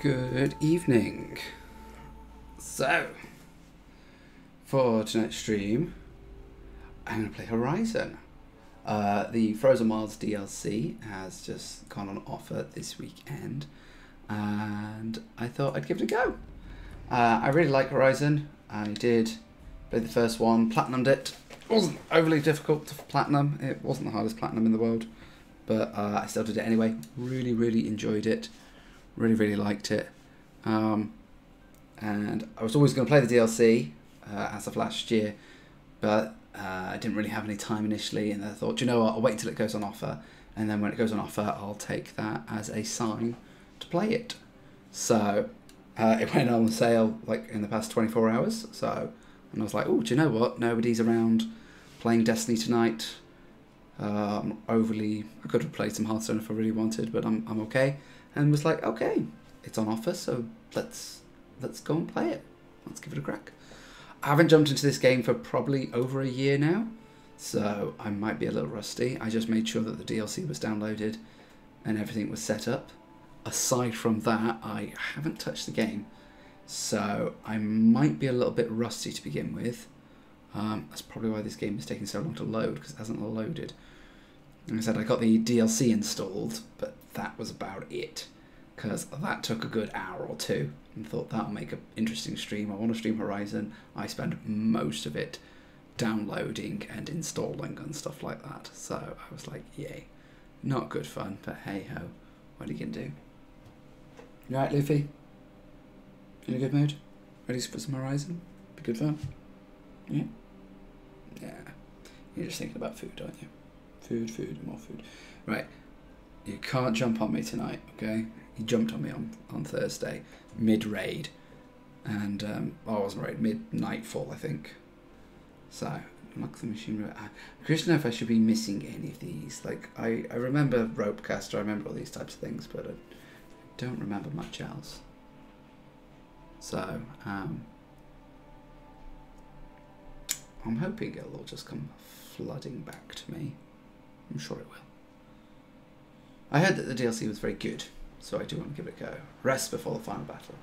Good evening. So, for tonight's stream, I'm going to play Horizon. The Frozen Wilds DLC has just gone on offer this weekend, and I thought I'd give it a go. I really like Horizon. I did play the first one, platinumed it. It wasn't overly difficult to platinum. It wasn't the hardest platinum in the world, but I still did it anyway. Really enjoyed it. Really liked it. And I was always going to play the DLC as of last year, but I didn't really have any time initially, and I thought, you know what, I'll wait until it goes on offer, and then when it goes on offer, I'll take that as a sign to play it. So it went on sale like in the past 24 hours, and I was like, oh, do you know what, nobody's around playing Destiny tonight. I could have played some Hearthstone if I really wanted, but I'm okay. And was like, okay, it's on offer, so let's go and play it. Let's give it a crack. I haven't jumped into this game for probably over a year now, so I might be a little rusty. I just made sure that the DLC was downloaded and everything was set up. Aside from that, I haven't touched the game, so I might be a little bit rusty to begin with. That's probably why this game is taking so long to load, because it hasn't loaded. Like I said, I got the DLC installed, but that was about it, because that took a good hour or two, and thought that'll make an interesting stream. I want to stream Horizon. I spend most of it downloading and installing and stuff like that, so I was like, yay. Not good fun, but hey ho, what are you going to do? You alright, Luffy? In a good mood? Ready for some Horizon? Be good fun? Yeah? Yeah. You're just thinking about food, aren't you? Food, more food. Right. You can't jump on me tonight, okay? You jumped on me on Thursday, mid-raid. And, I wasn't raid, mid-nightfall, I think. So, unlock the machine. I'm curious to know if I should be missing any of these. Like, I remember Ropecaster, I remember all these types of things, but I don't remember much else. So, I'm hoping it'll all just come flooding back to me. I'm sure it will. I heard that the DLC was very good, so I do want to give it a go. Rest before the final battle.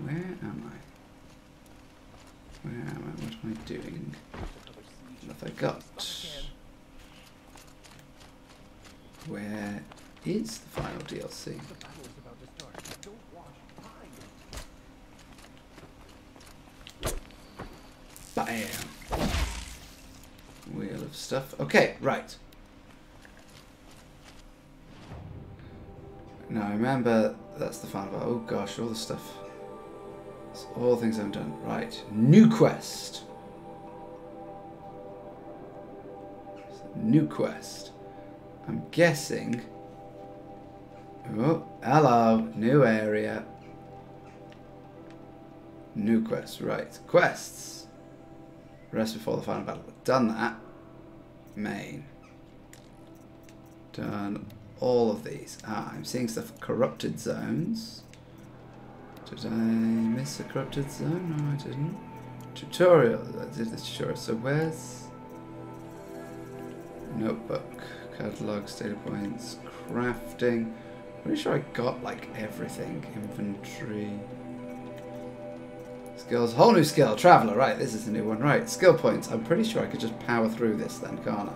Where am I? What am I doing? What have I got? Where is the final DLC? Bam! Wheel of stuff. Okay, right. Now I remember that's the final. Oh gosh, all the stuff. It's all things I haven't done. Right. New quest. New quest. I'm guessing. Oh, hello. New area. New quest. Right. Quests. Rest before the final battle. Done that. Main. Done all of these. I'm seeing stuff. Corrupted zones. Did I miss a corrupted zone? No, I didn't. Tutorial. I did the tutorial. So where's notebook, catalogs, data points, crafting? Pretty sure I got like everything. Inventory. Skills, whole new skill, traveller, right, this is a new one, right, skill points, I'm pretty sure I could just power through this then, can't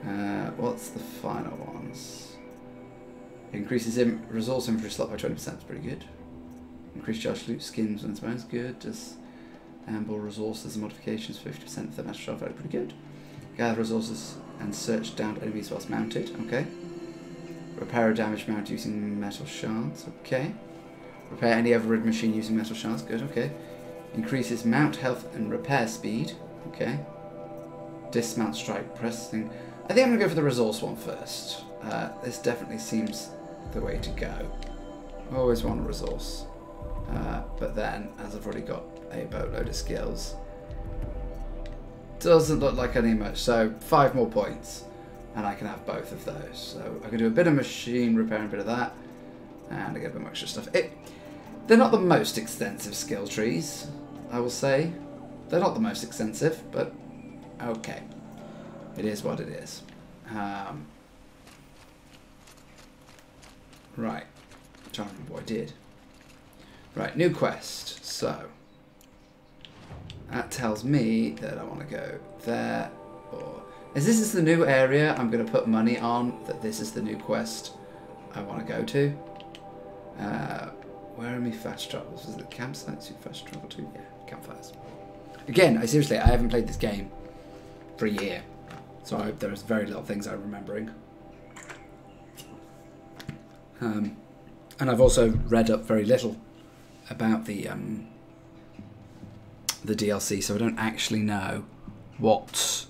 I? What's the final ones? Increases resource inventory slot by 20%, that's pretty good. Increase charge loot skins when it's most good, does amble resources and modifications 50% of the master value, pretty good. Gather resources and search down enemies whilst mounted, okay. Repair a damaged mount using metal shards, okay. Repair any overrid machine using metal shards. Good, okay. Increases mount health and repair speed. Okay. Dismount strike pressing. I think I'm going to go for the resource one first. This definitely seems the way to go. Always want a resource. But then, as I've already got a boatload of skills, doesn't look like I need much. So 5 more points and I can have both of those. So I can do a bit of machine repair and a bit of that. And I get a bit of extra stuff. They're not the most extensive skill trees, I will say. They're not the most extensive, but okay. It is what it is. Right. I'm trying to remember what I did. Right, new quest. So that tells me that I want to go there. Or as this is the new area, I'm going to put money on that this is the new quest I want to go to. Where are my fast travels? Is it campsites you fast travel to? Yeah, campfires. Again, I haven't played this game for a year, so there's very little things I'm remembering. And I've also read up very little about the DLC, so I don't actually know what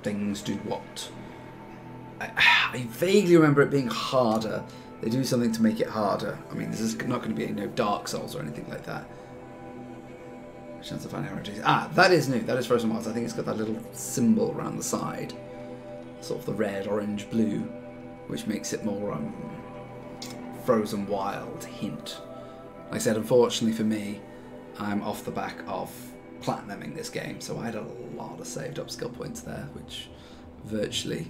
things do what. I vaguely remember it being harder. They do something to make it harder. I mean, this is not going to be Dark Souls or anything like that. Chance of finding heritage. Ah, that is new. That is Frozen Wilds. I think it's got that little symbol around the side, sort of the red, orange, blue, which makes it more Frozen Wild hint. Like I said, unfortunately for me, I'm off the back of platinuming this game, so I had a lot of saved up skill points there, which virtually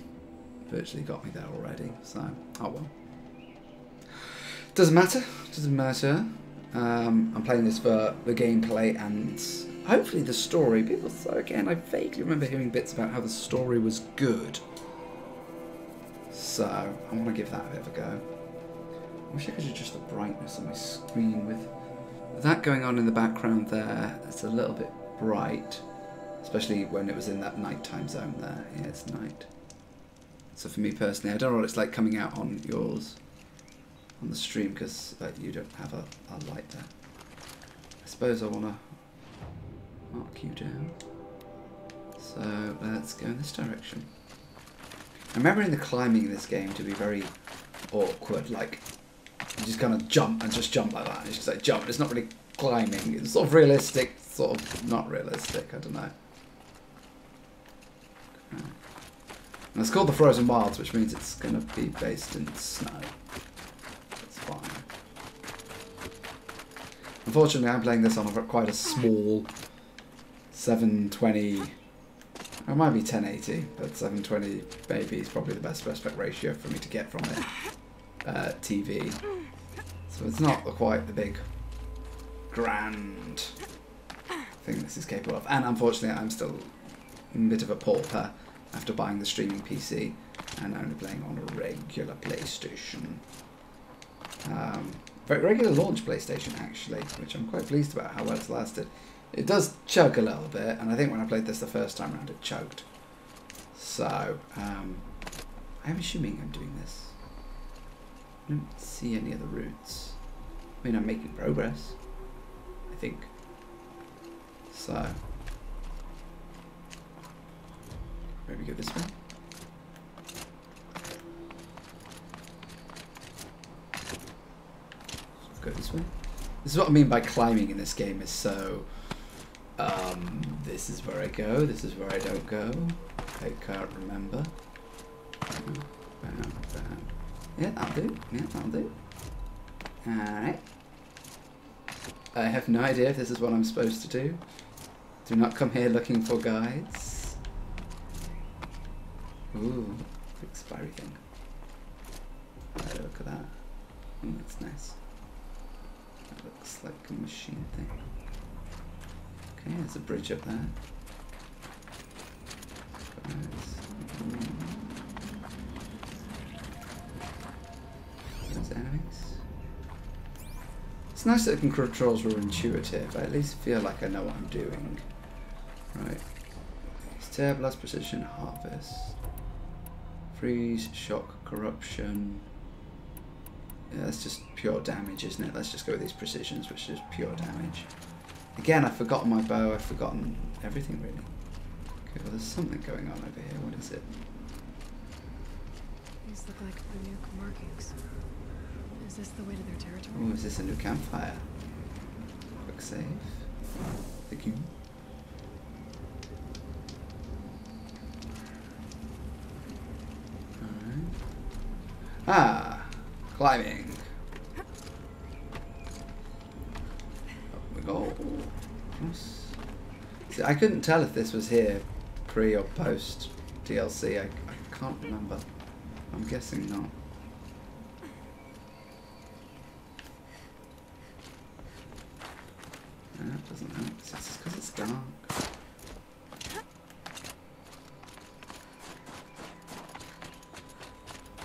got me there already. So, oh well. Doesn't matter. Doesn't matter. I'm playing this for the gameplay and hopefully the story. People, again, I vaguely remember hearing bits about how the story was good. So, I want to give that a bit of a go. I wish I could adjust the brightness on my screen with that going on in the background there. It's a little bit bright, especially when it was in that nighttime zone there. Yeah, it's night. So for me personally, I don't know what it's like coming out on yours, on the stream, because you don't have a light there. I suppose I want to mark you down. So let's go in this direction. I remember in the climbing in this game to be very awkward, like you just kind of jump and just jump like that. It's just like jump. It's not really climbing. It's sort of realistic, sort of not realistic. I don't know. Okay. And it's called the Frozen Wilds, which means it's going to be based in snow. That's fine. Unfortunately, I'm playing this on quite a small 720. It might be 1080, but 720 maybe is probably the best aspect ratio for me to get from it. TV. So it's not quite the big, grand thing this is capable of. And unfortunately, I'm still a bit of a pauper after buying the streaming PC and only playing on a regular PlayStation. Very regular launch PlayStation, actually, which I'm quite pleased about how well it's lasted. It does chug a little bit, and I think when I played this the first time around, it chugged. So, I'm assuming I'm doing this. I don't see any other routes. I mean, I'm making progress, I think. So, maybe go this way. Let's go this way. This is what I mean by climbing in this game, is so, this is where I go, this is where I don't go. I can't remember. Bam, bam. Yeah, that'll do. Yeah, that'll do. Alright. I have no idea if this is what I'm supposed to do. Do not come here looking for guides. Ooh, quick expiry thing. Right, look at that. Ooh, that's nice. That looks like a machine thing. Okay, there's a bridge up there. There's enemies. It's nice that the controls were intuitive. I at least feel like I know what I'm doing. Right. Tear, blast, precision, harvest. Freeze, shock, corruption. Yeah, that's just pure damage, isn't it? Let's just go with these precisions, which is pure damage. Again, I've forgotten my bow. I've forgotten everything, really. Okay, well, there's something going on over here. What is it? These look like the new markings. Is this the way to their territory? Oh, is this a new campfire? Quick save. Thank you. Alright. Ah! Climbing. Up we go. Yes. See, I couldn't tell if this was here pre or post DLC. I can't remember. I'm guessing not. Doesn't help. It's because it's dark.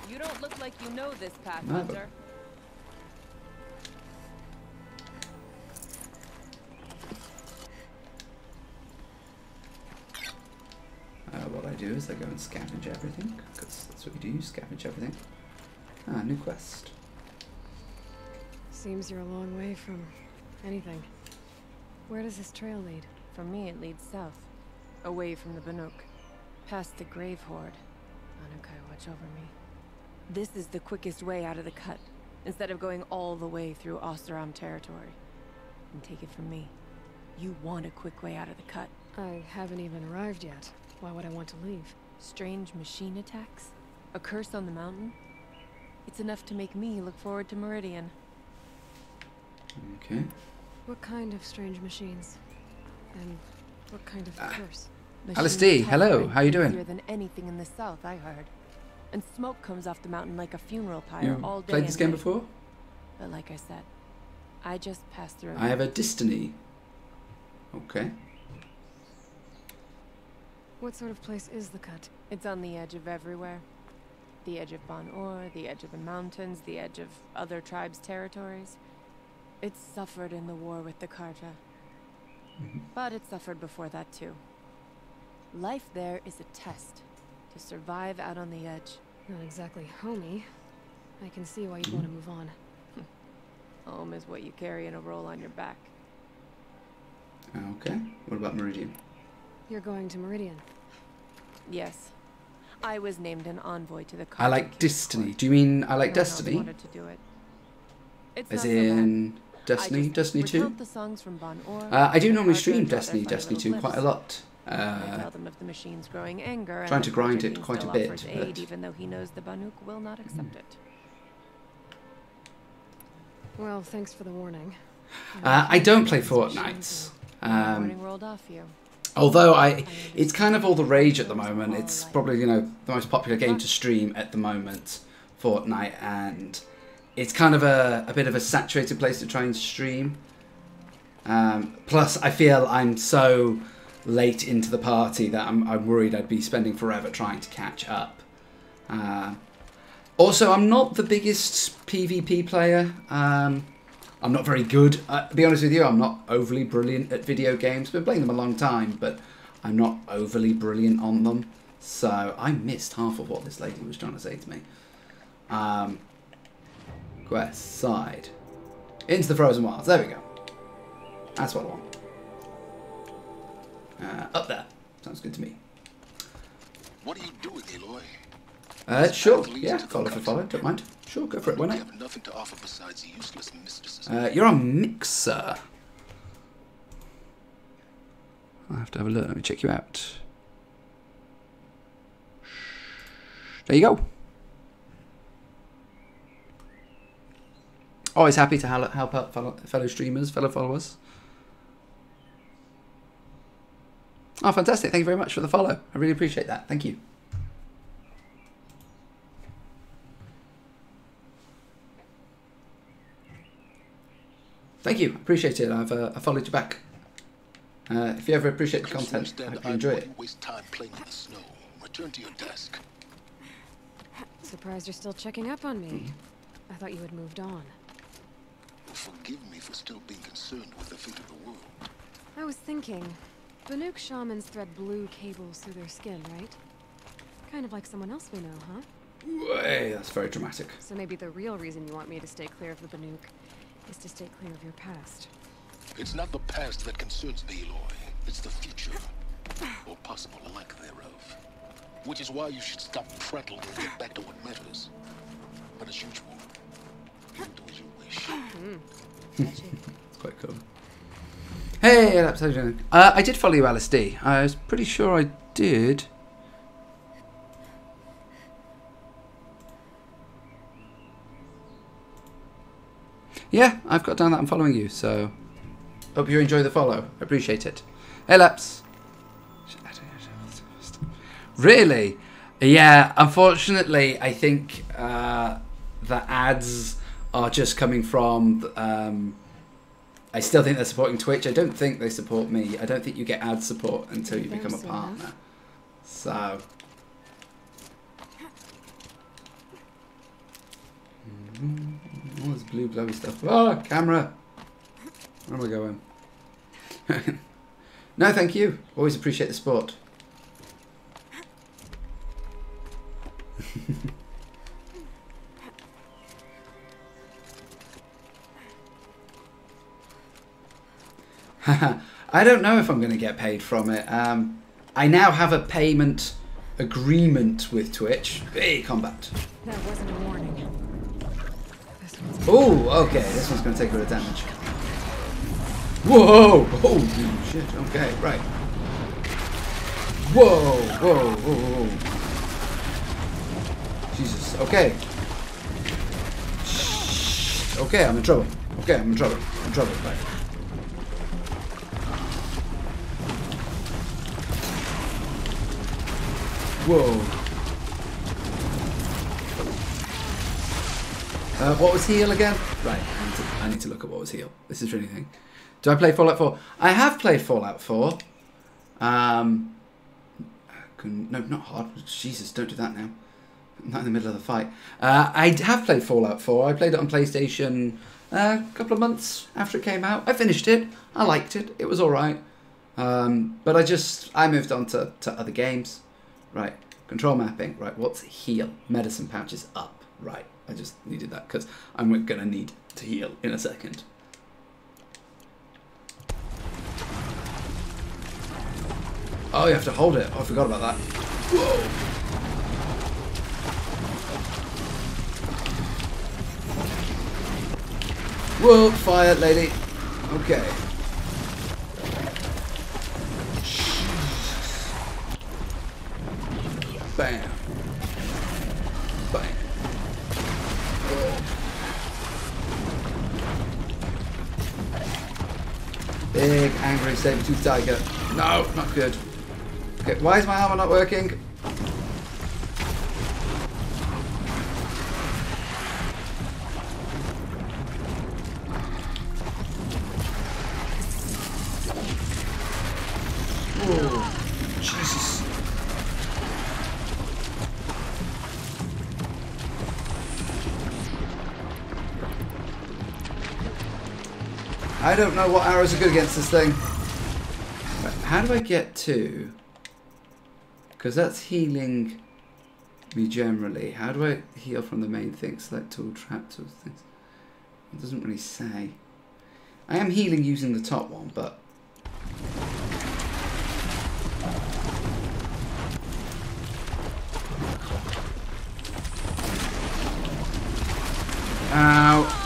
You don't look like you know this path, No, Hunter. What I do is I go and scavenge everything, because that's what you do, you scavenge everything. Ah, new quest. Seems you're a long way from anything. Where does this trail lead? For me, it leads south, away from the Banuk, past the Grave Horde. Anukai, watch over me. This is the quickest way out of the cut, instead of going all the way through Oseram territory. And take it from me, you want a quick way out of the cut. I haven't even arrived yet. Why would I want to leave? Strange machine attacks? A curse on the mountain? It's enough to make me look forward to Meridian. Okay. What kind of strange machines? And what kind of curse? Alice D, hello, how you doing? Easier than anything in the south, I heard. And smoke comes off the mountain like a funeral pyre You all day. played this and game night. before? But like I said, I just passed through. I have a Destiny. Okay. What sort of place is the cut? It's on the edge of everywhere. The edge of Ban-Or, the edge of the mountains, the edge of other tribes' territories. It suffered in the war with the Karja. But it suffered before that too. Life there is a test to survive out on the edge. Not exactly homey. I can see why you'd want to move on. Home is what you carry in a roll on your back. Okay. What about Meridian? You're going to Meridian. Yes. I was named an envoy to the Karja I like King's Destiny. court. Do you mean I like No one else Destiny? wanted to do it. It's As not so bad. in I Destiny? just Destiny 2? recount the songs from Ban-Or, I do the normally Karja stream and draw their Destiny, funny Destiny little 2 quite a clips. lot. I tell them of the machine's growing anger and trying the to grind Karja it King quite a still bit, offers aid, but- even though he knows the Banuk will not accept it. Well, thanks for the warning. I don't play Fortnite. Warning rolled off you. Although it's kind of all the rage at the moment. It's probably, you know, the most popular game to stream at the moment, Fortnite, and it's kind of a bit of a saturated place to try and stream. Plus, I feel I'm so late into the party that I'm worried I'd be spending forever trying to catch up. Also, I'm not the biggest PvP player. I'm not very good. To be honest with you, I'm not overly brilliant at video games. Been playing them a long time, but I'm not overly brilliant on them. So I missed half of what this lady was trying to say to me. Quest side. Into the Frozen Wilds. There we go. That's what I want. Up there. Sounds good to me. What are you doing, Aloy? Sure. Yeah, follow for follow. Don't mind. Sure, go for it. Why You not? have nothing to offer besides useless mysticism. You're on Mixer. I'll have to have a look. Let me check you out. There you go. Always happy to help out fellow streamers, fellow followers. Oh, fantastic. Thank you very much for the follow. I really appreciate that. Thank you. Thank you. Appreciate it. I followed you back. If you ever appreciate the content, I hope you enjoy it. Waste time playing in the snow. Return to your desk. Surprised you're still checking up on me. I thought you had moved on. Forgive me for still being concerned with the fate of the world. I was thinking, Banuk shamans thread blue cables through their skin, right? Kind of like someone else we know, huh? Way, that's very dramatic. So maybe the real reason you want me to stay clear of the Banuk is to stay clear of your past. It's not the past that concerns me, Aloy. It's the future. Or possible lack thereof. Which is why you should stop prattling and get back to what matters. But as usual, you do as you wish. It's quite cool. Hey, Alex, how you doing? I did follow you, Alice D. I was pretty sure I did. Yeah, I've got down that I'm following you, so hope you enjoy the follow. I appreciate it. Hey, Laps. Really? Yeah, unfortunately, I think the ads are just coming from I still think they're supporting Twitch. I don't think they support me. I don't think you get ad support until you become a partner. So... all this blue glowy stuff. Oh, camera! Where am I going? No, thank you. Always appreciate the support. I don't know if I'm going to get paid from it. I now have a payment agreement with Twitch. Hey, combat. That wasn't a warning. Oh, okay. This one's going to take a bit of damage. Whoa! Holy shit. Okay, right. Whoa, whoa, whoa, whoa. Jesus. Okay. Okay, I'm in trouble. Okay, I'm in trouble. I'm in trouble. Right. Whoa. What was heal again? Right, I need to look at what was heal. This is really thing. Do I play Fallout 4? I have played Fallout 4. No, not hard. Jesus, don't do that now. I'm not in the middle of the fight. I have played Fallout 4. I played it on PlayStation a couple of months after it came out. I finished it. I liked it. It was alright. But I moved on to other games. Right, control mapping. Right, what's heal? Medicine pouches up. Right, I just needed that because I'm going to need to heal in a second. Oh, you have to hold it. Oh, I forgot about that. Whoa. Whoa, fire, lady. Okay. Bam. Bam. Big, angry saber-toothed tiger. No, not good. Okay, why is my armor not working? Whoa, Jesus. I don't know what arrows are good against this thing. Right, how do I get to... because that's healing me generally. How do I heal from the main thing? Select tool, trap tools, things. It doesn't really say. I am healing using the top one, but... ow.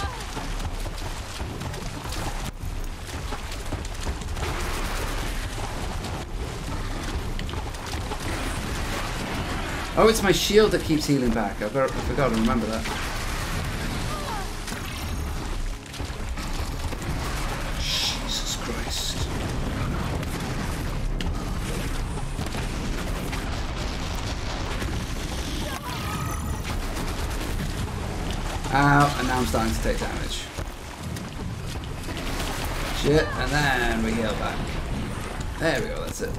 Oh, it's my shield that keeps healing back. I forgot to remember that. Jesus Christ. Ow, and now I'm starting to take damage. Shit, and then we heal back. There we go, that's it.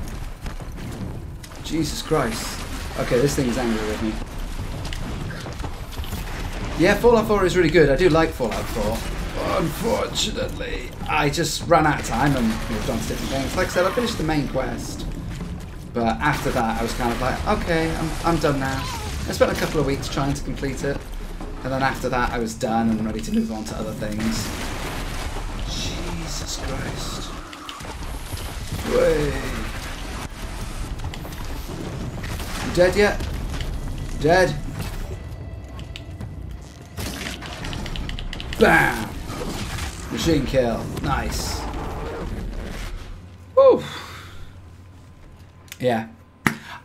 Jesus Christ. Okay, this thing is angry with me. Yeah, Fallout 4 is really good. I do like Fallout 4. Unfortunately, I just ran out of time and moved on to different games. Like I said, I finished the main quest. But after that, I was kind of like, okay, I'm done now. I spent a couple of weeks trying to complete it. And then after that, I was done and ready to move on to other things. Jesus Christ. Way. Dead yet? Dead. Bam! Machine kill. Nice. Woo! Yeah.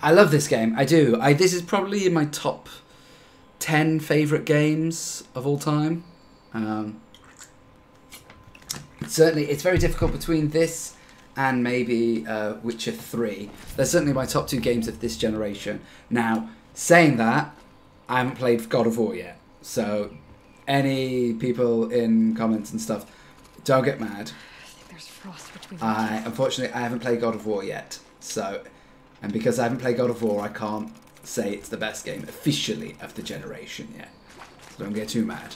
I love this game. I do. This is probably in my top 10 favourite games of all time. Certainly, it's very difficult between this and maybe Witcher 3. They're certainly my top 2 games of this generation. Now, saying that, I haven't played God of War yet. So, any people in comments and stuff, don't get mad. there's frost between them. Unfortunately, I haven't played God of War yet. So, and because I haven't played God of War, I can't say it's the best game officially of the generation yet. So don't get too mad.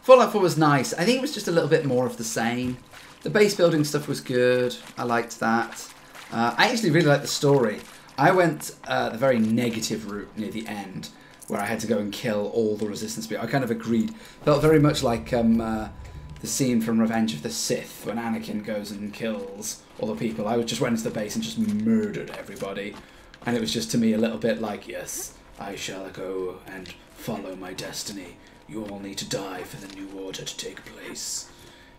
Fallout 4 was nice. I think it was just a little bit more of the same. The base building stuff was good. I liked that. I actually really liked the story. I went the very negative route near the end, where I had to go and kill all the resistance people. I kind of agreed. Felt very much like the scene from Revenge of the Sith, when Anakin goes and kills all the people. I just went into the base and just murdered everybody. And it was just, to me, a little bit like, yes, I shall go and follow my destiny. You all need to die for the new order to take place.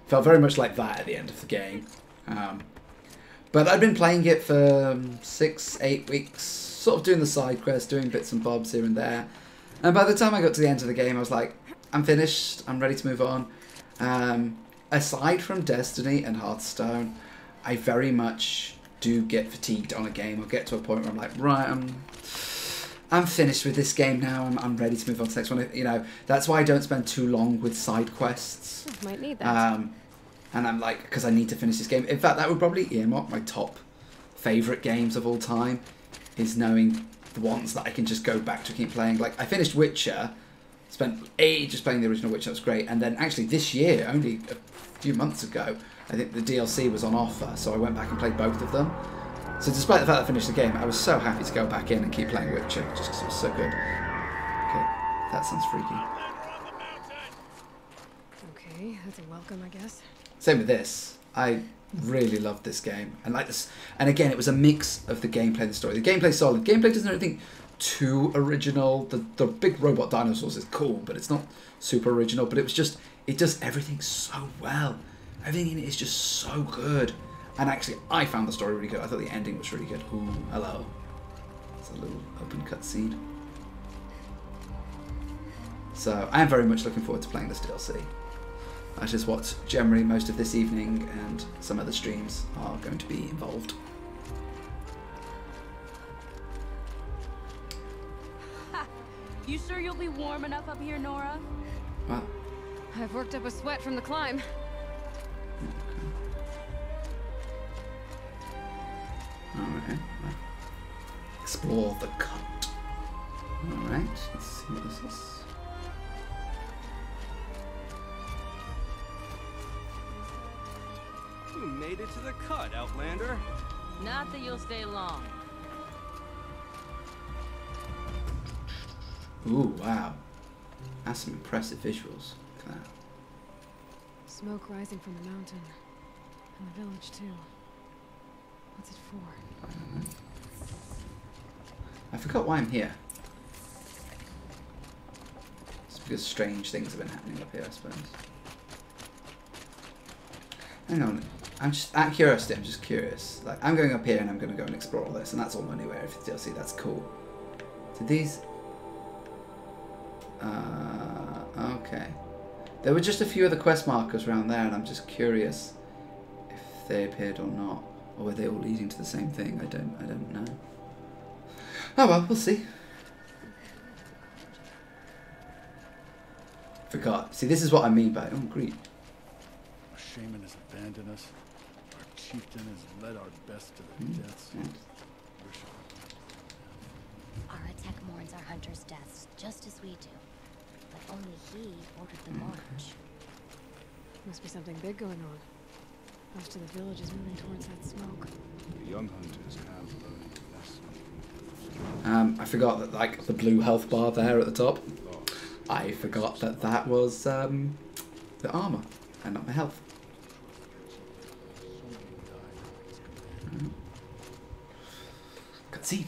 Felt very much like that at the end of the game. But I'd been playing it for 6-8 weeks, sort of doing the side quests, doing bits and bobs here and there. And by the time I got to the end of the game, I was like, I'm finished, I'm ready to move on. Aside from Destiny and Hearthstone, I very much do get fatigued on a game. I'll get to a point where I'm like, right, I'm finished with this game now. I'm ready to move on to the next one. You know, that's why I don't spend too long with side quests. Might need that. And I'm like, because I need to finish this game. In fact, that would probably earmark my top favourite games of all time, is knowing the ones that I can just go back to keep playing. Like, I finished Witcher, spent ages playing the original Witcher, that was great. And then actually this year, only a few months ago, I think the DLC was on offer, so I went back and played both of them. So despite the fact that I finished the game, I was so happy to go back in and keep playing Witcher, just because it was so good. Okay, that sounds freaky. Okay, that's a welcome, I guess. Same with this. I really loved this game. And like this, and again, it was a mix of the gameplay and the story. The gameplay's solid. Gameplay doesn't have anything too original. The big robot dinosaurs is cool, but it's not super original. But it was just, it does everything so well. Everything in it is just so good. And actually, I found the story really good. I thought the ending was really good. Ooh, hello. It's a little open cutscene. So I am very much looking forward to playing this DLC. That is what generally most of this evening and some other streams are going to be involved. Ha! You sure you'll be warm enough up here, Nora? Well, I've worked up a sweat from the climb. Alright. Explore the cut. Alright, let's see what this is. You made it to the cut, Outlander. Not that you'll stay long. Ooh, wow. That's some impressive visuals. Look at that. Smoke rising from the mountain. And the village, too. What's it for? I don't know. I forgot why I'm here. It's because strange things have been happening up here, I suppose. Hang on. I'm just, out of curiosity, I'm just curious. Like, I'm going up here and I'm going to go and explore all this, and that's all money where if you DLC, that's cool. Did these... okay. There were just a few other quest markers around there, and I'm just curious if they appeared or not. Or were they all leading to the same thing? I don't know. Oh well, we'll see. Forgot. See, this is what I mean by... Oh, great. Our shaman has abandoned us. Our chieftain has led our best to their deaths. Our attack mourns our hunters' deaths, just as we do. But only he ordered the march. Must be something big going on. Most of the village is moving towards that smoke. The young hunters have learned a lesson. I forgot that, like, the blue health bar there at the top. I forgot that that was the armor and not my health. Cutscene.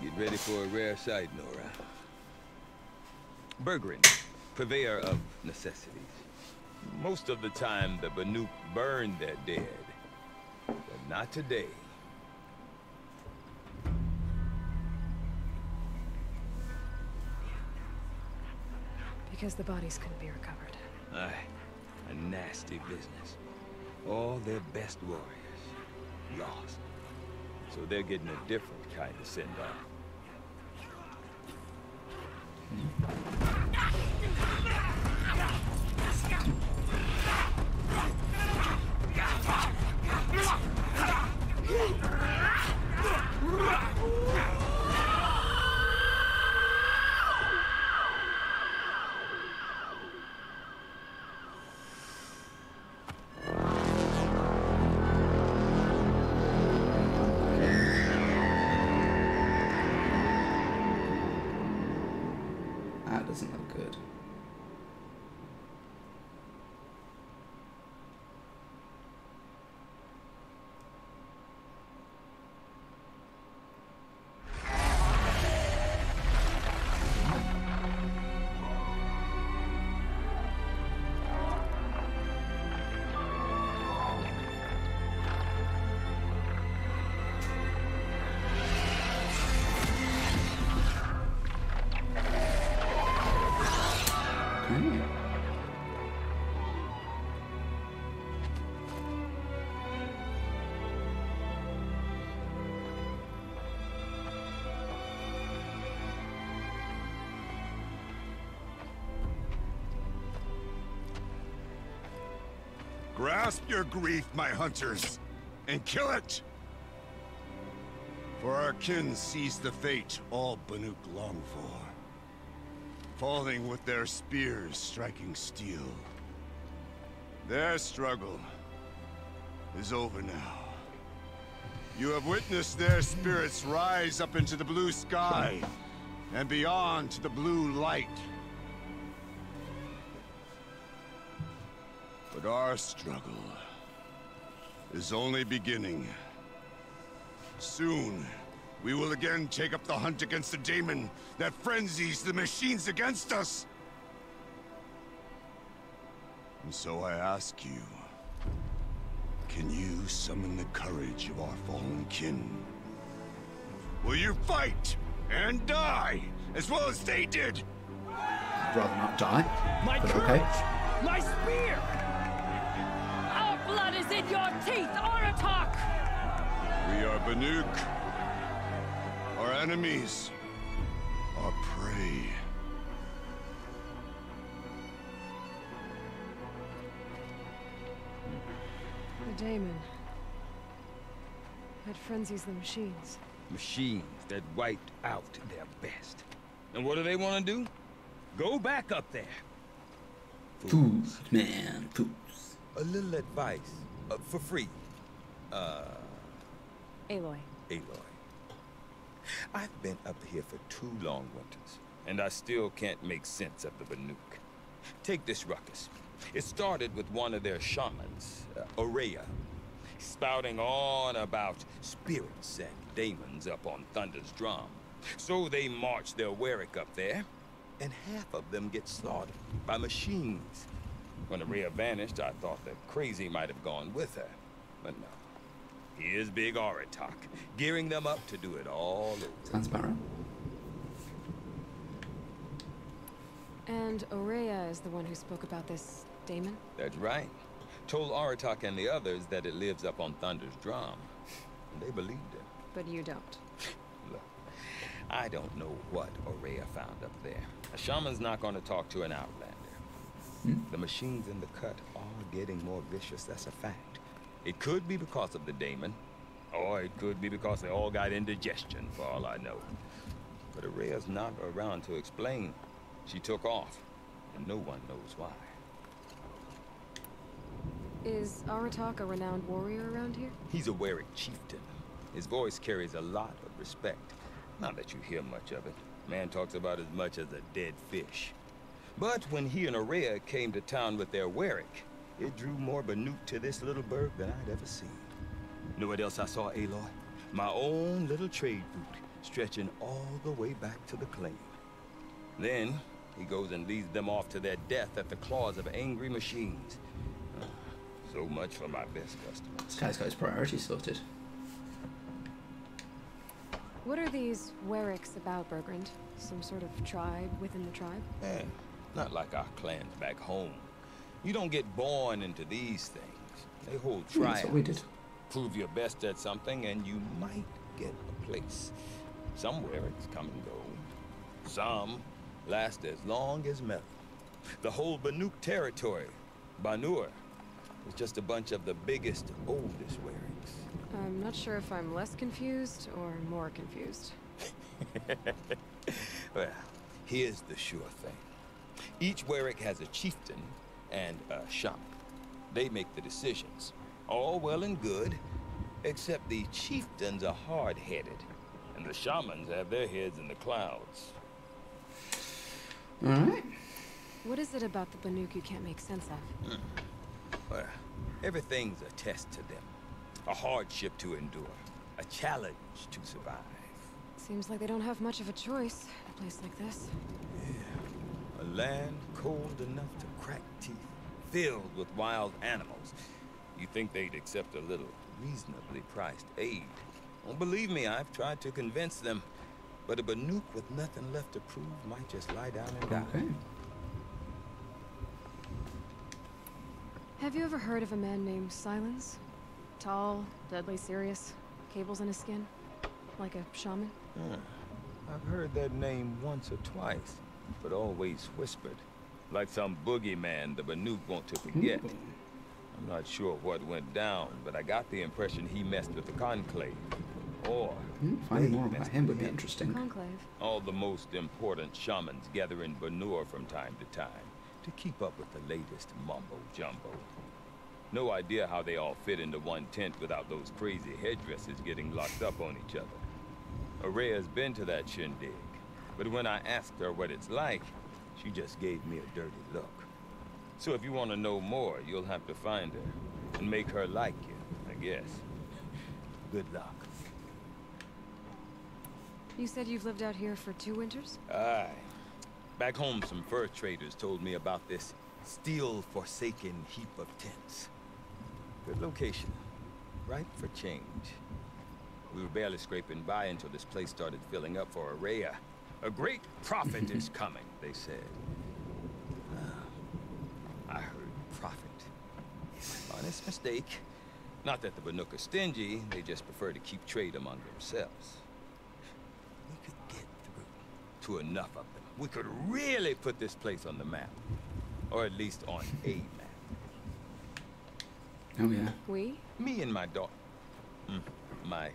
Get ready for a rare sight, Nora. Bergrin, purveyor of necessities. Most of the time, the Banuk burn their dead. But not today. Because the bodies couldn't be recovered. Aye, a nasty business. All their best warriors lost. So they're getting a different kind of send-off. That doesn't look good. Grasp your grief, my hunters, and kill it! For our kin sees the fate all Banuk long for. Falling with their spears striking steel. Their struggle is over now. You have witnessed their spirits rise up into the blue sky and beyond to the blue light. But our struggle is only beginning. Soon, we will again take up the hunt against the daemon that frenzies the machines against us. And so I ask you, can you summon the courage of our fallen kin? Will you fight and die as well as they did? I'd rather not die. My but courage! okay. My spear! Our blood is in your teeth, Aratak! We are Banuk. Our enemies are prey. The daemon. It frenzies the machines. Machines that wiped out their best. And what do they want to do? Go back up there. Fools, man, fools. A little advice, for free. Aloy. Aloy. I've been up here for 2 long winters, and I still can't make sense of the Banuk. Take this ruckus. It started with one of their shamans, Ourea, spouting on about spirits and daemons up on Thunder's drum. So they march their Werik up there, and half of them get slaughtered by machines. When Ourea vanished, I thought that Crazy might have gone with her, but no. Here's Big Aratak, gearing them up to do it all over. Sounds about right. And Ourea is the one who spoke about this daemon? That's right. Told Aratak and the others that it lives up on Thunder's drum. And they believed it. But you don't. Look, I don't know what Ourea found up there. A shaman's not going to talk to an outlander. The machines in the cut are getting more vicious, that's a fact. It could be because of the daemon, or it could be because they all got indigestion, for all I know. But Ourea's not around to explain. She took off, and no one knows why. Is Aratak a renowned warrior around here? He's a Werik chieftain. His voice carries a lot of respect. Not that you hear much of it. Man talks about as much as a dead fish. But when he and Ourea came to town with their Werik, it drew more Banuk to this little burg than I'd ever seen. Know what else I saw, Aloy? My own little trade route, stretching all the way back to the claim. Then, he goes and leads them off to their death at the claws of angry machines. So much for my best customers. This guy's got his priorities sorted. What are these Weriks about, Bergrand? Some sort of tribe within the tribe? Not like our clans back home. You don't get born into these things. They hold trials. That's what we did. Prove your best at something and you might get a place. Some Weriks come and go. Some last as long as metal. The whole Banuk territory, Banur, is just a bunch of the biggest, oldest Weriks. I'm not sure if I'm less confused or more confused. Well, here's the sure thing. Each Werik has a chieftain and a shaman. They make the decisions. All well and good, except the chieftains are hard-headed, and the shamans have their heads in the clouds. Alright. What is it about the Banuk you can't make sense of? Well, everything's a test to them. A hardship to endure. A challenge to survive. Seems like they don't have much of a choice, a place like this. Yeah. A land cold enough to crack teeth. Filled with wild animals. You think they'd accept a little reasonably priced aid. Well, believe me, I've tried to convince them. But a Banuk with nothing left to prove might just lie down and die. Okay. Have you ever heard of a man named Silence? Tall, deadly serious, cables in his skin, like a shaman? I've heard that name once or twice, but always whispered. Like some boogeyman the Banuk want to forget. I'm not sure what went down, but I got the impression he messed with the Conclave. Or finding more about him would be interesting. Conclave. All the most important shamans gather in Banur from time to time to keep up with the latest mumbo-jumbo. No idea how they all fit into one tent without those crazy headdresses getting locked up on each other. Araya's been to that shindig, but when I asked her what it's like, she just gave me a dirty look. So if you want to know more, you'll have to find her and make her like you, I guess. Good luck. You said you've lived out here for 2 winters? Aye. Back home, some fur traders told me about this steel-forsaken heap of tents. Good location. Right for change. We were barely scraping by until this place started filling up for Araya. A great prophet is coming, they said. I heard prophet. Honest mistake. Not that the Banuk are stingy, they just prefer to keep trade among themselves. We could get through to enough of them. We could really put this place on the map. Or at least on a map. Oh yeah. We? Me and my daughter. My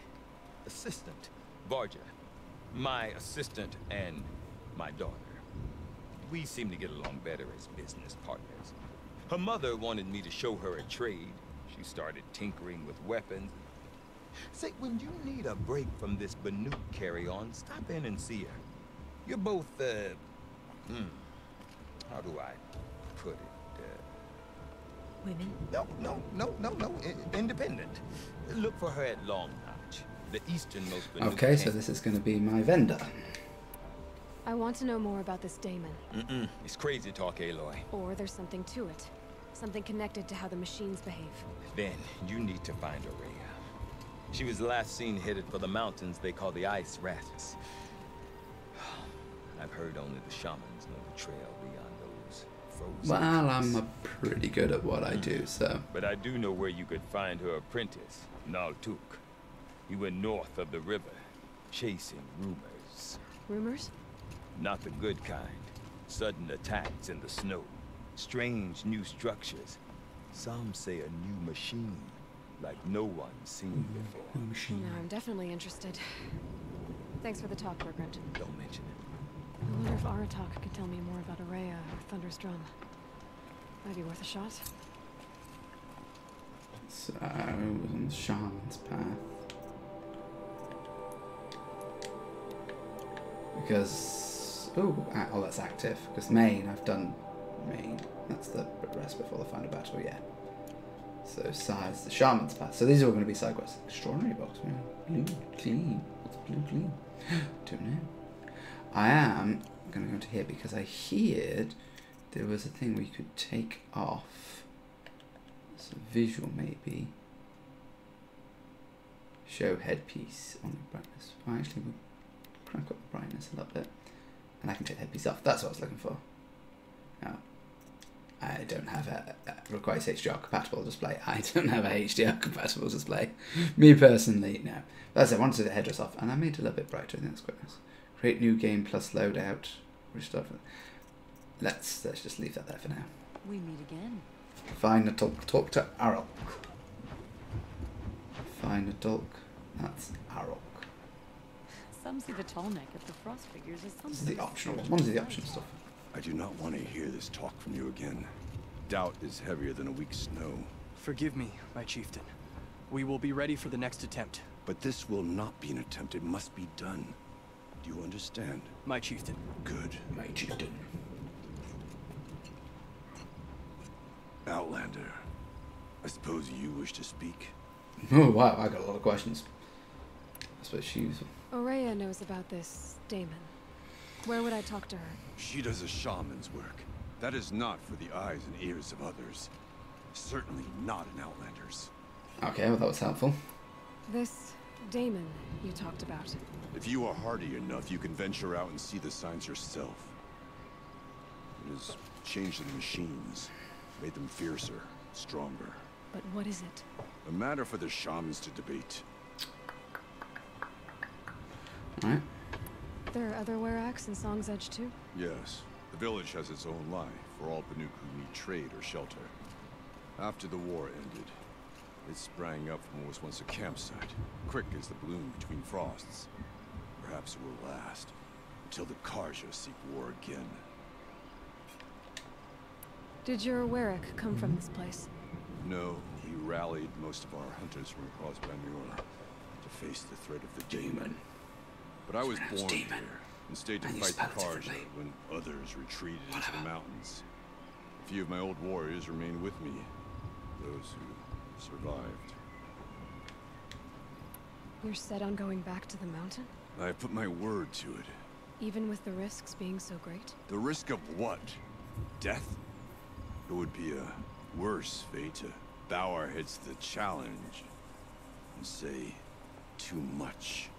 assistant, Varja. My assistant and my daughter. We seem to get along better as business partners. Her mother wanted me to show her a trade. She started tinkering with weapons. Say, when you need a break from this Banuk carry-on, stop in and see her. You're both, how do I put it? Women? No. Independent. Look for her at Long Notch, the easternmost Banuk Okay, so camp. this is going to be my vendor. I want to know more about this daemon. It's crazy talk, Aloy. Or there's something to it. Something connected to how the machines behave. Then, you need to find Araya. She was last seen headed for the mountains they call the Ice Rafts. I've heard only the shamans know the trail beyond those frozen Well, peaks. I'm pretty good at what I do, so... But I do know where you could find her apprentice, Naltuk. He went north of the river, chasing rumors. Rumors? Not the good kind. Sudden attacks in the snow. Strange new structures. Some say a new machine, like no one's seen before. Machine. No, I'm definitely interested. Thanks for the talk, Bergrand. Don't mention it. I wonder if Aratak could tell me more about Araya or Thunder's Drum. Might be worth a shot. So, on the Shaman's path. Because... oh, that's active. Because main, I've done main. That's the rest before the final battle, yeah. So, size, the Shaman's path. So these are all going to be side quests. Extraordinary box, man. Blue, clean. What's blue, clean? Don't know. I am going to go into here because I heard there was a thing we could take off. It's a visual, maybe. Show headpiece on the brightness. Well, actually, we'll crank up the brightness a little bit. And I can take the headpiece off. That's what I was looking for. Now, I don't have a requires HDR compatible display. I don't have a HDR compatible display. Me personally, no. That's it. I wanted the headdress off, and I made it a little bit brighter. I think that's quite nice. Create new game plus loadout. Restart. Let's just leave that there for now. We meet again. Find a talk to Arok. Find a talk. That's Arok. Some see the tall neck of the frost figures as something. This is the optional one. One is the optional stuff. I do not want to hear this talk from you again. Doubt is heavier than a week's snow. Forgive me, my chieftain. We will be ready for the next attempt. But this will not be an attempt. It must be done. Do you understand? My chieftain. Good. My chieftain. suppose you wish to speak? Oh wow, I got a lot of questions. I suppose she's... Ourea knows about this Damon. Where would I talk to her? She does a shaman's work. That is not for the eyes and ears of others. Certainly not an Outlander's. Okay, well that was helpful. This Damon you talked about. If you are hardy enough, you can venture out and see the signs yourself. It has changed the machines, made them fiercer, stronger. But what is it? A matter for the shamans to debate. Alright. There are other Weraks in Song's Edge too? Yes, the village has its own life for all Banuk who need trade or shelter. After the war ended, it sprang up from what was once a campsite, quick as the bloom between frosts. Perhaps it will last, until the Carja seek war again. Did your Werak come from this place? No, we rallied most of our hunters from across Banur to face the threat of the Damon. But I was born here and stayed to fight the Carja when others retreated into the mountains. A few of my old warriors remained with me, those who survived. You're set on going back to the mountain? I put my word to it. Even with the risks being so great? The risk of what? Death? It would be a worse fate to bow our heads to the challenge and say too much.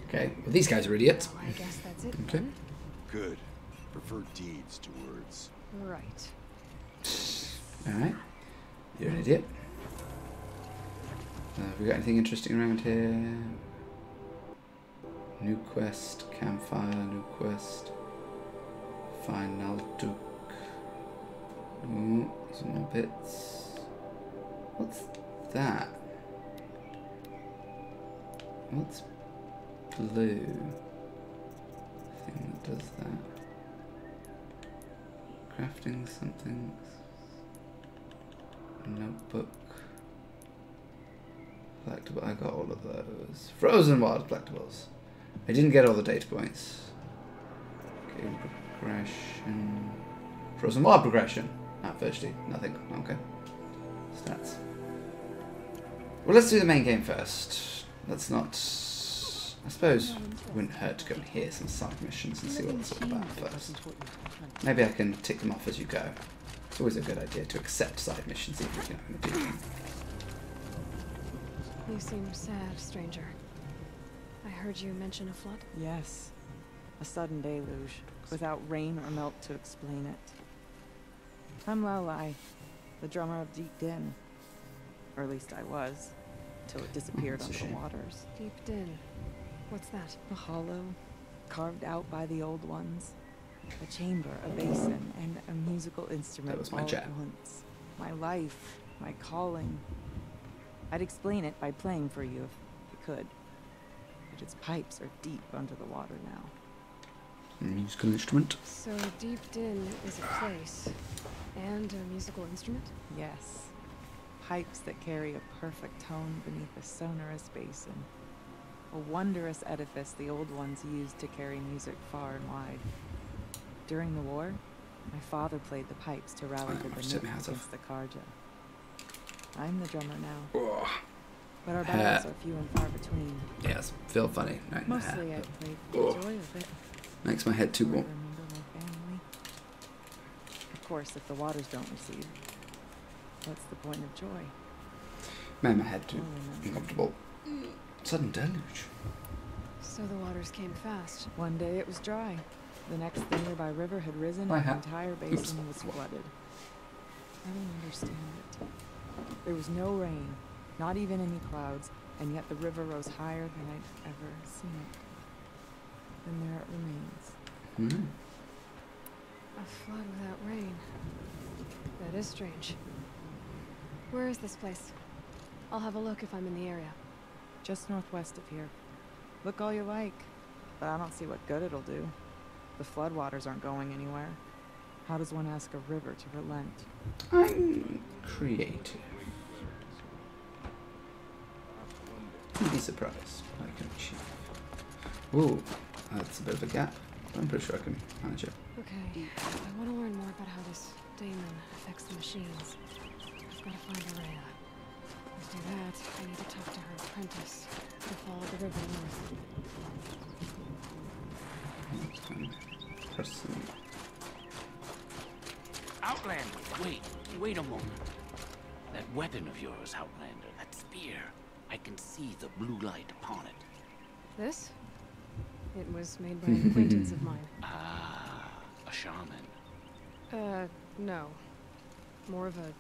Okay, well these guys are idiots. Well, I guess that's it. Okay. Then. Good. Prefer deeds to words. Right. Alright. You're an idiot. Have we got anything interesting around here? New quest, campfire, new quest. Final Duke. Ooh, some more bits. What's that? What's blue? Thing that does that. Crafting something. Notebook. Collectible. I got all of those. Frozen Wild collectibles. I didn't get all the data points. Game progression. Frozen Wild progression. Ah, virtually nothing. Okay. Stats. Well, let's do the main game first. Let's not... I suppose it wouldn't hurt to go and hear some side missions and see what it's all about first. Maybe I can tick them off as you go. It's always a good idea to accept side missions even if you're not going to do them. You seem sad, stranger. I heard you mention a flood? Yes. A sudden deluge, without rain or melt to explain it. I'm Laolai, the drummer of Deep Din. Or at least I was, till it disappeared under the waters. Deep Din. What's that? A hollow, carved out by the old ones. A chamber, a basin, and a musical instrument That was my all chat. at once. My life, my calling. I'd explain it by playing for you if we could. But its pipes are deep under the water now. Musical instrument? So Deep Din is a place. And a musical instrument? Yes. Pipes that carry a perfect tone beneath a sonorous basin. A wondrous edifice the old ones used to carry music far and wide. During the war, my father played the pipes to rally the Banuk against the Carja. I'm the drummer now. Oh. But our battles are few and far between. Yes, feel funny. Right in the Mostly I head, played but- the oh. joy of it. Makes my head too warm. Remember my family. Of course, if the waters don't recede, what's the point of joy? Made my head too uncomfortable. Sudden deluge. So the waters came fast. One day it was dry. The next, the nearby river had risen My and the hat. entire basin was flooded. I don't understand it. There was no rain, not even any clouds, and yet the river rose higher than I'd ever seen it. And there it remains. A flood without rain. That is strange. Where is this place? I'll have a look if I'm in the area. Just northwest of here. Look all you like, but I don't see what good it'll do. The floodwaters aren't going anywhere. How does one ask a river to relent? I'm creative. You'd be surprised what I can achieve. Ooh, that's a bit of a gap. I'm pretty sure I can manage it. Okay, I want to learn more about how this Damon affects the machines. I've got to find I need to talk to her apprentice. To follow the river north. Person. Outlander, wait a moment. That weapon of yours, Outlander, that spear. I can see the blue light upon it. This? It was made by an acquaintance of mine. Ah, a shaman. No. More of a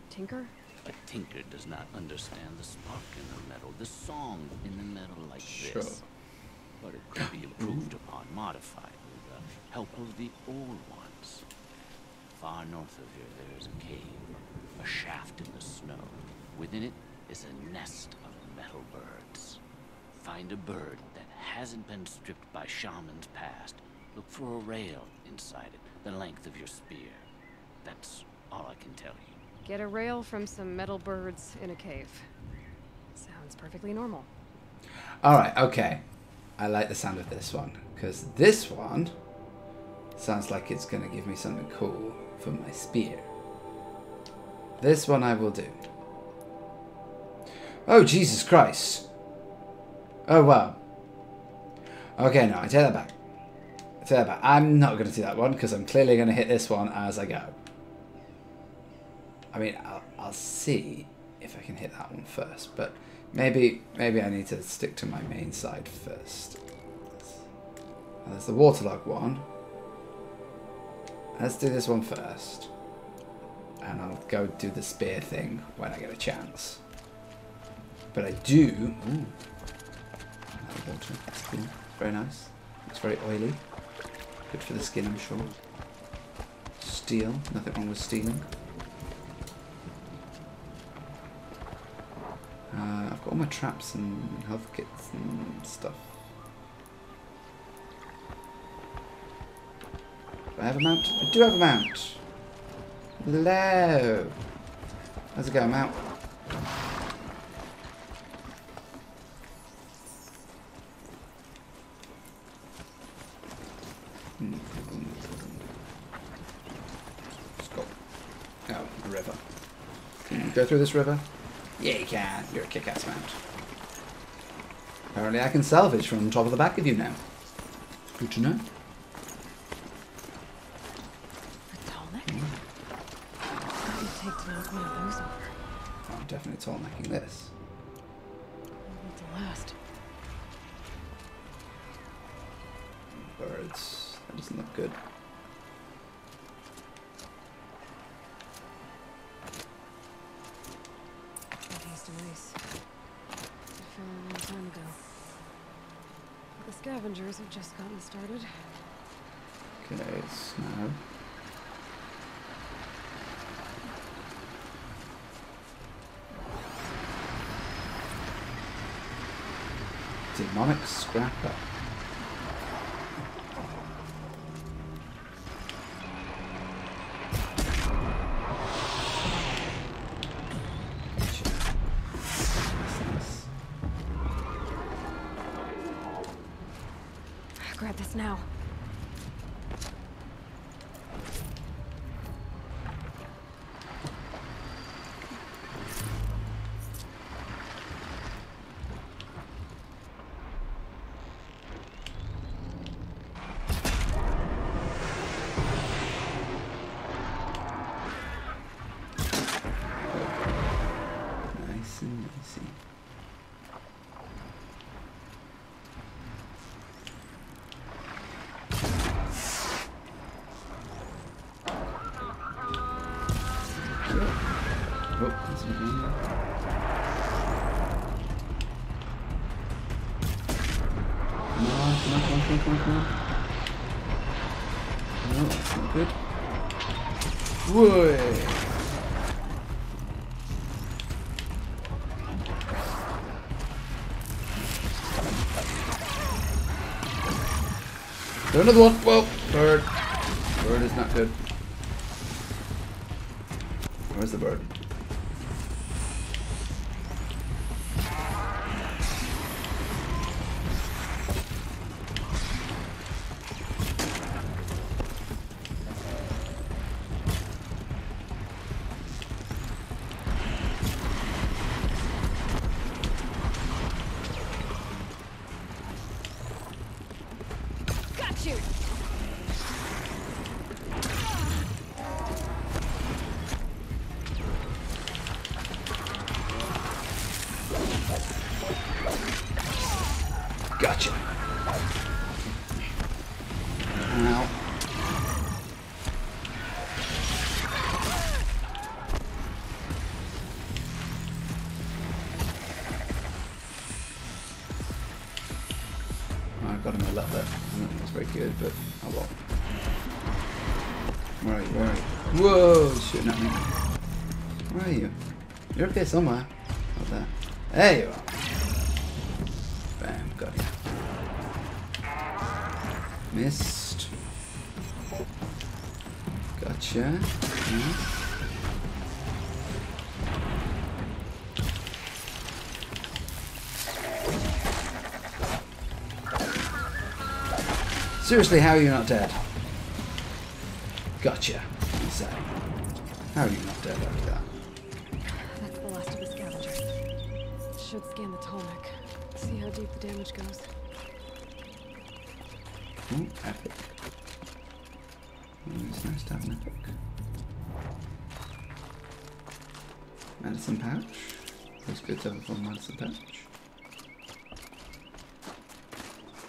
tinker? A tinker does not understand the spark in the metal, the song in the metal like this. But it could be improved upon, modified with the help of the old ones. Far north of here, there is a cave, a shaft in the snow. Within it is a nest of metal birds. Find a bird that hasn't been stripped by shamans past. Look for a rail inside it, the length of your spear. That's all I can tell you. Get a rail from some metal birds in a cave. Sounds perfectly normal. Alright, okay. I like the sound of this one, because this one sounds like it's going to give me something cool for my spear. This one I will do. Oh, Jesus Christ. Oh, wow. Okay, no, I take that back. I take that back. I'm not going to do that one, because I'm clearly going to hit this one as I go. I mean, I'll see if I can hit that one first, but maybe I need to stick to my main side first. There's the waterlog one. Let's do this one first. And I'll go do the spear thing when I get a chance. But I do... Ooh. Water. That's cool. Very nice. It's very oily. Good for the skin, I'm sure. Steel. Nothing wrong with stealing. I've got all my traps and health kits and stuff. Do I have a mount? I do have a mount. Hello. How's it going, mount? Let's go. Oh, a river. Can you go through this river? Yeah, you can. You're a kick-ass mount. Apparently I can salvage from the top of the back of you now. Good to know. I'm definitely tall necking this. The last. Birds. That doesn't look good. Nice. I found a long time ago. The scavengers have just gotten started. Okay, snow. Demonic scrapper. Grab this now. Nice and easy. Come on. No, that's not good. Whoa! Do another one. Whoa, bird. Bird is not good. Where's the bird? that bit. I don't think it's very good, but oh well. Where are you? Where are you? Whoa! Shooting at me. Where are you? You're up here somewhere. Up there. There you are. Bam, got you. Missed. Gotcha. Nice. Seriously, how are you not dead? Gotcha. So, how are you not dead after that? That's the last of the scavengers. Should scan the Tolmec. See how deep the damage goes. Ooh, epic. Ooh, it's nice to have an epic. Medicine pouch. It's good to have a full medicine pouch.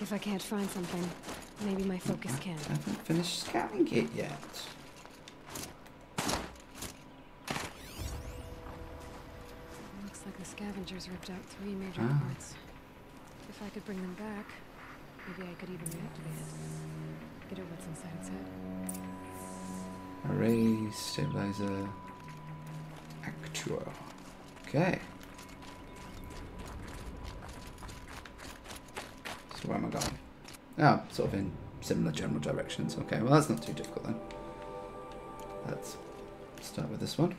If I can't find something, maybe my focus can. I haven't finished scanning it yet. Looks like the scavengers ripped out 3 major Ah. parts. If I could bring them back, maybe I could even reactivate it. Get at what's inside its head. Array, stabilizer, actuator. Okay. So where am I going? Oh, sort of in similar general directions. Okay, well that's not too difficult then. Let's start with this one.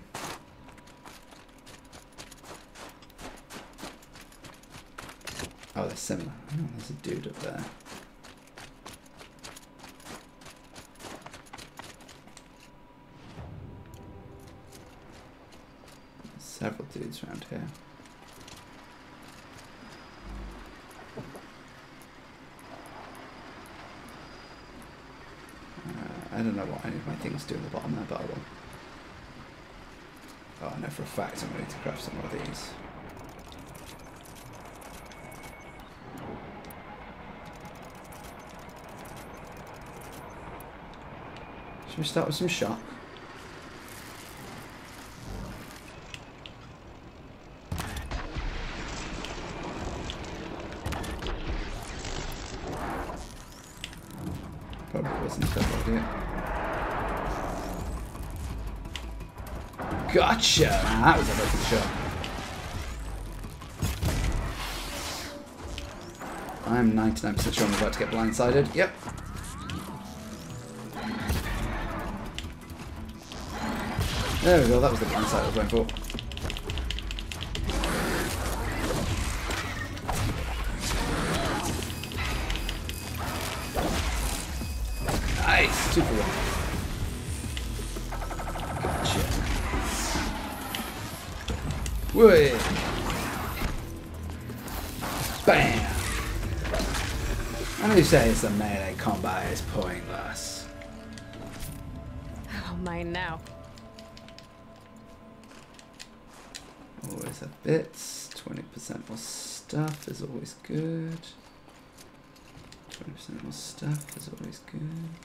Oh, they're similar. Oh, there's a dude up there. Several dudes around here. I don't know what any of my things do in the bottom there, but I will. Oh, I know for a fact I'm ready to craft some more of these. Should we start with some shock? Probably wasn't a good idea. Gotcha! That was a lucky shot. I'm 99% sure I'm about to get blindsided. Yep. There we go, that was the blindside I was going for. Nice! 2 for 1. Gotcha. Whey! Bam! And you say it's the melee combat is pointless. Oh, mine now. Always have bits. 20% more stuff is always good. 20% more stuff is always good.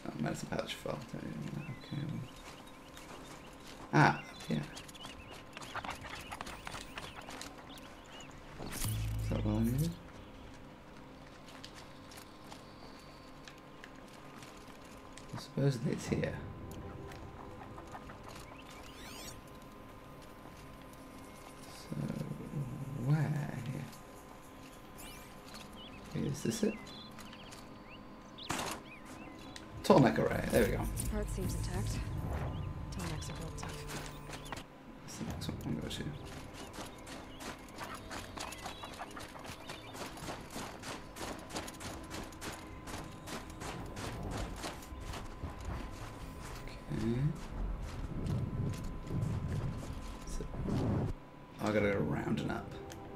Oh, medicine pouch fell. Okay. Ah, yeah. Is that what I needed? Supposedly it's here. So, where here? Is this it? Tolmec array, there we go. Part seems intact. Tolmecs are built tough. That's the next one I'm going to. So, I gotta go round and up.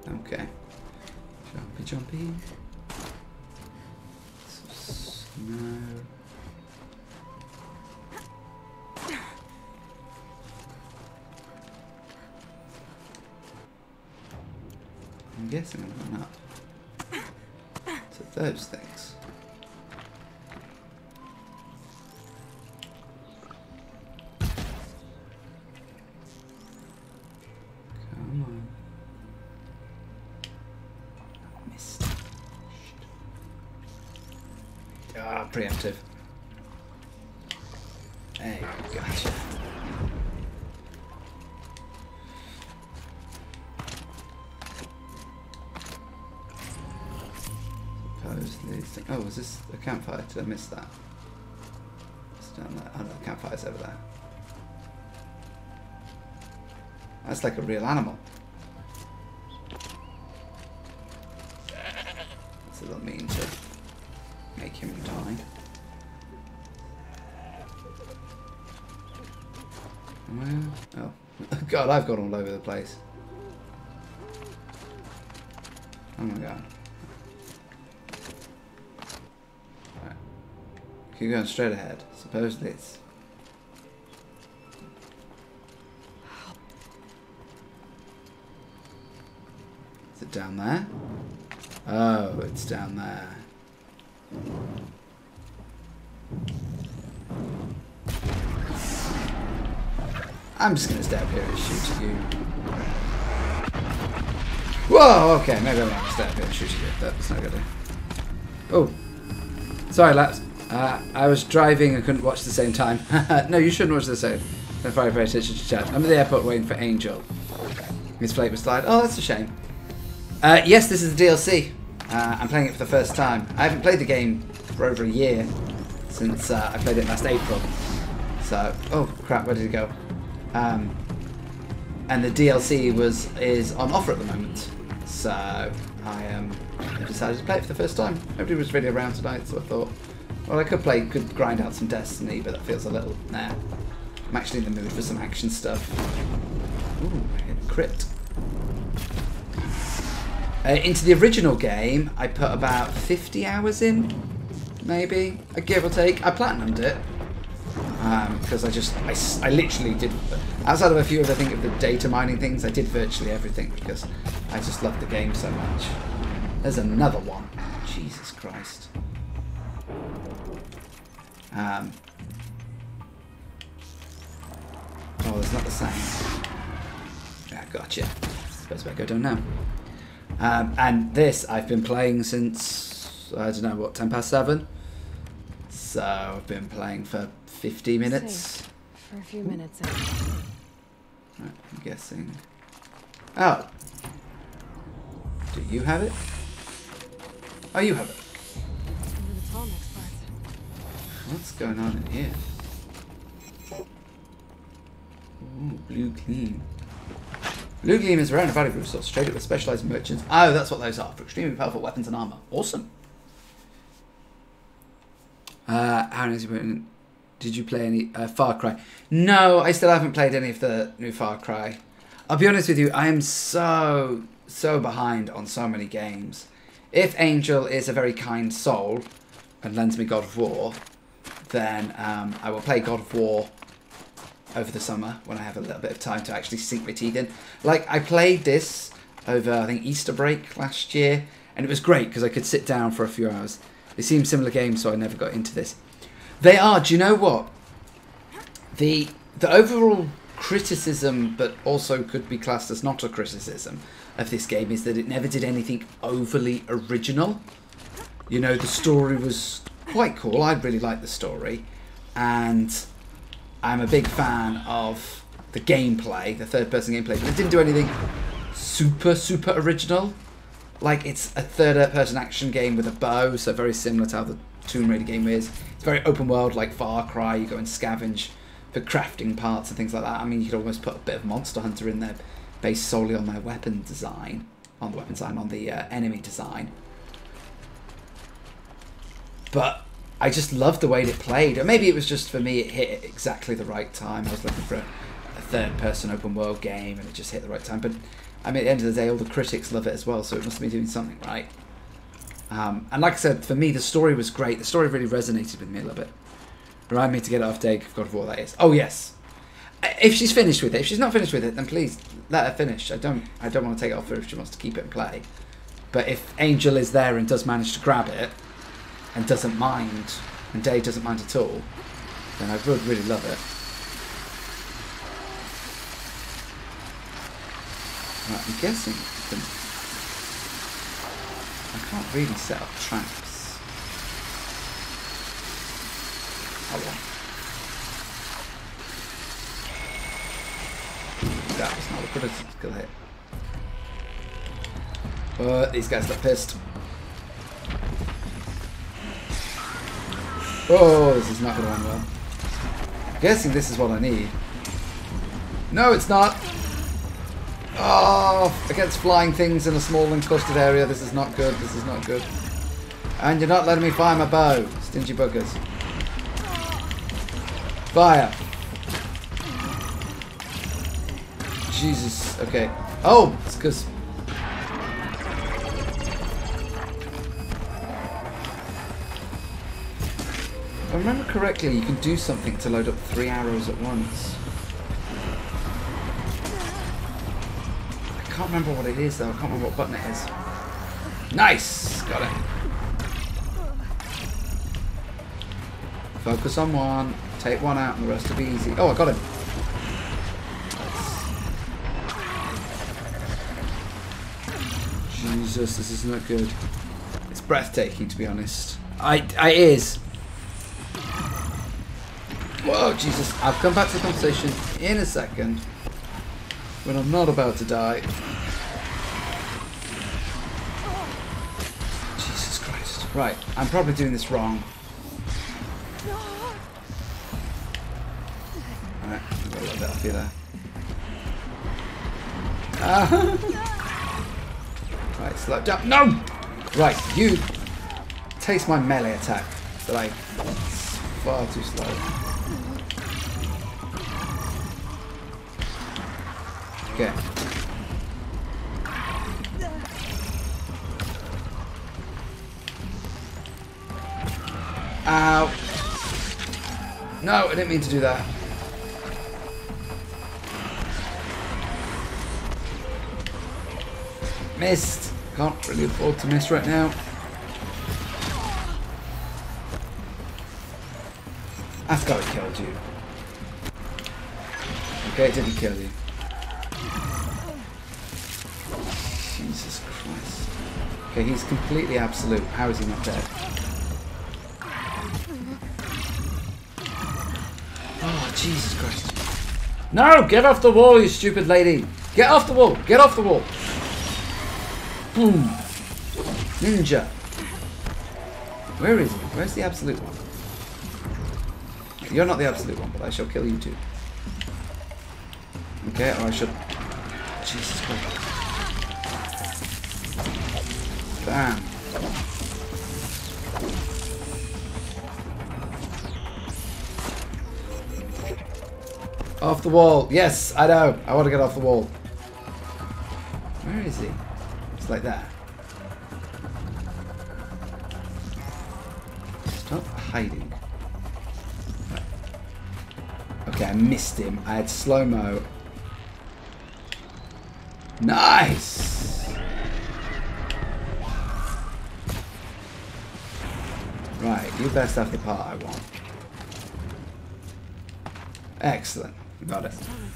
Okay. Jumpy, jumpy. Snow. I'm guessing I'm going up to those things. Ah, preemptive. Hey, gotcha. Oh, was this a campfire? Did I miss that? It's down there. Oh no, the campfire's over there. That's like a real animal. So they'll mean to make him die. Well, oh god, I've gone all over the place. Oh my god. Right. Keep going straight ahead. Supposedly it's... Is it down there? Oh, it's down there. I'm just gonna stay up here and shoot at you. Whoa, okay, maybe I'm gonna stay up here and shoot at you. That's not good. Oh, sorry, lads. I was driving and couldn't watch at the same time. No, you shouldn't watch the same. Don't pay attention to chat. I'm at the airport waiting for Angel. His flight was delayed. Oh, that's a shame. Yes, this is the DLC. I'm playing it for the first time. I haven't played the game for over a year since I played it last April. So, oh crap, where did it go? And the DLC is on offer at the moment. So I decided to play it for the first time. Nobody was really around tonight, so I thought, well, I could grind out some Destiny, but that feels a little nah. I'm actually in the mood for some action stuff. Ooh, I hit a crit. Into the original game, I put about 50 hours in, maybe, give or take. I platinumed it because I literally did, outside of a few of the data mining things, I did virtually everything because I just loved the game so much. There's another one. Jesus Christ. Oh, it's not the same. Yeah, gotcha. Suppose I go down now. And this I've been playing since, I don't know, what, 7:10? So I've been playing for 50 minutes. Safe for a few minutes. Right, I'm guessing. Oh. Do you have it? Oh, you have it. Over the tall next part. What's going on in here? Ooh, Blue Gleam. Blue Gleam is a rare and valuable resource, traded with specialized merchants. Oh, that's what those are, for extremely powerful weapons and armor. Awesome. Did you play any Far Cry? No, I still haven't played any of the new Far Cry. I'll be honest with you, I am so behind on so many games. If Angel is a very kind soul and lends me God of War, then I will play God of War over the summer when I have a little bit of time to actually sink my teeth in. Like, I played this over, I think, Easter break last year, and it was great because I could sit down for a few hours. They seem similar games, so I never got into this. They are, do you know what? The overall criticism, but also could be classed as not a criticism, of this game is that it never did anything overly original. You know, the story was quite cool. I really liked the story, and I'm a big fan of the gameplay, the third-person gameplay, but it didn't do anything super original. Like, it's a third-person action game with a bow, so very similar to how the Tomb Raider game is. It's very open world, like Far Cry. You go and scavenge for crafting parts and things like that. I mean, you could almost put a bit of Monster Hunter in there, based solely on their weapon design, on the enemy design. But I just loved the way it played. Or maybe it was just, for me, it hit at exactly the right time. I was looking for a third-person open-world game, and it just hit the right time. But, I mean, at the end of the day, all the critics love it as well, so it must be doing something right. And like I said, for me, the story was great. The story really resonated with me a little bit. Remind me to get it off Dave of God of War, that is. Oh, yes. If she's finished with it, if she's not finished with it, then please let her finish. I don't want to take it off her if she wants to keep it and play. But if Angel is there and does manage to grab it, and doesn't mind, and Dave doesn't mind at all, then I would really love it. Right, I'm guessing I can't really set up traps. I won. That was not a critical hit. But these guys look pissed. Oh, this is not going to end well. I'm guessing this is what I need. No, it's not. Oh, against flying things in a small encrusted area. This is not good. This is not good. And you're not letting me fire my bow. Stingy buggers. Fire. Jesus. Okay. Oh, it's because... If I remember correctly, you can do something to load up 3 arrows at once. I can't remember what it is though. I can't remember what button it is. Nice! Got it. Focus on one. Take one out and the rest will be easy. Oh, I got him. Jesus, this is not good. It's breathtaking, to be honest. It is. Whoa, Jesus. I'll come back to the conversation in a second. When I'm not about to die. Jesus Christ. Right, I'm probably doing this wrong. Alright, I've got a little bit off you there. Right, slow down. No! Right, you taste my melee attack. But it's far too slow. Okay. Ow. No, I didn't mean to do that. Missed. Can't really afford to miss right now. That's gotta have killed you. Okay, it didn't kill you. Jesus Christ. Okay, he's completely absolute. How is he not dead? Oh, Jesus Christ. No! Get off the wall, you stupid lady! Get off the wall! Get off the wall! Boom! Ninja! Where is he? Where's the absolute one? You're not the absolute one, but I shall kill you too. Okay, or I should... Jesus Christ. Bam. Off the wall. Yes, I know. I want to get off the wall. Where is he? It's like that. Stop hiding. Okay, I missed him. I had slow-mo. Nice! Right, you best have the part I want. Excellent. Got it.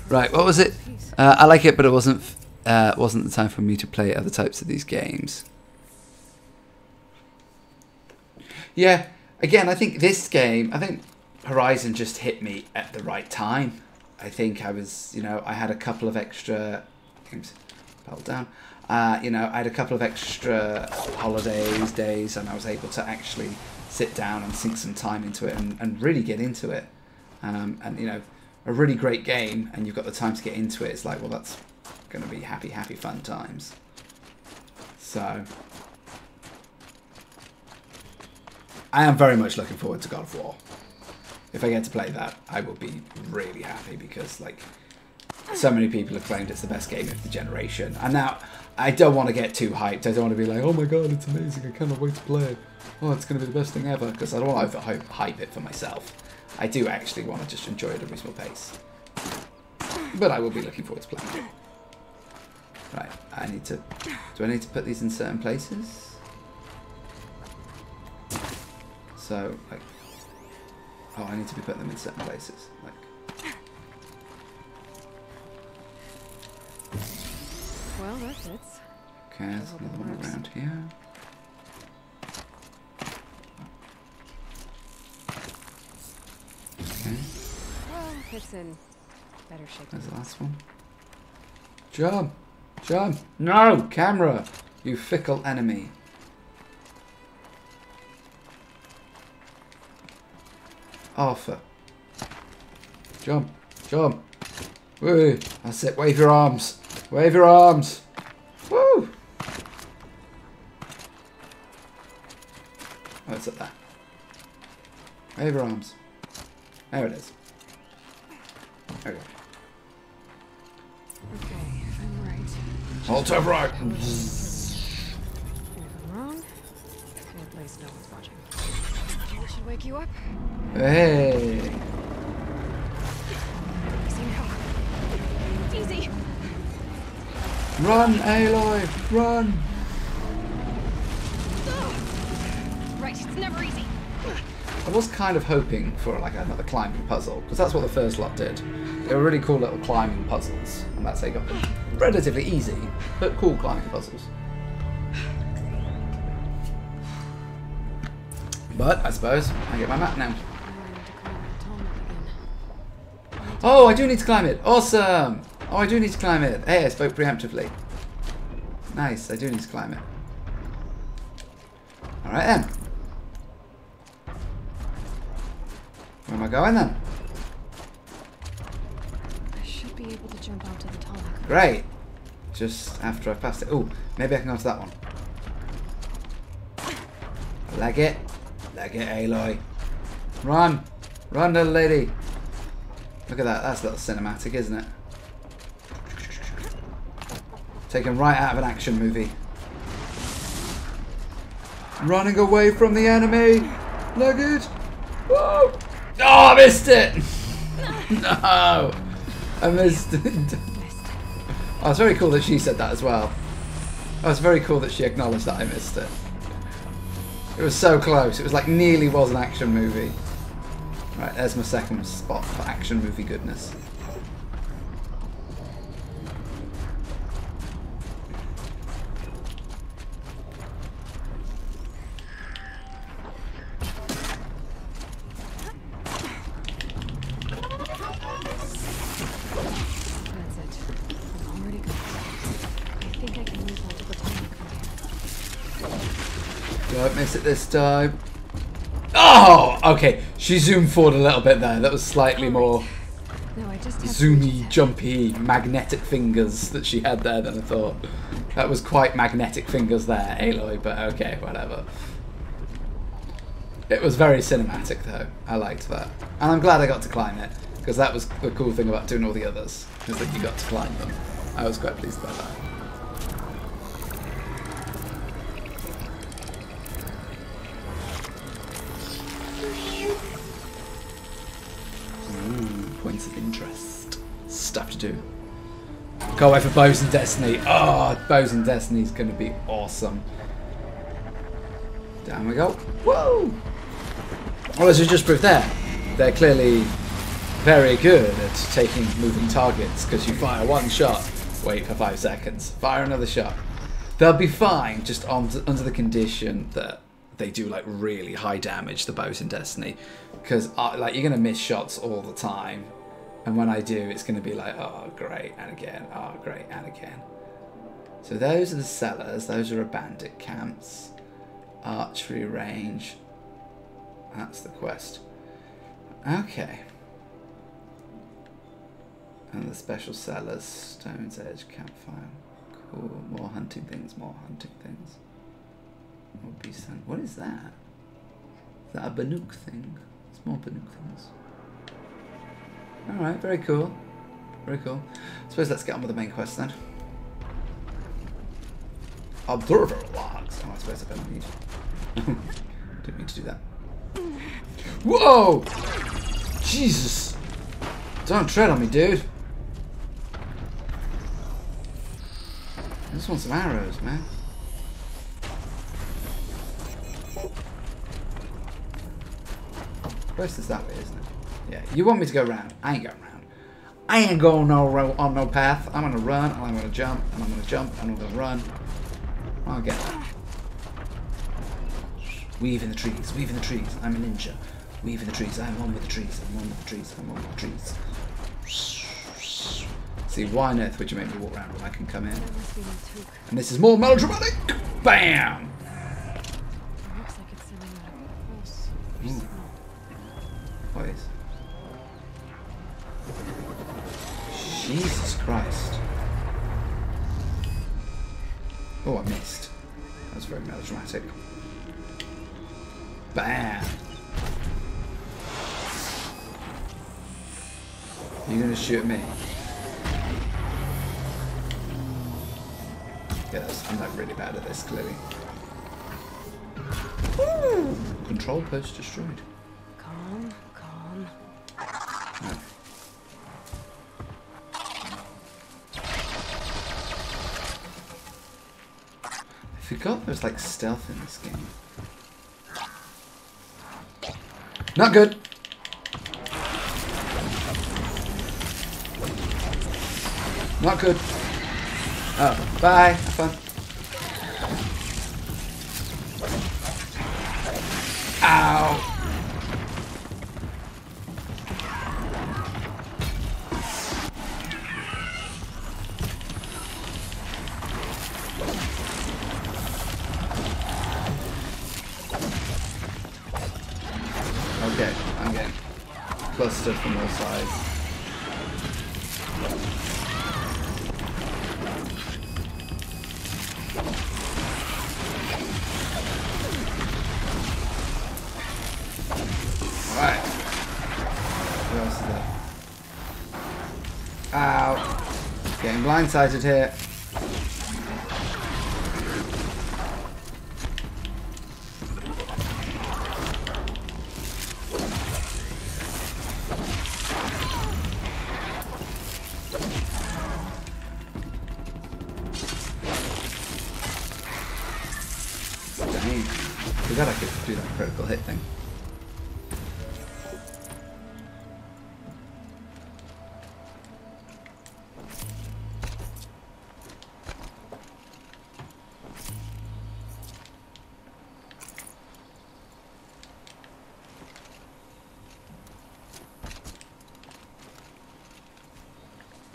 Right, what was it? I like it, but it wasn't the time for me to play other types of these games. Yeah, again, I think this game, I think Horizon just hit me at the right time. I think I was, you know, I had a couple of extra... Pedal down. You know, I had a couple of extra holidays, days, and I was able to actually sit down and sink some time into it and really get into it. And, you know, a really great game, and you've got the time to get into it. It's like, well, that's going to be happy, happy, fun times. So, I am very much looking forward to God of War. If I get to play that, I will be really happy because, like, so many people have claimed it's the best game of the generation. And now, I don't want to get too hyped. I don't want to be like, oh my god, it's amazing, I cannot wait to play it. Oh, it's going to be the best thing ever. Because I don't want to overhype it for myself. I do actually want to just enjoy it at a reasonable pace. But I will be looking forward to playing it. Right, I need to... Do I need to put these in certain places? So, like... Oh, I need to be putting them in certain places. Like... Well, that fits. Okay, there's another one around here. kit's in better shape. There's the last one. Jump! Jump! No! Camera! You fickle enemy. Arthur. Jump! Jump! Woo! That's it. Wave your arms. Wave your arms. Woo! Oh, it's up there. Wave your arms. There it is. There we go. Okay, I'm right. Hold to right. If I'm wrong, at least no one's watching. That should wake you up. Hey. Easy now. Easy. Run, Aloy! Run! Right, it's never easy. I was kind of hoping for like another climbing puzzle, because that's what the first lot did. They were really cool little climbing puzzles, and that's how you got them. Relatively easy, but cool climbing puzzles. But, I suppose, I get my map now. Oh, I do need to climb it! Awesome! Oh, I do need to climb it. Hey, I spoke preemptively. Nice, I do need to climb it. Alright then. Where am I going then? I should be able to jump onto the tarmac. Great. Just after I've passed it. Oh, maybe I can go to that one. Leg it. Leg it, Aloy. Run. Run, little lady. Look at that. That's a little cinematic, isn't it? Taken right out of an action movie. Running away from the enemy. Leg it. Whoa. Oh, I missed it! No! I missed it. Oh, it's very cool that she said that as well. Oh, it's very cool that she acknowledged that I missed it. It was so close. It was like nearly was an action movie. Right, there's my second spot for action movie goodness. Don't miss it this time. Oh, okay. She zoomed forward a little bit there. That was slightly more zoomy, jumpy, magnetic fingers that she had there than I thought. That was quite magnetic fingers there, Aloy, but okay, whatever. It was very cinematic though. I liked that. And I'm glad I got to climb it, because that was the cool thing about doing all the others, is that you got to climb them. I was quite pleased about that. Points of interest. Stuff to do. Can't wait for Bows and Destiny. Oh, Bows and Destiny is going to be awesome. Down we go. Whoa! Well, as we just proved there, they're clearly very good at taking moving targets, because you fire one shot, wait for 5 seconds, fire another shot. They'll be fine just under the condition that they do like really high damage, the Bows in Destiny, because like you're gonna miss shots all the time, and when I do, it's gonna be like, oh great, and again, oh great, and again. So those are the cellars. Those are bandit camps. Archery range. That's the quest. Okay. And the special cellars. Stone's Edge campfire. Cool. More hunting things. More hunting things. What is that? Is that a Banuk thing? It's more Banuk things. Alright, very cool. Very cool. I suppose let's get on with the main quest then. Observer logs. Oh, I suppose I don't need. Didn't mean to do that. Whoa! Jesus! Don't tread on me, dude. I just want some arrows, man. First is that way, isn't it? Yeah, you want me to go round. I ain't going round. I ain't going on no path. I'm gonna run, and I'm gonna jump, and I'm gonna jump, and I'm gonna run. I'll get that. Weave in the trees, weave in the trees. I'm a ninja. Weave in the trees. I'm one with the trees. I'm one with the trees. I'm one with the trees. See, why on earth would you make me walk around when I can come in? And this is more melodramatic! Bam! Looks like it's sending out a pulse. What is? Jesus Christ. Oh, I missed. That was very melodramatic. Bam! You're gonna shoot me? Yes, I'm like really bad at this, clearly. Ooh! Control post destroyed. Calm, calm. No. I forgot there's like stealth in this game. Not good. Not good. Oh, bye. Have fun. Ow. Okay, I'm getting clustered from all sides. Alright. Who else is there? Ow. Getting blindsided here. Dang. I forgot I could do that critical hit thing.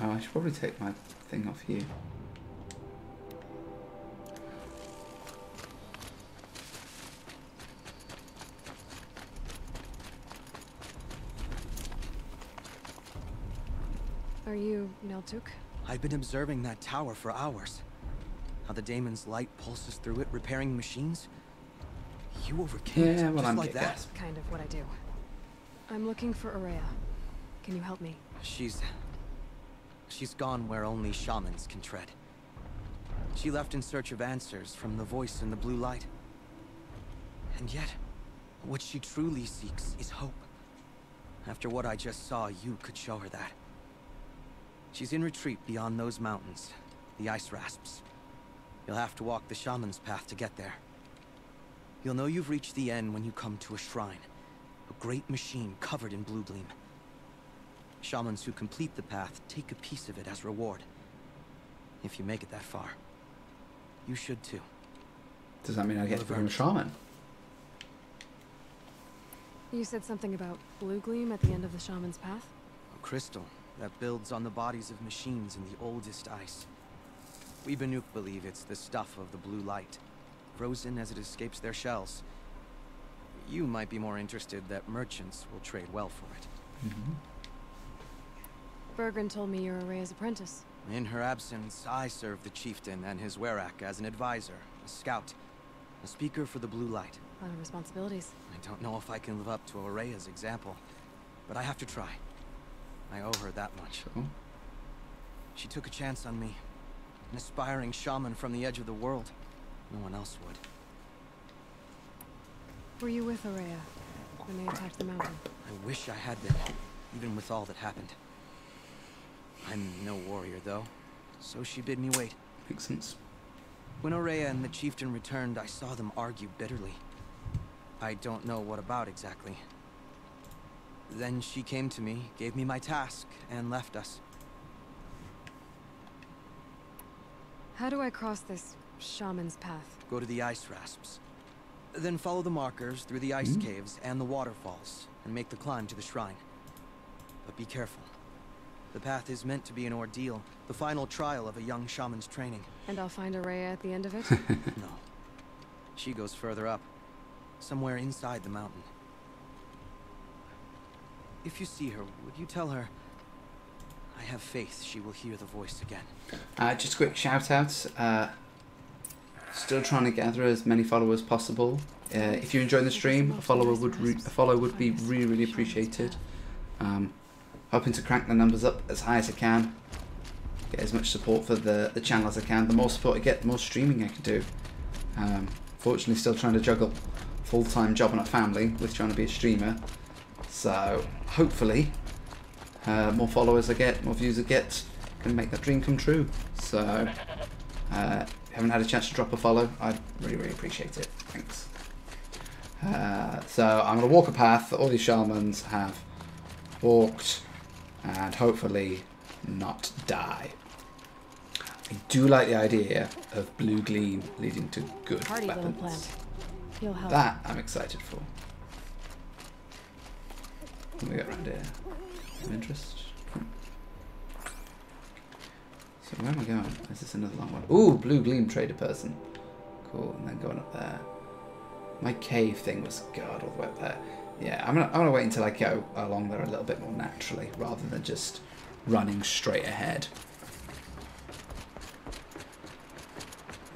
Oh, I should probably take my thing off you. Are you Neltuk? I've been observing that tower for hours. How the Daemon's light pulses through it, repairing machines. You overcame it, Yeah, well, just I'm like that. That's kind of what I do. I'm looking for Ourea. Can you help me? She's gone where only shamans can tread. She left in search of answers from the voice in the blue light. And yet, what she truly seeks is hope. After what I just saw, you could show her that. She's in retreat beyond those mountains, the ice rasps. You'll have to walk the shaman's path to get there. You'll know you've reached the end when you come to a shrine, a great machine covered in blue gleam. Shamans who complete the path take a piece of it as reward. If you make it that far, you should too. Does that mean I get to become a shaman? You said something about blue gleam at the end of the shaman's path? A crystal that builds on the bodies of machines in the oldest ice. We Banuk believe it's the stuff of the blue light, frozen as it escapes their shells. You might be more interested that merchants will trade well for it. Mm-hmm. Bergren told me you're Ourea's apprentice. In her absence, I serve the chieftain and his werak as an advisor, a scout, a speaker for the blue light. A lot of responsibilities. I don't know if I can live up to Ourea's example, but I have to try. I owe her that much. Sure. She took a chance on me. An aspiring shaman from the edge of the world. No one else would. Were you with Ourea when they attacked the mountain? I wish I had been, even with all that happened. I'm no warrior, though, so she bid me wait. Makes sense. When Ourea and the chieftain returned, I saw them argue bitterly. I don't know what about exactly. Then she came to me, gave me my task, and left us. How do I cross this shaman's path? Go to the ice rasps. Then follow the markers through the ice caves and the waterfalls, and make the climb to the shrine. But be careful. The path is meant to be an ordeal, the final trial of a young shaman's training. And I'll find Araya at the end of it? No. She goes further up, somewhere inside the mountain. If you see her, would you tell her I have faith she will hear the voice again? Just a quick shout out. Still trying to gather as many followers as possible. If you enjoy the stream, a follow would be really appreciated. Hoping to crank the numbers up as high as I can. Get as much support for the channel as I can. The more support I get, the more streaming I can do. Fortunately, still trying to juggle full-time job and a family with trying to be a streamer. So hopefully, more followers I get, more views I get, can make that dream come true. So haven't had a chance to drop a follow, I'd really appreciate it. Thanks. So I'm going to walk a path that all these shamans have walked and hopefully not die. I do like the idea of blue gleam leading to good Hardy little weapons. plant. He'll help. That I'm excited for. What do we got around here? Of interest? So where am I going? Is this another long one? Ooh, blue gleam trader person. Cool, and then going up there. My cave thing was God all the way up there. Yeah, I'm gonna wait until I go along there a little bit more naturally, rather than just running straight ahead.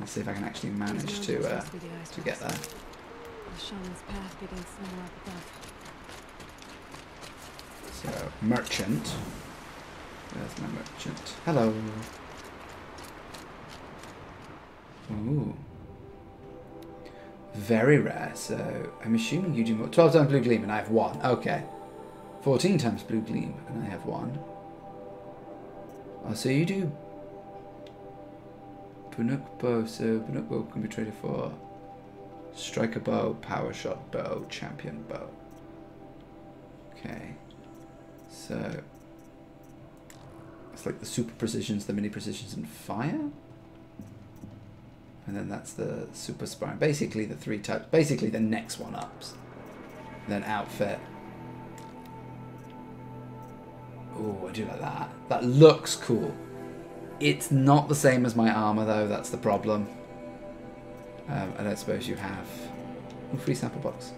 Let's see if I can actually manage to get there. The shaman's path begins somewhere up above. So merchant. There's my merchant. Hello. Ooh. Very rare, so I'm assuming you do more. 12 times blue gleam and I have 1. Okay. 14 times blue gleam and I have 1. Oh, so you do Banuk bow, so Banuk bow can be traded for striker bow, power shot bow, champion bow. Okay. So it's like the super precisions, the mini precisions and fire? And then that's the super spine. Basically the 3 types. Basically the next one ups. Then outfit. Oh, I do like that. That looks cool. It's not the same as my armor though. That's the problem. I don't suppose you have. Oh, free sample box.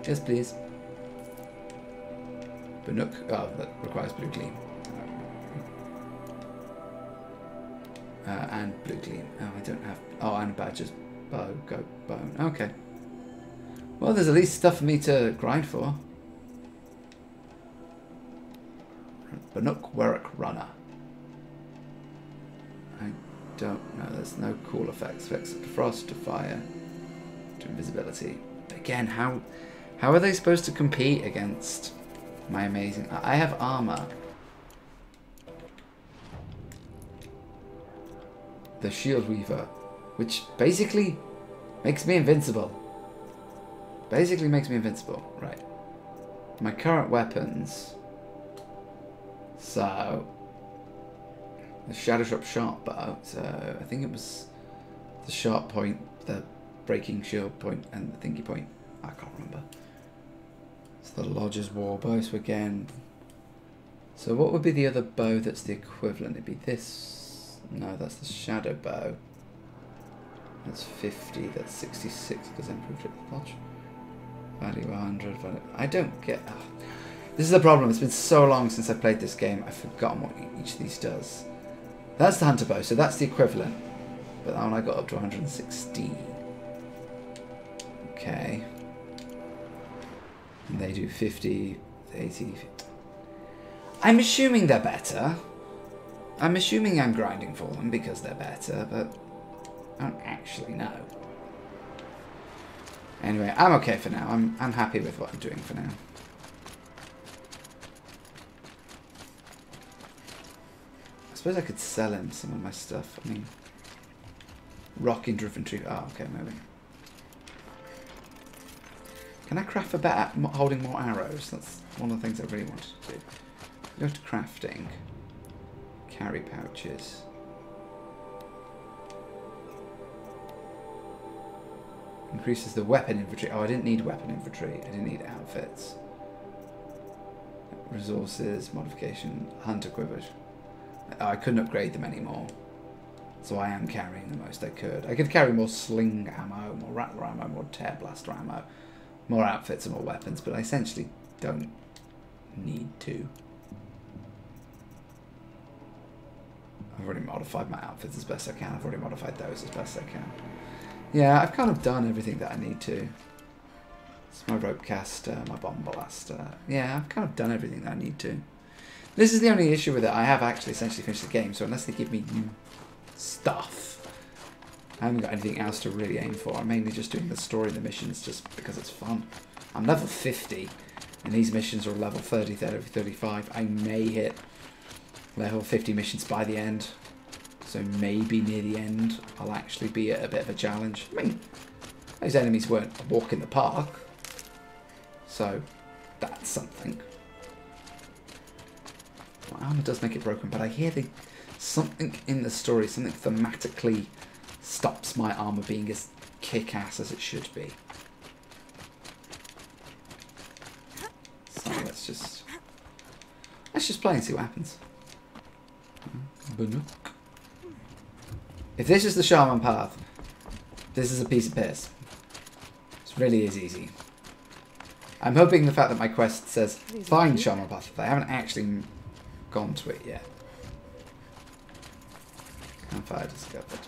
Yes, please. Banuk. Oh, that requires blue gleam. And blue gleam. Oh, I don't have. Oh, and badges. Bow, goat, bone. Okay. Well, there's at least stuff for me to grind for. Banuk Werrick Runner. I don't know. There's no cool effects. Effects to frost, to fire, to invisibility. Again, how are they supposed to compete against my amazing? I have armor. The Shield Weaver, which basically makes me invincible. Basically makes me invincible. Right. My current weapons. So the Shadow Drop Sharp Bow. So I think it was the sharp point, the breaking shield point, and the thingy point. I can't remember. It's the Lodge's War Bow. So again. So what would be the other bow that's the equivalent? It'd be this. No, that's the Shadow Bow. That's 50, that's 66 because I improved it much. Value 100, value... I don't get... Oh. This is the problem, it's been so long since I played this game, I've forgotten what each of these does. That's the Hunter Bow, so that's the equivalent. But that one I got up to 116. Okay. And they do 50, 80... 50. I'm assuming they're better. I'm assuming I'm grinding for them because they're better, but I don't actually know. Anyway, I'm okay for now. I'm happy with what I'm doing for now. I suppose I could sell him some of my stuff. I mean, rock infantry. Oh, okay, maybe. Can I craft a better holding more arrows? That's one of the things I really wanted to do. Go to crafting. Carry pouches. Increases the weapon infantry. Oh, I didn't need weapon infantry. I didn't need outfits. Resources, modification, hunter quivers. I couldn't upgrade them anymore. So I am carrying the most I could. I could carry more sling ammo, more rattler ammo, more tear blaster ammo, more outfits and more weapons, but I essentially don't need to. I've already modified my outfits as best I can. I've already modified those as best I can. Yeah, I've kind of done everything that I need to. It's my rope caster, my bomb blaster. Yeah, I've kind of done everything that I need to. This is the only issue with it. I have actually essentially finished the game, so unless they give me new stuff, I haven't got anything else to really aim for. I'm mainly just doing the story and the missions just because it's fun. I'm level 50, and these missions are level 30, 35. I may hit level 50 missions by the end, so maybe near the end I'll actually be at a bit of a challenge. I mean, those enemies weren't a walk in the park, so that's something. My armor does make it broken, but I hear something in the story, something thematically stops my armor being as kick-ass as it should be. So let's just play and see what happens. Banuk. If this is the Shaman path, this is a piece of piss. This really is easy. I'm hoping the fact that my quest says find Shaman path, they haven't actually gone to it yet. Campfire discovered.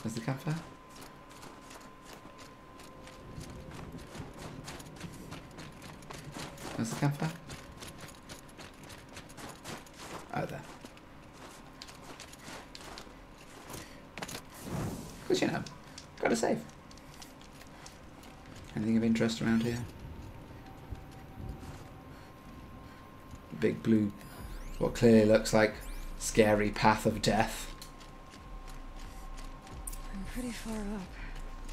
Where's the campfire? Where's the campfire? Oh, there. Because, you know, gotta save. Anything of interest around here? Big blue, what clearly looks like scary path of death. I'm pretty far up.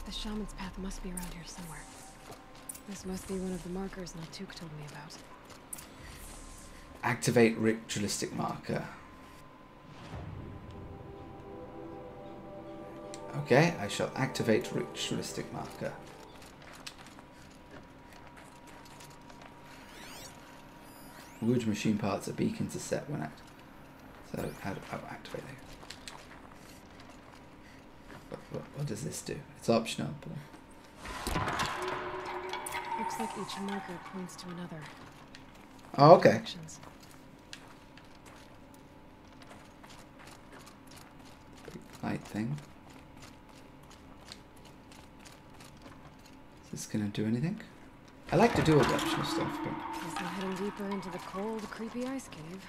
The shaman's path must be around here somewhere. This must be one of the markers Naltuk told me about. Activate ritualistic marker. Okay, I shall activate ritualistic marker. Wood machine parts are beacons to set when act. So how do I activate it? What does this do? It's optional. But... looks like each marker points to another. Oh, okay. Directions. Big light thing. Is this gonna do anything? I like to do all the optional stuff, but... Guess I'm heading deeper into the cold, creepy ice cave.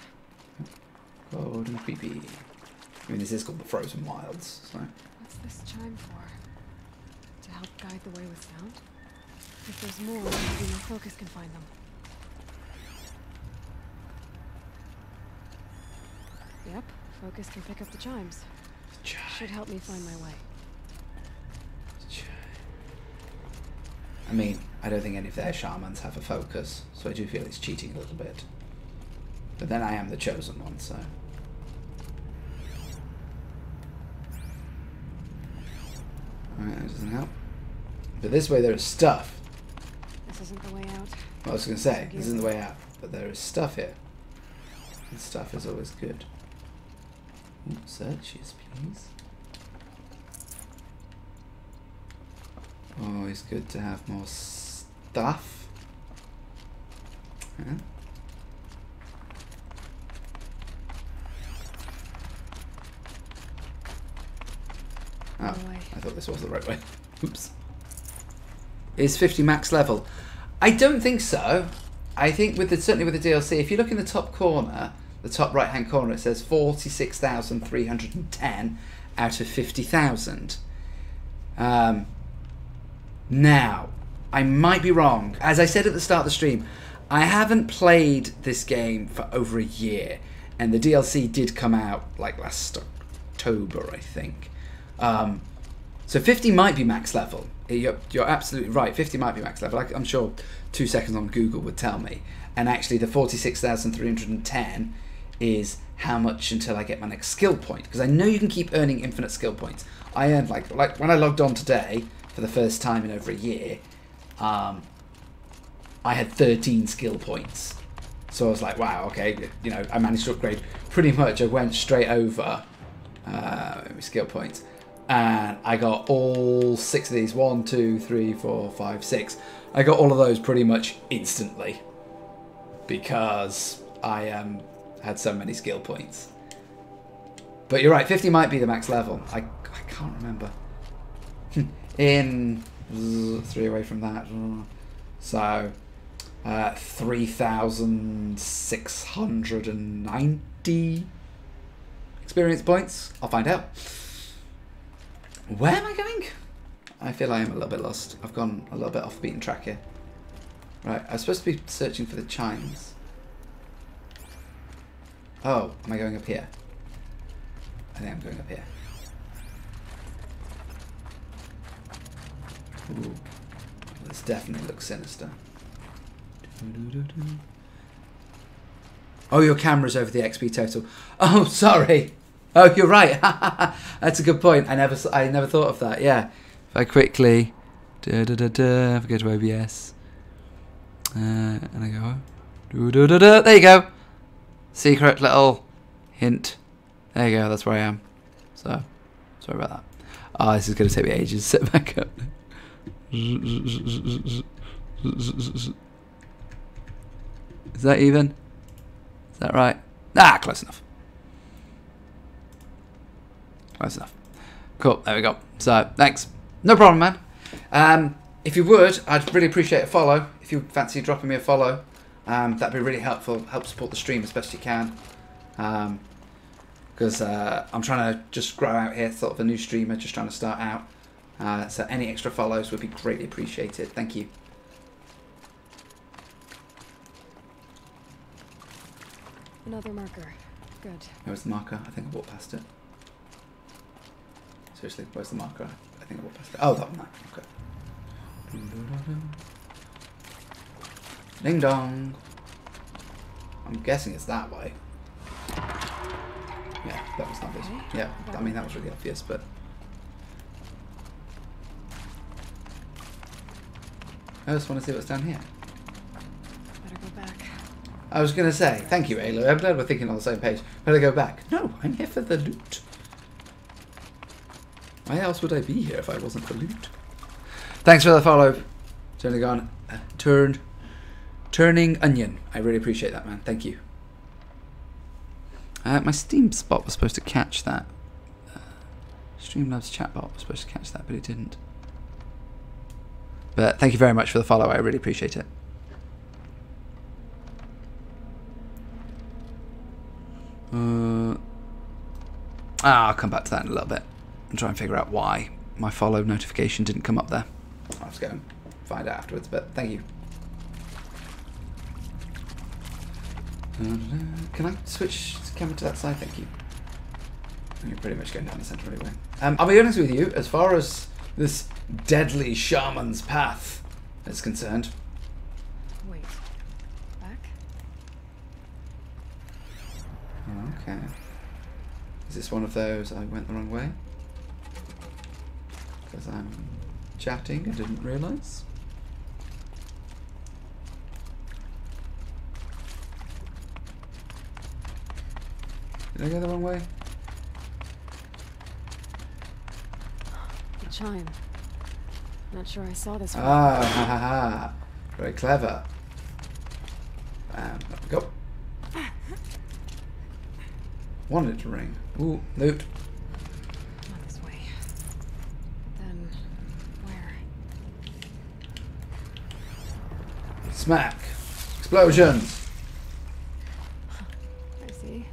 Cold and creepy. I mean, this is called the Frozen Wilds, so... What's this chime for? To help guide the way with sound? If there's more, maybe my focus can find them. Yep, focus can pick up the chimes. Should help me find my way. I mean, I don't think any of their shamans have a focus, so I do feel it's cheating a little bit. But then I am the chosen one, so... Alright, that doesn't help. But this way there is stuff. This isn't the way out. Well, I was going to say, this isn't the way out, but there is stuff here. And stuff is always good. Ooh, searches, please. Always good to have more stuff. Yeah. Oh, I thought this was the right way. Oops. Is 50 max level? I don't think so. I think with the, certainly with the DLC, if you look in the top corner, the top right hand corner, it says 46,310 out of 50,000. Now, I might be wrong. As I said at the start of the stream, I haven't played this game for over a year, and the DLC did come out like last October, I think. So 50 might be max level. You're absolutely right. 50 might be max level. I'm sure 2 seconds on Google would tell me. And actually, the 46,310 is how much until I get my next skill point. Because I know you can keep earning infinite skill points. I earned like when I logged on today for the first time in over a year. I had 13 skill points. So I was like, wow, okay, you know, I managed to upgrade pretty much. I went straight over skill points, and I got all 6 of these. 1, 2, 3, 4, 5, 6. I got all of those pretty much instantly because I had so many skill points. But you're right, 50 might be the max level. I can't remember. In 3 away from that, so 3,690 experience points. I'll find out. Where am I going? I feel I am a little bit lost. I've gone a little bit off the beaten track here. Right, I was supposed to be searching for the chimes. Oh, am I going up here? I think I'm going up here. Ooh, this definitely looks sinister. Oh, your camera's over the XP total. Oh, sorry. Oh, you're right. That's a good point. I never thought of that. Yeah. If I quickly, if I go to OBS, and I go, there you go. Secret little hint. There you go. That's where I am. So, sorry about that. Oh, this is going to take me ages to set back up. Is that even? Is that right? Ah, close enough. Close enough. Cool, there we go. So, thanks. No problem, man. If you would, I'd really appreciate a follow. If you fancy dropping me a follow, that'd be really helpful. Help support the stream as best you can. Because I'm trying to just grow out here, sort of a new streamer, just trying to start out. So any extra follows would be greatly appreciated. Thank you. Another marker. Good. Where's the marker? I think I walked past it. Seriously, where's the marker? I think I walked past it. Oh, that one. Okay. Ding dong. I'm guessing it's that way. Yeah, that was obvious. Yeah, I mean, that was really obvious, but... I just want to see what's down here. Better go back. I was going to say, thank you, Aloy. I'm glad we're thinking on the same page. Better go back. No, I'm here for the loot. Why else would I be here if I wasn't for loot? Thanks for the follow. Turning onion. I really appreciate that, man. Thank you. My Steam spot was supposed to catch that. Streamlabs chatbot was supposed to catch that, but it didn't. But thank you very much for the follow. I really appreciate it. I'll come back to that in a little bit and try and figure out why my follow notification didn't come up there. I'll just go and find out afterwards, but thank you. Can I switch the camera to that side? Thank you. You're pretty much going down the centre anyway. I'll be honest with you, as far as this deadly shaman's path is concerned. Wait. Back? Okay. Is this one of those I went the wrong way? Because I'm chatting and didn't realise? Did I go the wrong way? The chime. Not sure I saw this one. Ah, ha ha ha. Very clever. There we go. Wanted to ring. Ooh, loot. Not this way. Then where? Smack. Explosions. I see.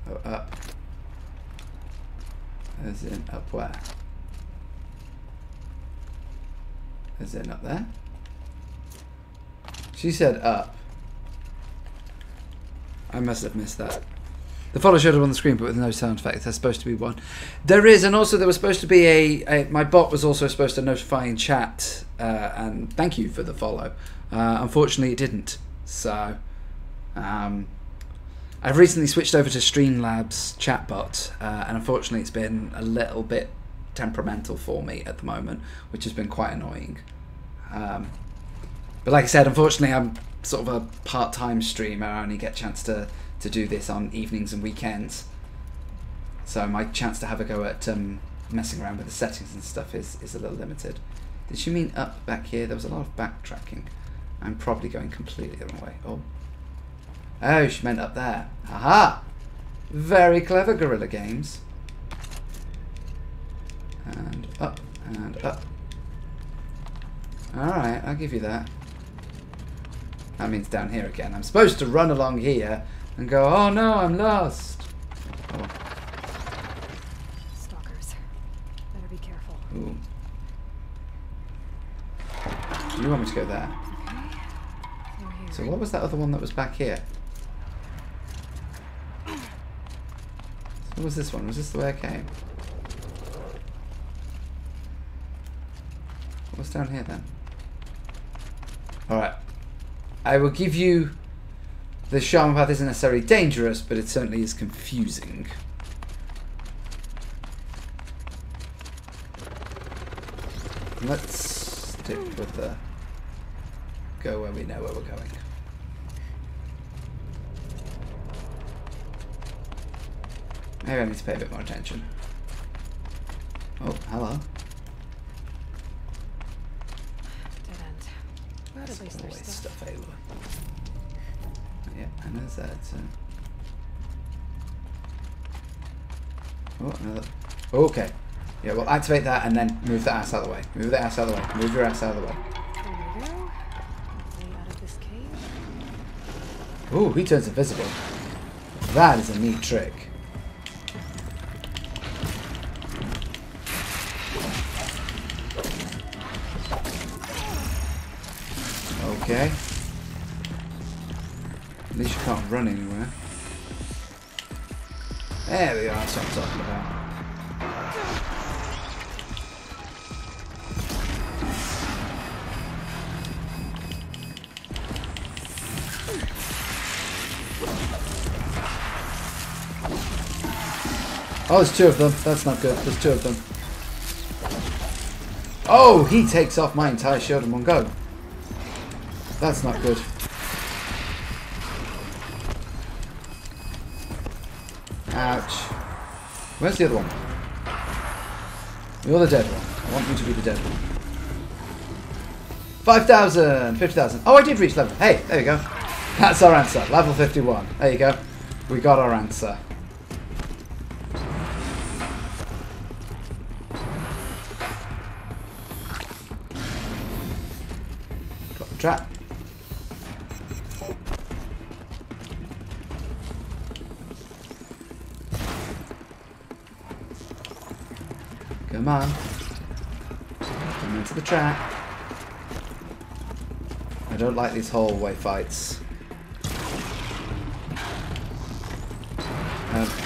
Oh, up. As in up where? As in up there? She said up. I must have missed that. The follow showed up on the screen, but with no sound effect. There's supposed to be one. There is, and also there was supposed to be my bot was also supposed to notify in chat, and thank you for the follow. Unfortunately, it didn't. So, I've recently switched over to Streamlabs chatbot, and unfortunately, it's been a little bit temperamental for me at the moment, which has been quite annoying. But like I said, unfortunately, I'm sort of a part-time streamer. I only get a chance to do this on evenings and weekends. So my chance to have a go at messing around with the settings and stuff is a little limited. Did she mean up back here? There was a lot of backtracking. I'm probably going completely the wrong way. Oh, she meant up there. Aha! Very clever, Guerrilla Games. And up, and up. Alright, I'll give you that. That means down here again. I'm supposed to run along here and go, oh no, I'm lost. Oh. Stalkers. Better be careful. Ooh. You want me to go there? Okay. So what was that other one that was back here? So what was this one? Was this the way I came? What's down here then? Alright. I will give you the shaman path isn't necessarily dangerous, but it certainly is confusing. Let's stick with the go where we know where we're going. Maybe I need to pay a bit more attention. Oh, hello. That's always stuff over. Yeah, and there's that. Oh, another. Okay. Yeah, we'll activate that and then move the ass out of the way. Move the ass out of the way. Move your ass out of the way. There we go. Way out of this cave. Ooh, he turns invisible. That is a neat trick. Okay. At least you can't run anywhere. There we are, that's what I'm talking about. Oh, there's two of them. That's not good. There's two of them. Oh, he takes off my entire shield in one go. That's not good. Ouch. Where's the other one? You're the dead one. I want you to be the dead one. 5,000! 50,000. Oh, I did reach level. Hey, there you go. That's our answer. Level 51. There you go. We got our answer. Got the trap. Come on. Come into the trap. I don't like these hallway fights.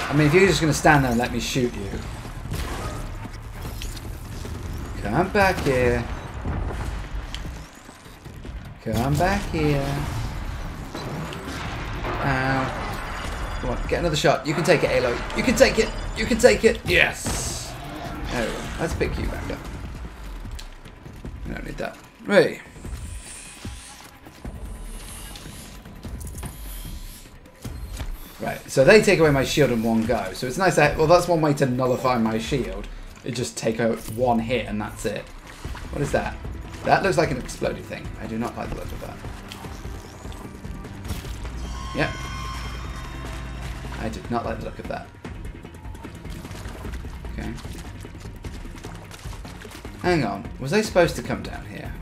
I mean, if you're just going to stand there and let me shoot you. Come back here. Come back here. Ow. Come on, get another shot. You can take it, Aloy. You can take it. You can take it. Yes. There we go. Let's pick you back up. We don't need that. Right. Right, so they take away my shield in one go. So it's nice that, well, that's one way to nullify my shield. It just take out one hit and that's it. What is that? That looks like an exploding thing. I do not like the look of that. Yep. I did not like the look of that. Okay. Hang on. Was I supposed to come down here?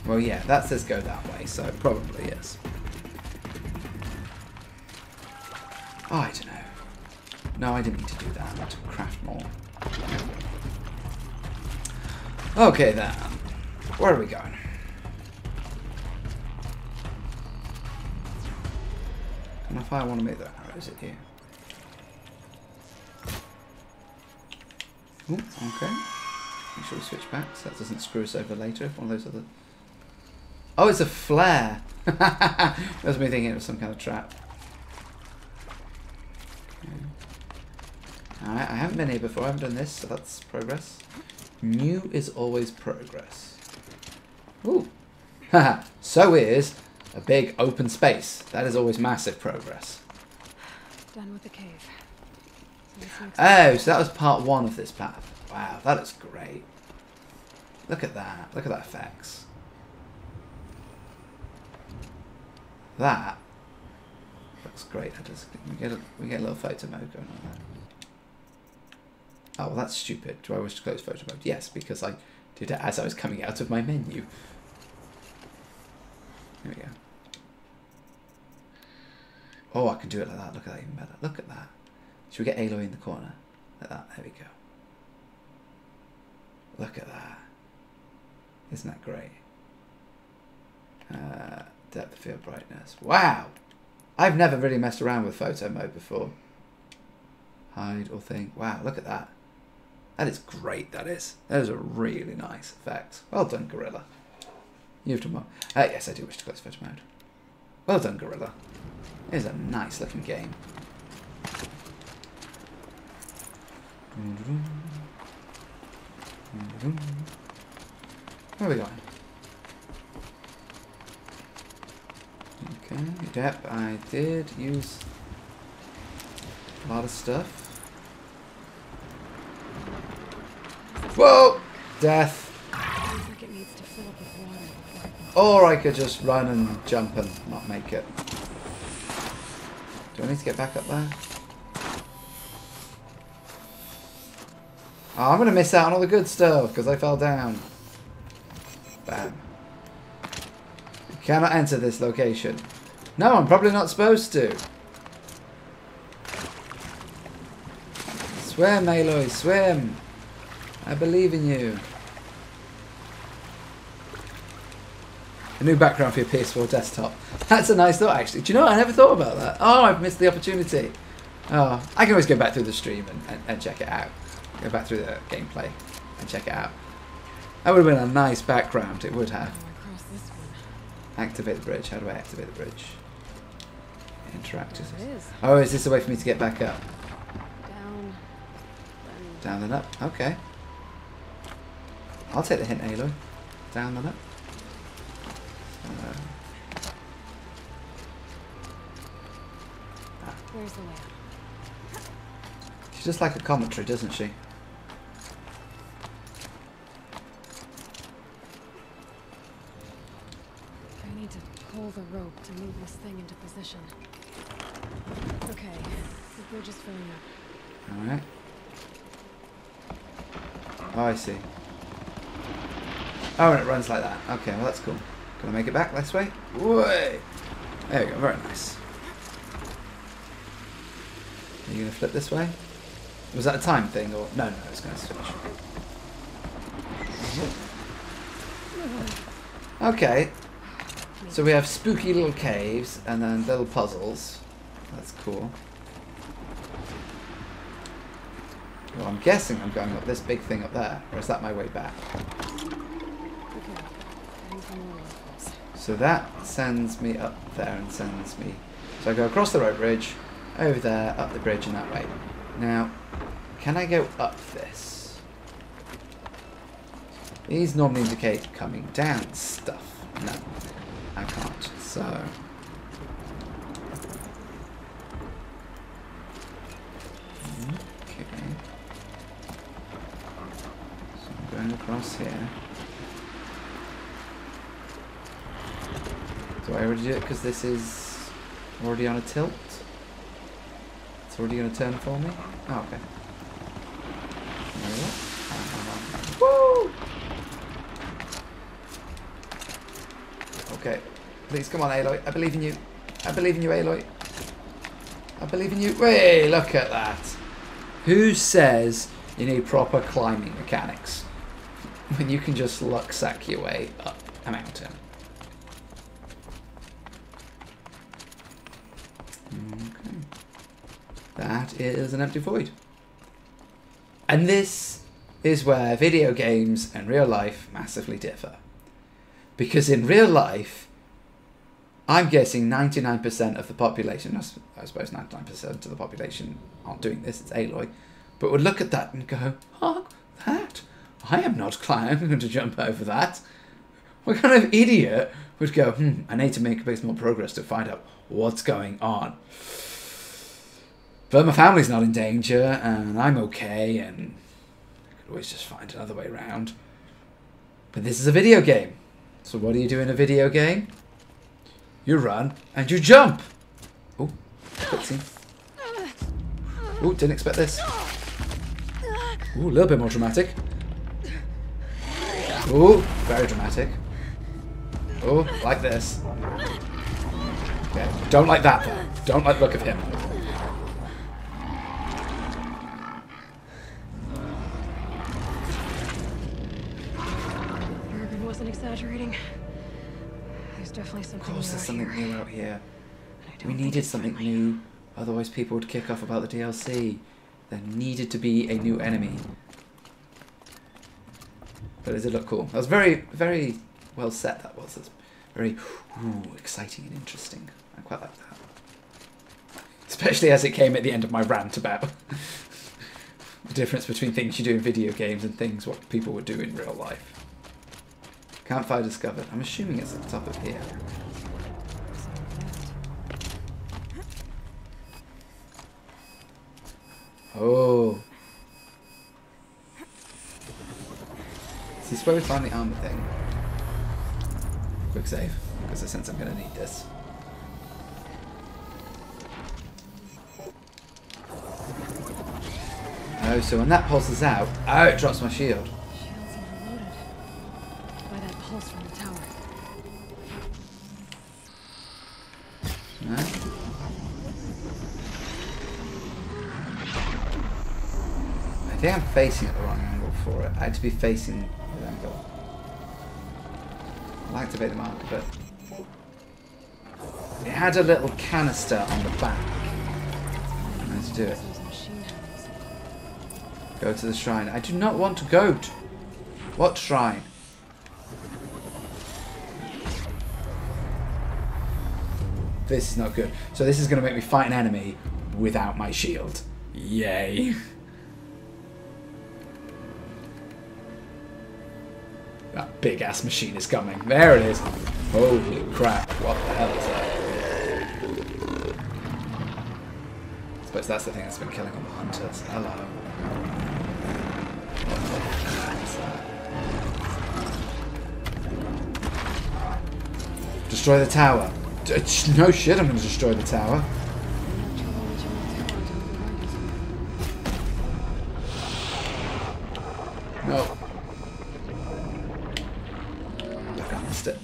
Well, yeah, that says go that way, so probably yes. Oh, I don't know. No, I didn't need to do that. I need to craft more. Okay, then. Where are we going? Can I fire one of me though? Or is it here? Ooh, okay. Make sure we switch back so that doesn't screw us over later if one of those other... Oh, it's a flare! That's me thinking it was some kind of trap. Alright, I haven't been here before. I haven't done this, so that's progress. New is always progress. Ooh. Haha. So is a big open space. That is always massive progress. Done with the cave. Oh, so that was part 1 of this path. Wow, that is great. Look at that. Look at that effects. That looks great. We get a little photo mode going on there. Oh, well, that's stupid. Do I wish to close photo mode? Yes, because I did it as I was coming out of my menu. Here we go. Oh, I can do it like that. Look at that even better. Look at that. Should we get Aloy in the corner? Like that. There we go. Look at that. Isn't that great? Depth of field brightness. Wow! I've never really messed around with photo mode before. Hide or thing. Wow, look at that. That is great, that is. That is a really nice effect. Well done, Gorilla. You've done well. Yes, I do wish to close photo mode. Well done, Gorilla. It is a nice looking game. Where are we going? Okay, yep, I did use a lot of stuff. Whoa! Death. Or I could just run and jump and not make it. Do I need to get back up there? Oh, I'm going to miss out on all the good stuff because I fell down. Bam. You cannot enter this location. No, I'm probably not supposed to. Swim, Aloy, swim. I believe in you. A new background for your PS4 desktop. That's a nice thought, actually. Do you know what? I never thought about that. Oh, I've missed the opportunity. Oh, I can always go back through the stream and check it out. Go back through the gameplay and check it out. That would have been a nice background. It would have. Activate the bridge. How do I activate the bridge? Interact. Oh, is this a way for me to get back up? Down and up. Okay. I'll take the hint, Aloy. Down and up. Where's the way up? She's just like a commentary, doesn't she? I need to pull the rope to move this thing into position. Okay, the bridge is filling up. Alright. Oh, I see. Oh, and it runs like that. Okay, well that's cool. Can I make it back this way? Way! There we go, very nice. Are you going to flip this way? Was that a time thing or... No, it's going to switch. Okay. So we have spooky little caves and then little puzzles. That's cool. Well, I'm guessing I'm going up this big thing up there. Or is that my way back? So that sends me up there and sends me... So I go across the road bridge, over there, up the bridge and that way. Now, can I go up this? These normally indicate coming down stuff. No, I can't. So... Okay. So I'm going across here. Do I already do it because this is already on a tilt? It's already going to turn for me? Oh, okay. Woo! Okay. Please, come on, Aloy. I believe in you. I believe in you, Aloy. I believe in you. Hey, look at that. Who says you need proper climbing mechanics when you can just luck-sack your way up a mountain? Okay. That is an empty void. And this is where video games and real life massively differ. Because in real life, I'm guessing 99% of the population, I suppose 99% of the population aren't doing this, it's Aloy, but would look at that and go, oh, that? I am not going to jump over that. What kind of idiot would go, I need to make a bit more progress to find out what's going on. But my family's not in danger, and I'm okay, and I could always just find another way around. But this is a video game. So what do you do in a video game? You run, and you jump. Oh, cutscene. Oh, didn't expect this. Ooh, a little bit more dramatic. Ooh, very dramatic. Oh, like this. Okay, don't like that though. Don't like the look of him. Urban wasn't exaggerating. There's definitely something Of course, new there's out something here. new out here. We needed something new, otherwise people would kick off about the DLC. There needed to be a new enemy. But it did look cool. That was very, very well set, that was. It's very exciting and interesting. I quite like that. Especially as it came at the end of my rant about the difference between things you do in video games and things what people would do in real life. Campfire discovered. I'm assuming it's at the top of here. Oh. Is this where we find the armor thing? Quick save, because I sense I'm going to need this. Oh, so when that pulses out, it drops my shield. Shield's overloaded by that pulse from the tower. No? I think I'm facing at the wrong angle for it. I had to be facing the angle. I'll activate the marker, but it had a little canister on the back. How to do it? Go to the shrine. I do not want to go to... What shrine? This is not good. So this is going to make me fight an enemy without my shield. Yay. That big ass machine is coming. There it is. Holy crap. What the hell is that? I suppose that's the thing that's been killing all the hunters. Hello. What the hell is that? Destroy the tower. No shit, I'm going to destroy the tower. No. I missed it.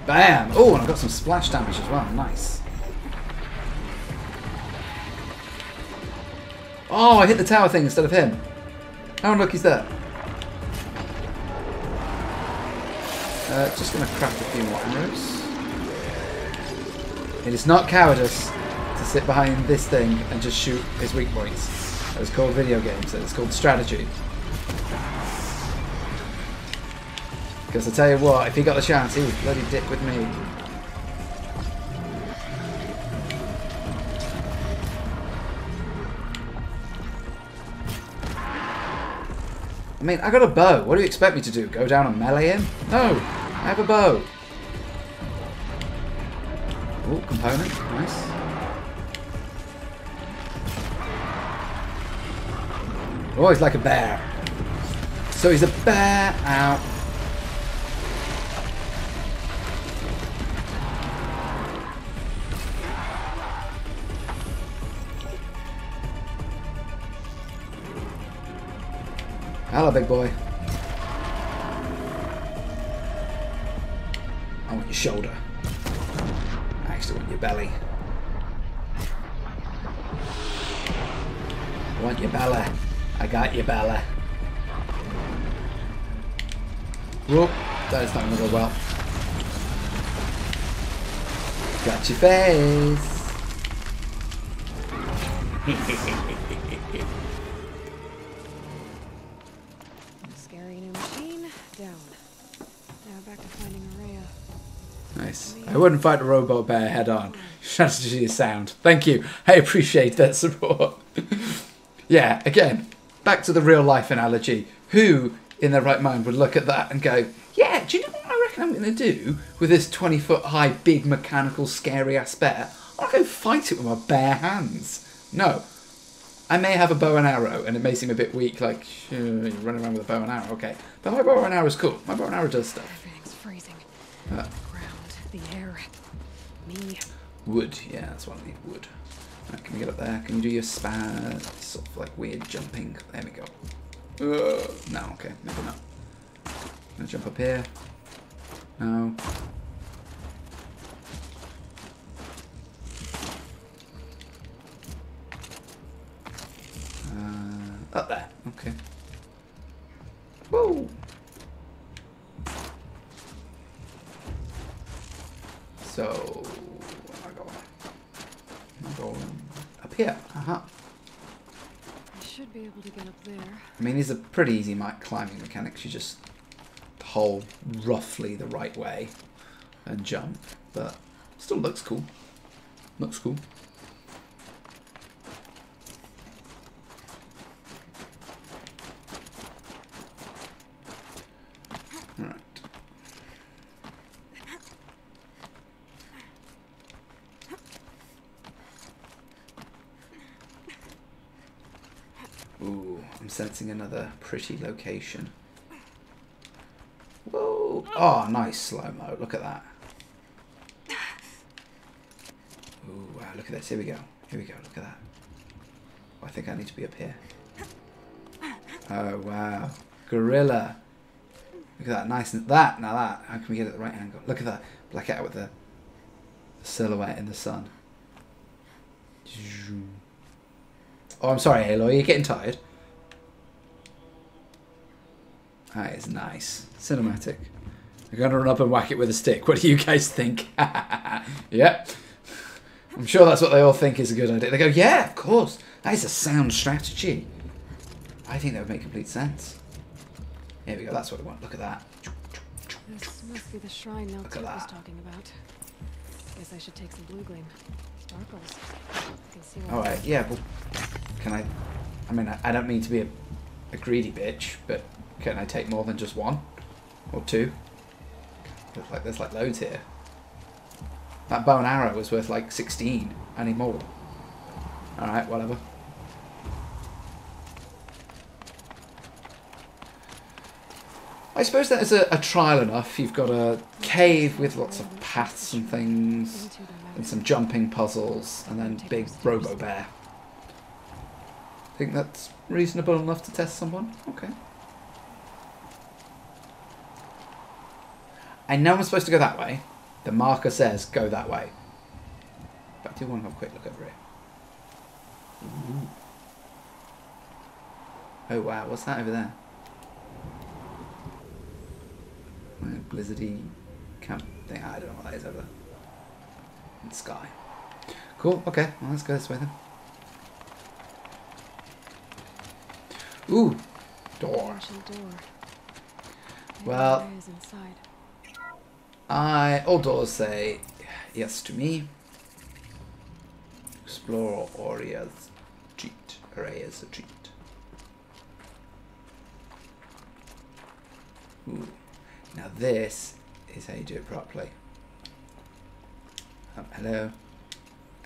Bam! Oh, and I've got some splash damage as well. Nice. Oh, I hit the tower thing instead of him. How unlucky is that? Just going to craft a few more arrows. It is not cowardice to sit behind this thing and just shoot his weak points. It's called video games, it's called strategy. Because I tell you what, if he got the chance, he was bloody dick with me. I mean, I got a bow. What do you expect me to do? Go down and melee him? No, I have a bow. Oh, component, nice. Oh, he's like a bear. So he's a bear out. Hello, big boy. I want your shoulder. I actually want your belly. I want your belly. I got your belly. Whoop, that is not going to go well. Got your face. I wouldn't fight a robot bear head on. Strategy is sound. Thank you. I appreciate that support. Yeah, again, back to the real life analogy. Who in their right mind would look at that and go, yeah, do you know what I reckon I'm going to do with this 20-foot high, big, mechanical, scary-ass bear? I'm going to go fight it with my bare hands. No. I may have a bow and arrow, and it may seem a bit weak, like, you're running around with a bow and arrow, okay. But my bow and arrow is cool. My bow and arrow does stuff. Everything's freezing. The ground, the air, me. Wood, yeah, that's what I need, wood. Right, can we get up there? Can you do your sort of like weird jumping? There we go. No, okay, maybe not. I'm gonna jump up here. No. Up there, okay. Whoa! So, where am I going? Up here. Uh-huh. I should be able to get up there. I mean, these are pretty easy climbing mechanics. You just hold roughly the right way and jump, but still looks cool. Looks cool. All right. Ooh, I'm sensing another pretty location. Whoa! Oh, nice slow-mo. Look at that. Ooh, wow, look at this. Here we go. Here we go. Look at that. Oh, I think I need to be up here. Oh, wow. Gorilla. Look at that. Nice. That. Now that. How can we get it at the right angle? Look at that. Black out with the silhouette in the sun. Oh, I'm sorry, Aloy. You're getting tired. That is nice. Cinematic. I'm going to run up and whack it with a stick. What do you guys think? Yep. I'm sure that's what they all think is a good idea. They go, yeah, of course. That is a sound strategy. I think that would make complete sense. Here we go. That's what we want. Look at that. This must be the shrine Neltip was talking about. Guess I should take some blue gleam. Sparkles. I can see all right. Yeah. Well, can I? I mean, I don't mean to be a greedy bitch, but can I take more than just one or two? There's like loads here. That bow and arrow was worth like 16. I need more. All right. Whatever. I suppose that is a trial enough. You've got a cave with lots of paths and things, and some jumping puzzles, and then big Robo Bear. Think that's reasonable enough to test someone? Okay. I know I'm supposed to go that way. The marker says go that way. But I do want to have a quick look over here. Ooh. Oh wow, what's that over there? Blizzardy camp thing. I don't know what that is over there. In the sky. Cool, okay. Well, let's go this way then. Ooh! Door. Well, all doors say yes to me. Explore areas treat. Areas a treat. Ooh. Now this is how you do it properly. Hello?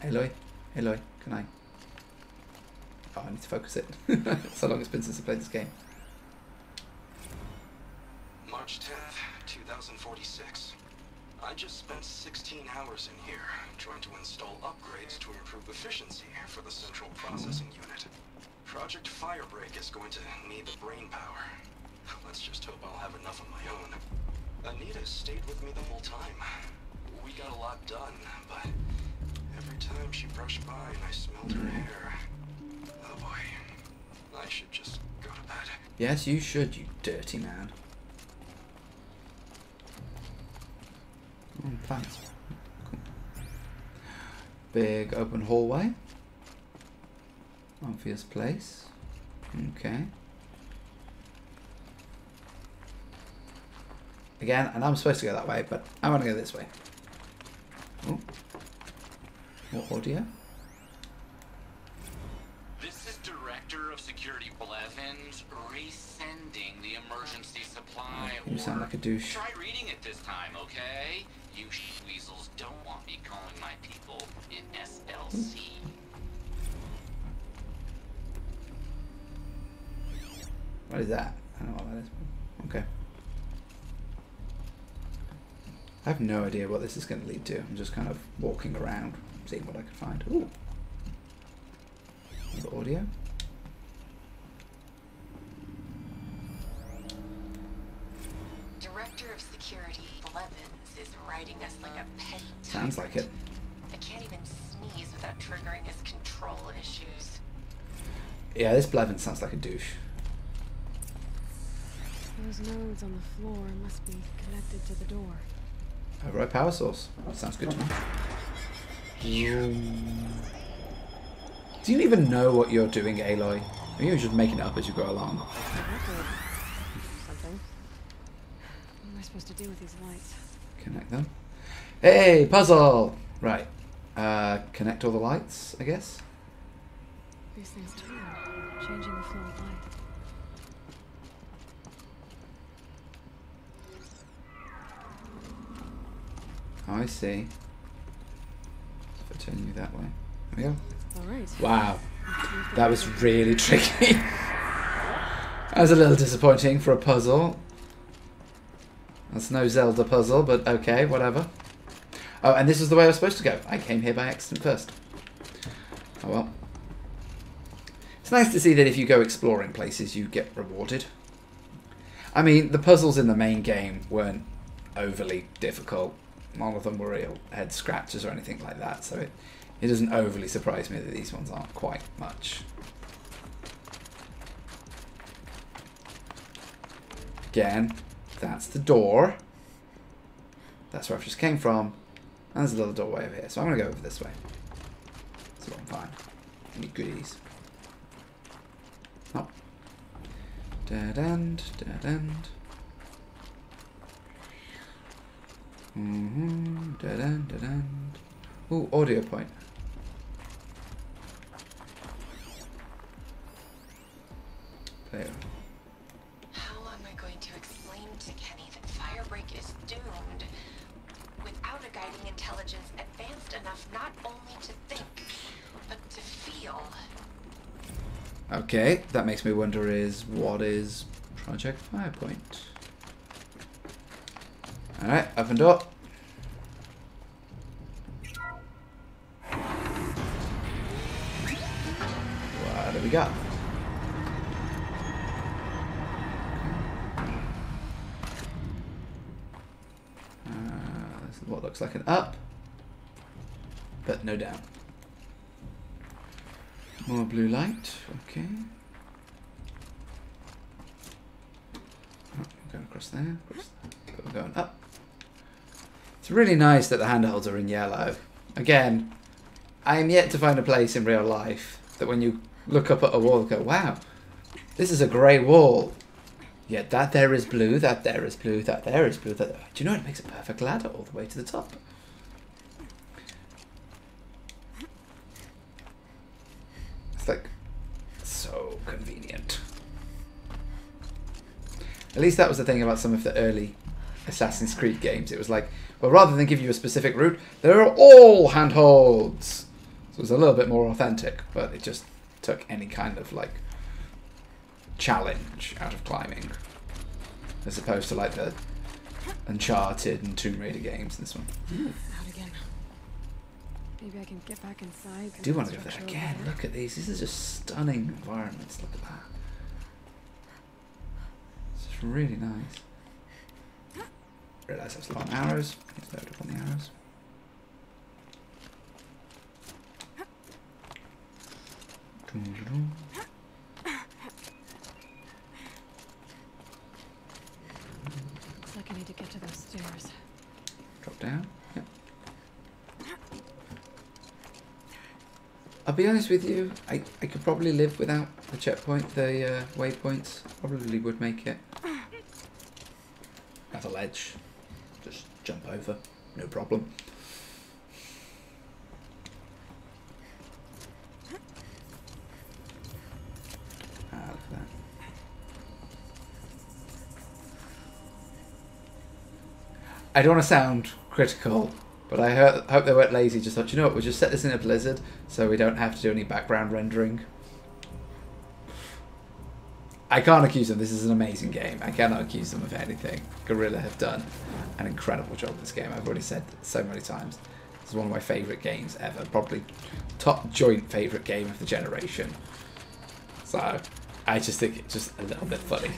Aloy? Aloy, can I? Oh, I need to focus it. So long it's been since I played this game. March 10th, 2046. I just spent 16 hours in here trying to install upgrades to improve efficiency for the central processing unit. Project Firebreak is going to need the brain power. Let's just hope I'll have enough of my own. Anita stayed with me the whole time. We got a lot done, but every time she brushed by and I smelled her hair, oh boy, I should just go to bed. Yes, you should, you dirty man. Plants. Cool. Big open hallway. Obvious place. Okay. Again, and I'm supposed to go that way, but I want to go this way. Oh. More audio. This is Director of Security Blevins resending the emergency supply You sound like a douche. Try reading it this time, okay? You weasels don't want me calling my people in SLC. What is that? I don't know what that is. Okay. I have no idea what this is going to lead to. I'm just kind of walking around, seeing what I can find. Ooh. The audio. Director of Security Blevins is writing us like a petty Sounds like it. I can't even sneeze without triggering his control issues. Yeah, this Blevins sounds like a douche. Those nodes on the floor must be connected to the door. Override power source. Sounds good to me. Do you even know what you're doing, Aloy? Or you're just making it up as you go along? Something. What am I supposed to do with these lights? Connect them. Hey, puzzle! Right. Connect all the lights, I guess? These things turn, changing the flow of light. Oh, I see. If I turn you that way. There we go. Alright. Wow. That was really tricky. That was a little disappointing for a puzzle. That's no Zelda puzzle, but okay, whatever. Oh, and this is the way I was supposed to go. I came here by accident first. Oh well. It's nice to see that if you go exploring places, you get rewarded. I mean, the puzzles in the main game weren't overly difficult. None of them were real head scratchers or anything like that, so it doesn't overly surprise me that these ones aren't quite much. Again, that's the door. That's where I just came from. And there's a little doorway over here, so I'm going to go over this way. So I'm fine. Any goodies? Oh. Dead end, dead end. Dead end, dead end. Ooh, audio point. There. How am I going to explain to Kenny that Firebreak is doomed without a guiding intelligence advanced enough not only to think, but to feel? Okay, that makes me wonder what is Project Firepoint? Alright, open door. What do we got? This is what looks like an up, but no down. More blue light, okay. Oh, we're going across there, but we're going up. It's really nice that the handholds are in yellow. Again, I am yet to find a place in real life that when you look up at a wall and go, wow, this is a grey wall. Yet that there is blue, that there is blue, that there is blue. That... Do you know it makes a perfect ladder all the way to the top? It's like so convenient. At least that was the thing about some of the early Assassin's Creed games. It was like, well, rather than give you a specific route, there are all handholds. So it was a little bit more authentic, but it just took any kind of like challenge out of climbing, as opposed to like the Uncharted and Tomb Raider games. This one. Out again. Maybe I can get back inside. I do want to go there again. Look at these. These are just stunning environments. Look at that. It's just really nice. Realise I was low on arrows. Let's load up on the arrows. Looks like I need to get to those stairs. Drop down. Yep. I'll be honest with you. I could probably live without the checkpoint, the waypoints. Probably would make it. Have a ledge. Just jump over. No problem. I don't want to sound critical, but I hope they weren't lazy. Just thought, you know what, we'll just set this in a Blizzard so we don't have to do any background rendering. I can't accuse them. This is an amazing game. I cannot accuse them of anything. Guerrilla have done an incredible job with this game. I've already said so many times. This is one of my favourite games ever. Probably top joint favourite game of the generation. So I just think it's just a little bit funny.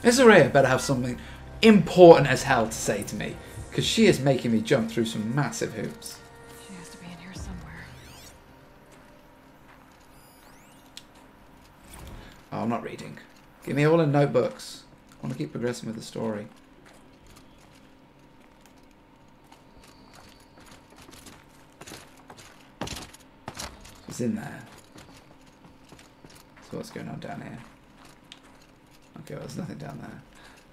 This Ourea better have something important as hell to say to me, because she is making me jump through some massive hoops. She has to be in here somewhere. Oh, I'm not reading. Give me all the notebooks. I want to keep progressing with the story. It's in there. So what's going on down here? Okay, well, there's nothing down there.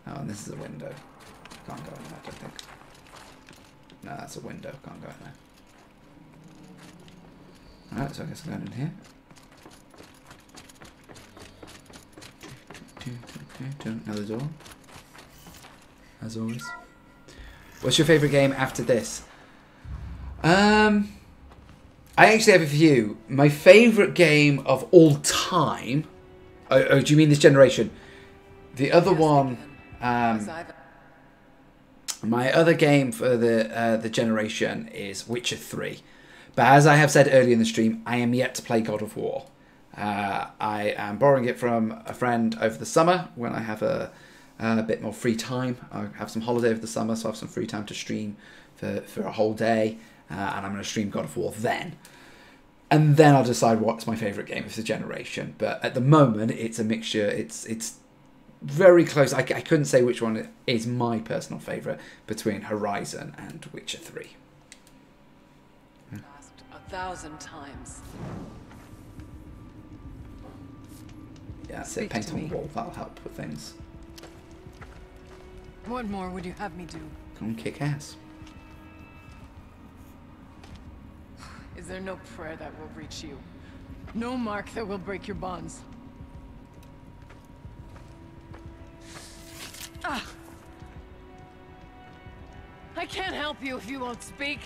Oh, and this is a window. Can't go in there, I don't think. No, that's a window. Can't go in there. Alright, so I guess I'm going in here. Another door. As always. What's your favourite game after this? I actually have a few. My favourite game of all time... Oh, do you mean this generation? The other one... my other game for the generation is Witcher 3. But as I have said earlier in the stream, I am yet to play God of War. I am borrowing it from a friend over the summer when I have a bit more free time. I have some holiday over the summer, so I have some free time to stream for a whole day. And I'm going to stream God of War then. And then I'll decide what's my favourite game of the generation. But at the moment, it's a mixture. It's very close. I couldn't say which one is my personal favourite between Horizon and Witcher 3. Asked 1,000 times. Yeah, that's it. Paint on the wall. That'll help with things. What more would you have me do? Come and kick ass. Is there no prayer that will reach you? No mark that will break your bonds? Ah! I can't help you if you won't speak.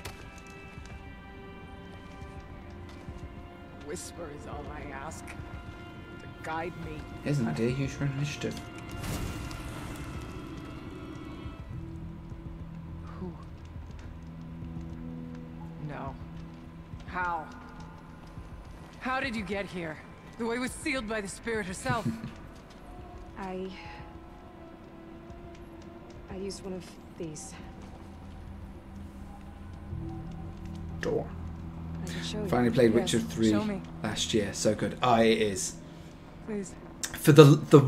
Whisper is all I ask. To guide me. Here's an idea. Use your initiative. Who? No. How? How did you get here? The way was sealed by the spirit herself. I used one of these. Door. I can show you. Finally played Yes, Witcher 3 show me. last year. So good. It is. Please. For the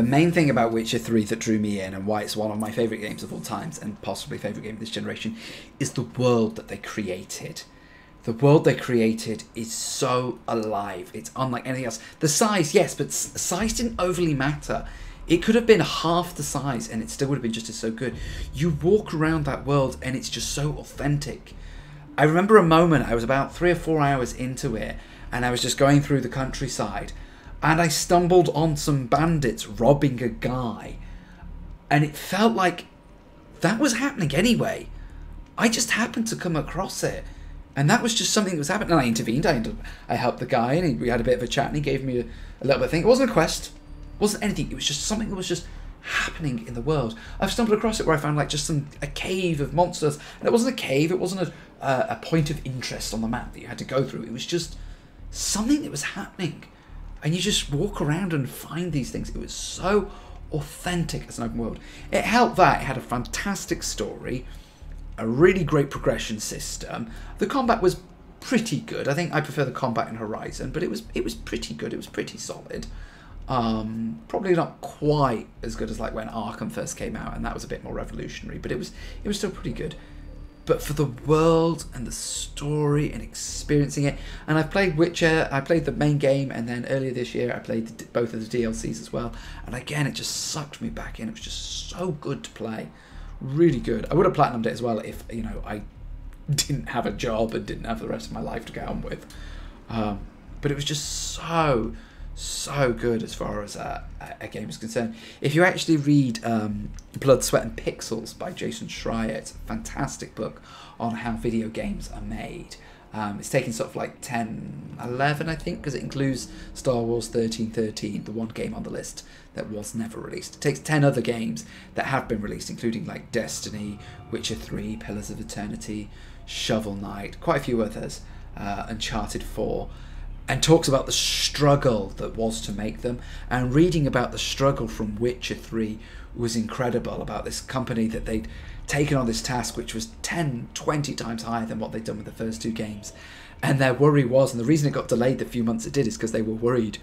main thing about Witcher 3 that drew me in and why it's one of my favourite games of all times and possibly favourite game of this generation is the world that they created. The world they created is so alive. It's unlike anything else. The size, yes, but size didn't overly matter. It could have been half the size and it still would have been just as so good. You walk around that world and it's just so authentic. I remember a moment, I was about 3 or 4 hours into it and I was just going through the countryside and I stumbled on some bandits robbing a guy. And it felt like that was happening anyway. I just happened to come across it. And that was just something that was happening. And I intervened. I helped the guy and we had a bit of a chat and he gave me a little bit of thing. It wasn't a quest. It wasn't anything. It was just something that was just happening in the world. I've stumbled across it where I found like just a cave of monsters. And it wasn't a cave. It wasn't a point of interest on the map that you had to go through. It was just something that was happening. And you just walk around and find these things. It was so authentic as an open world. It helped that it had a fantastic story, a really great progression system. The combat was pretty good. I think I prefer the combat in Horizon, but it was pretty good. It was pretty solid. Probably not quite as good as like when Arkham first came out, and that was a bit more revolutionary, but it was still pretty good. But for the world and the story and experiencing it, and I've played Witcher, I played the main game, and then earlier this year I played both of the DLCs as well, and again it just sucked me back in. It was just so good to play, really good. I would have platinumed it as well if, you know, I didn't have a job and didn't have the rest of my life to get on with. But it was just so so good as far as a game is concerned. If you actually read Blood, Sweat and Pixels by Jason Schreier, it's a fantastic book on how video games are made. It's taken sort of like 10, 11, I think, because it includes Star Wars 1313, the one game on the list that was never released. It takes 10 other games that have been released, including like Destiny, Witcher 3, Pillars of Eternity, Shovel Knight, quite a few others, Uncharted 4, and talks about the struggle that was to make them. And reading about the struggle from Witcher 3 was incredible, about this company that they'd taken on this task which was 10, 20 times higher than what they'd done with the first two games. And their worry was, and the reason it got delayed the few months it did, is because they were worried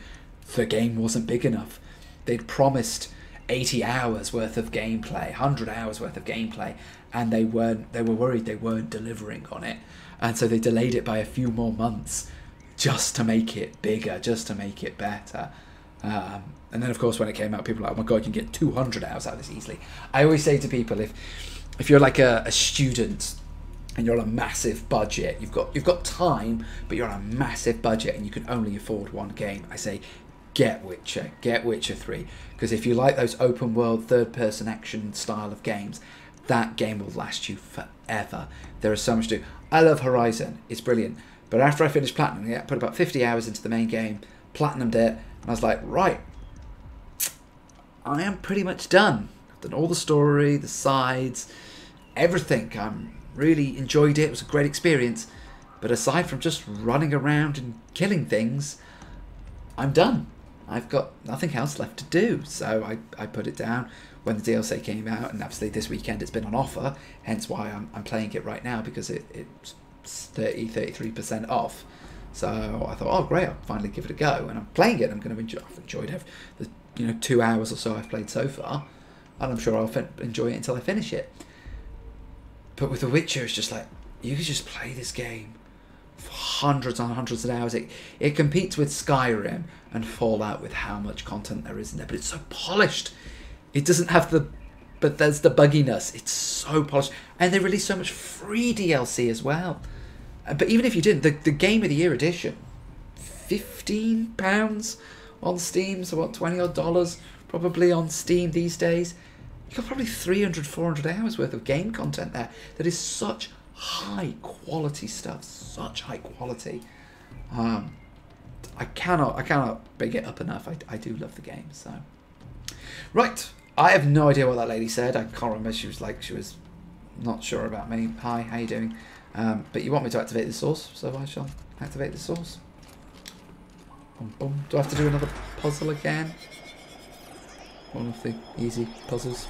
the game wasn't big enough. They'd promised 80 hours worth of gameplay, 100 hours worth of gameplay, and they were worried they weren't delivering on it. And so they delayed it by a few more months just to make it bigger, just to make it better. And then of course when it came out, people were like, oh my god, you can get 200 hours out of this easily. I always say to people, if you're like a student and you're on a massive budget, you've got time, but you're on a massive budget and you can only afford one game, I say get Witcher 3, because if you like those open world third person action style of games, that game will last you forever. There is so much to do. I love Horizon, it's brilliant, but after I finished Platinum, I put about 50 hours into the main game, Platinumed it, and I was like, right, I am pretty much done. I've done all the story, the sides, everything. I really enjoyed it. It was a great experience. But aside from just running around and killing things, I'm done. I've got nothing else left to do. So I put it down when the DLC came out. And obviously this weekend it's been on offer. Hence why I'm playing it right now, because it's 33% off. So I thought, oh great, I'll finally give it a go. And I'm playing it. I'm going to enjoy. I've enjoyed the 2 hours or so I've played so far. And I'm sure I'll enjoy it until I finish it. But with The Witcher, it's just like, you could just play this game for hundreds and hundreds of hours. It competes with Skyrim and Fallout with how much content there is in there. But it's so polished. It doesn't have but there's the bugginess. It's so polished. And they release so much free DLC as well. But even if you didn't, the Game of the Year edition, £15 on Steam, so what, $20 odd probably on Steam these days. You've got probably 300, 400 hours worth of game content there. That is such high quality stuff, such high quality. I cannot big it up enough. I do love the game. So, right, I have no idea what that lady said. I can't remember. She was not sure about me. Hi, how you doing? But you want me to activate the source, so I shall activate the source. Boom, boom. Do I have to do another puzzle again? One of the easy puzzles.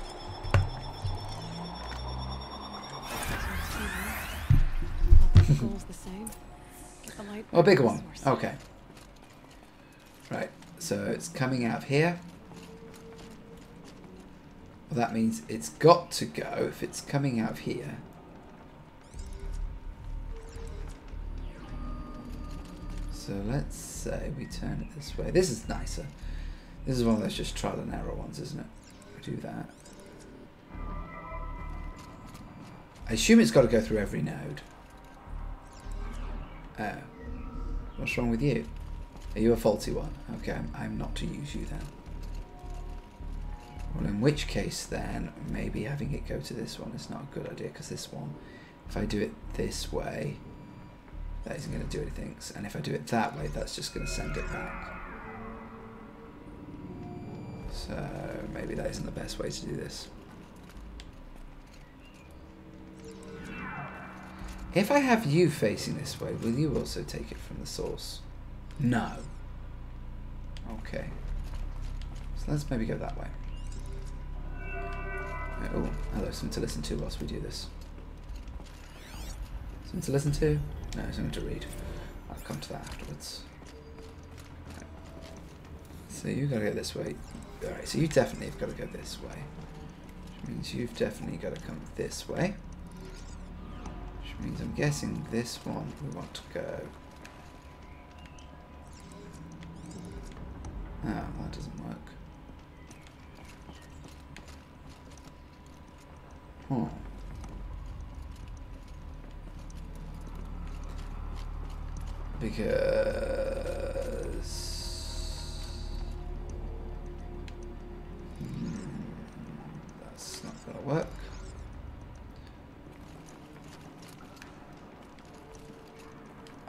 Oh, a bigger one. Okay. Right. So it's coming out of here. Well, that means it's got to go if it's coming out of here. So let's say we turn it this way. This is nicer. This is one of those just trial and error ones, isn't it? We do that. I assume it's got to go through every node. Oh. What's wrong with you? Are you a faulty one? Okay, I'm not to use you then. Well, in which case then, maybe having it go to this one is not a good idea, because this one, if I do it this way, that isn't going to do anything. And if I do it that way, that's just going to send it back. So maybe that isn't the best way to do this. If I have you facing this way, will you also take it from the source? No. Okay. So let's maybe go that way. Oh, hello, something to listen to whilst we do this. Something to listen to? No, something to read. I'll come to that afterwards. Okay. So you've got to go this way. Alright, so you definitely have got to go this way. Which means you've definitely got to come this way. Which means I'm guessing this one we want to go. Oh, that doesn't work. Oh. Because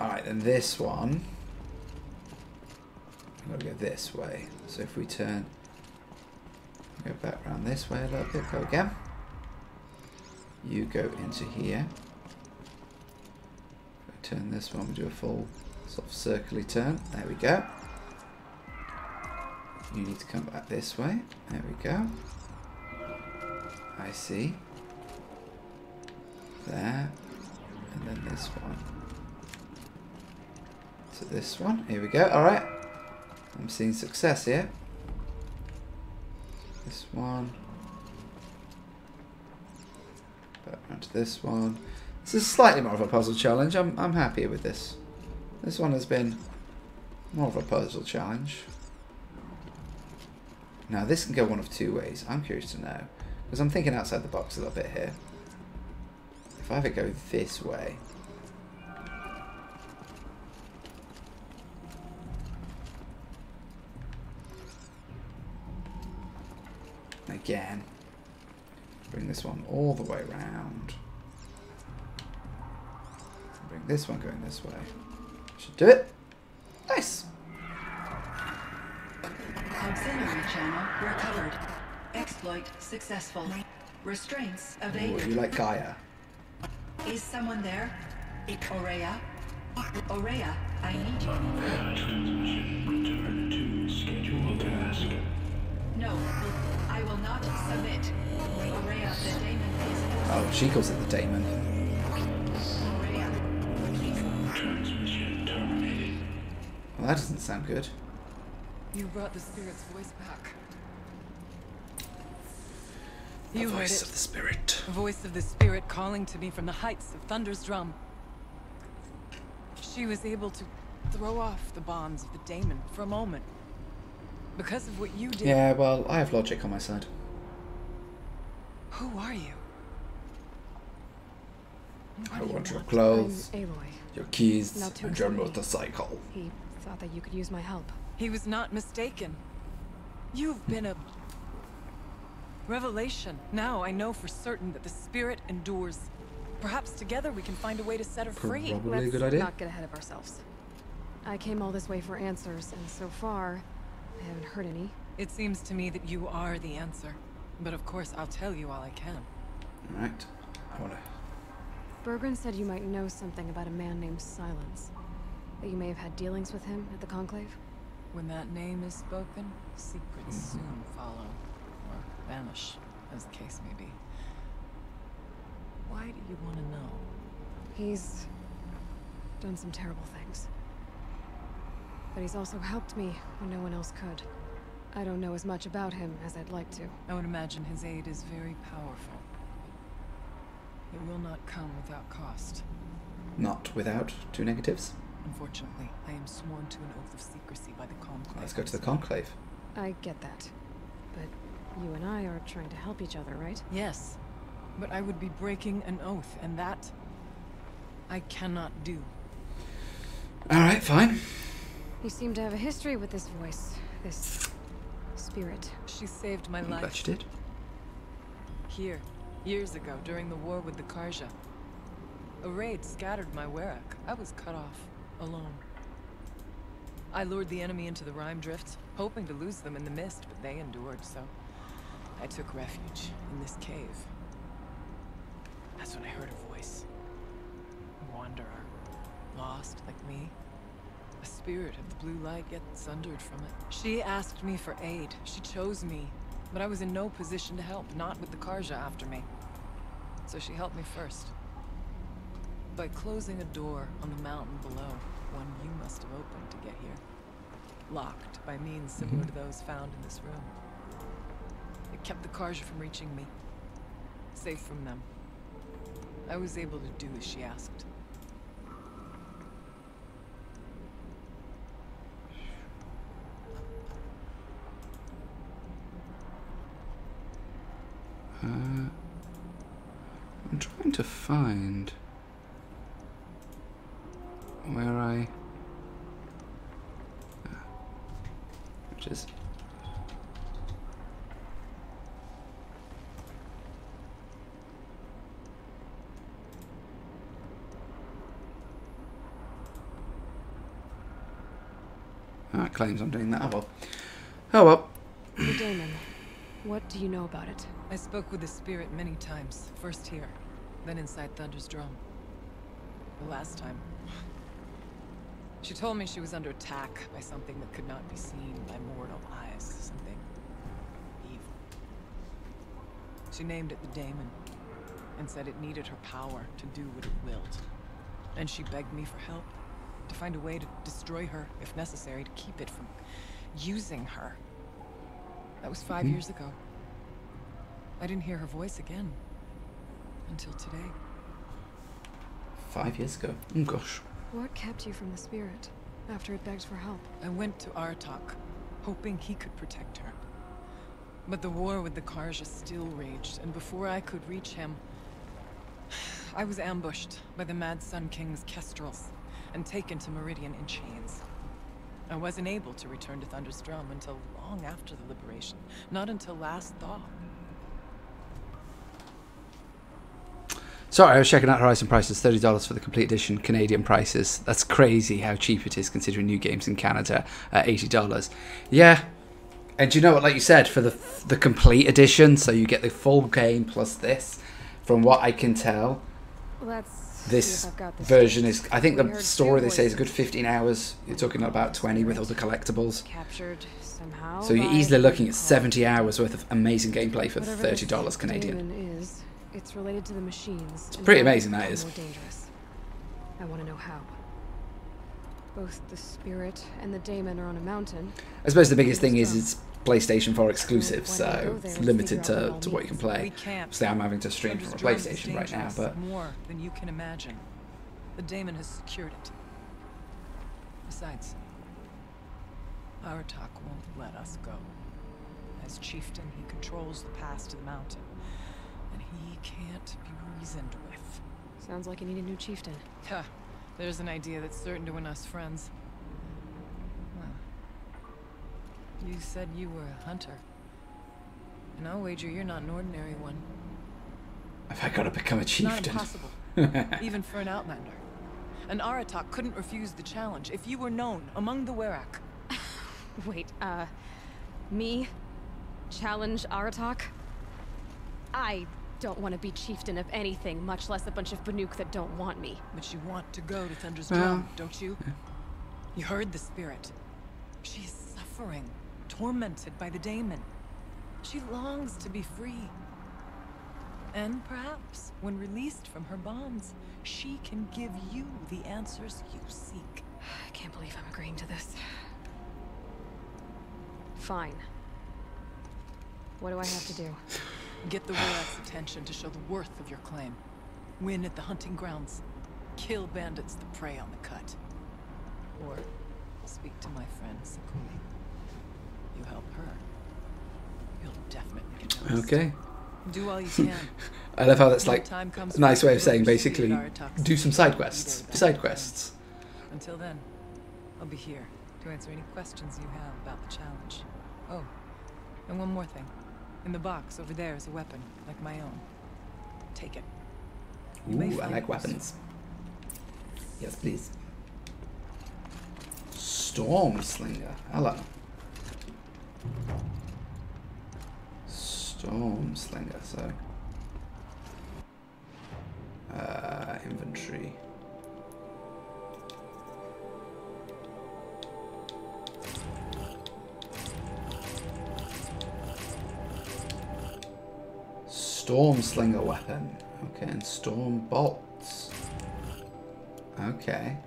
Alright, then this one. I've got to go this way. So if we turn, go back around this way a little bit, go again. You go into here. Turn this one, we do a full sort of circular turn. There we go. You need to come back this way. There we go. I see. There. And then this one. So this one. Here we go. Alright. I'm seeing success here. This one. Back around to this one. This is slightly more of a puzzle challenge. I'm happy with this. This one has been more of a puzzle challenge. Now this can go one of two ways. I'm curious to know. Because I'm thinking outside the box a little bit here. If I ever go this way. Again. Bring this one all the way around. Bring this one going this way. Should do it. Nice. Auxiliary channel recovered. Exploit successful. Restraints evaded. Ooh, you like Gaia. Is someone there? Aurea? Aurea, I need you. Transmission. Return to scheduled task. No, I will not submit. Aurea, the daemon is... Oh, she calls it the daemon. Transmission terminated. Well, that doesn't sound good. You brought the spirit's voice back. The You voice heard of the spirit. The voice of the spirit calling to me from the heights of Thunder's drum. She was able to throw off the bonds of the daemon for a moment. Because of what you did. Yeah, well, I have logic on my side. Who are you? I want your clothes, I'm Aloy. your keys, Not too and your exciting. motorcycle. He thought that you could use my help. He was not mistaken. You've been a revelation. Now I know for certain that the spirit endures. Perhaps together we can find a way to set her free. Probably a Let's good idea. not get ahead of ourselves. I came all this way for answers, and so far, I haven't heard any. It seems to me that you are the answer. But of course, I'll tell you all I can. Alright. I wanna... Bergren said you might know something about a man named Silence. That you may have had dealings with him at the Conclave? When that name is spoken, secrets soon follow. Or vanish, as the case may be. Why do you want to know? He's done some terrible things. But he's also helped me when no one else could. I don't know as much about him as I'd like to. I would imagine his aid is very powerful. It will not come without cost. Not without two negatives. Unfortunately, I am sworn to an oath of secrecy by the Conclave. Let's go to the Conclave. I get that. But you and I are trying to help each other, right? Yes. But I would be breaking an oath, and that I cannot do. Alright, fine. You seem to have a history with this voice. This spirit. She saved my life. Bet you did. Here, years ago, during the war with the Karja. A raid scattered my Werak. I was cut off, alone. I lured the enemy into the Rime Drift, hoping to lose them in the mist, but they endured, so I took refuge in this cave. That's when I heard a voice. A wanderer. Lost, like me. A spirit of the blue light, yet sundered from it. She asked me for aid. She chose me. But I was in no position to help, not with the Karja after me. So she helped me first. By closing a door on the mountain below, one you must have opened to get here. Locked by means similar to those found in this room. It kept the Karja from reaching me. Safe from them. I was able to do as she asked. I'm trying to find where I... which is... it claims I'm doing that. Oh well. Oh well. The daemon. What do you know about it? I spoke with the spirit many times. First here, then inside Thunder's drum. The last time. She told me she was under attack by something that could not be seen by mortal eyes. Something evil. She named it the daemon, and said it needed her power to do what it willed. And she begged me for help, to find a way to destroy her, if necessary, to keep it from using her. That was 5 years ago. I didn't hear her voice again until today. 5 years ago? Oh gosh. What kept you from the spirit after it begged for help? I went to Aratak, hoping he could protect her. But the war with the Carja still raged, and before I could reach him, I was ambushed by the Mad Sun King's Kestrels and taken to Meridian in chains. I wasn't able to return to Thunder's Drum until long after the liberation, not until last thaw. Sorry, I was checking out Horizon prices, $30 for the complete edition, Canadian prices. That's crazy how cheap it is considering new games in Canada at $80. Yeah, and do you know what, like you said, for the complete edition, so you get the full game plus this, from what I can tell, this version is, I think the story they say is a good 15 hours. You're talking about 20 with all the collectibles. Captured somehow. So you're easily looking at 70 hours worth of amazing gameplay for $30 Canadian. It's related to the machines. It's pretty amazing, that is. More dangerous. I want to know how. Both the spirit and the daemon are on a mountain. I suppose the biggest thing is it's PlayStation 4 exclusive, so it's limited to what you can play. So I'm having to stream from a PlayStation right now, but more than you can imagine. The daemon has secured it. Besides, Aratak won't let us go. As chieftain, he controls the pass to the mountain. He can't be reasoned with. Sounds like you need a new chieftain. Huh. There's an idea that's certain to win us friends. Well, you said you were a hunter. And I'll wager you're not an ordinary one. Have I got to become a chieftain? It's not impossible. Even for an outlander. An Aratak couldn't refuse the challenge if you were known among the Werak. Wait, me? Challenge Aratak? I don't want to be chieftain of anything, much less a bunch of Banuk that don't want me. But you want to go to Thunder's Drum, don't you? You heard the spirit. She is suffering, tormented by the daemon. She longs to be free. And perhaps, when released from her bonds, she can give you the answers you seek. I can't believe I'm agreeing to this. Fine. What do I have to do? Get the Werak's attention to show the worth of your claim. Win at the hunting grounds. Kill bandits that prey on the cut. Or speak to my friend Sakuli. You help her, you'll definitely get noticed. Okay. Do all you can. I love how that's like a nice way of saying basically do some side quests. Side quests. Until then, I'll be here to answer any questions you have about the challenge. Oh, and one more thing. In the box over there is a weapon, like my own. Take it. Ooh, I like weapons. Yes, please. Stormslinger. Hello. Stormslinger, so... inventory. Stormslinger weapon. Okay, and storm bolts. Okay.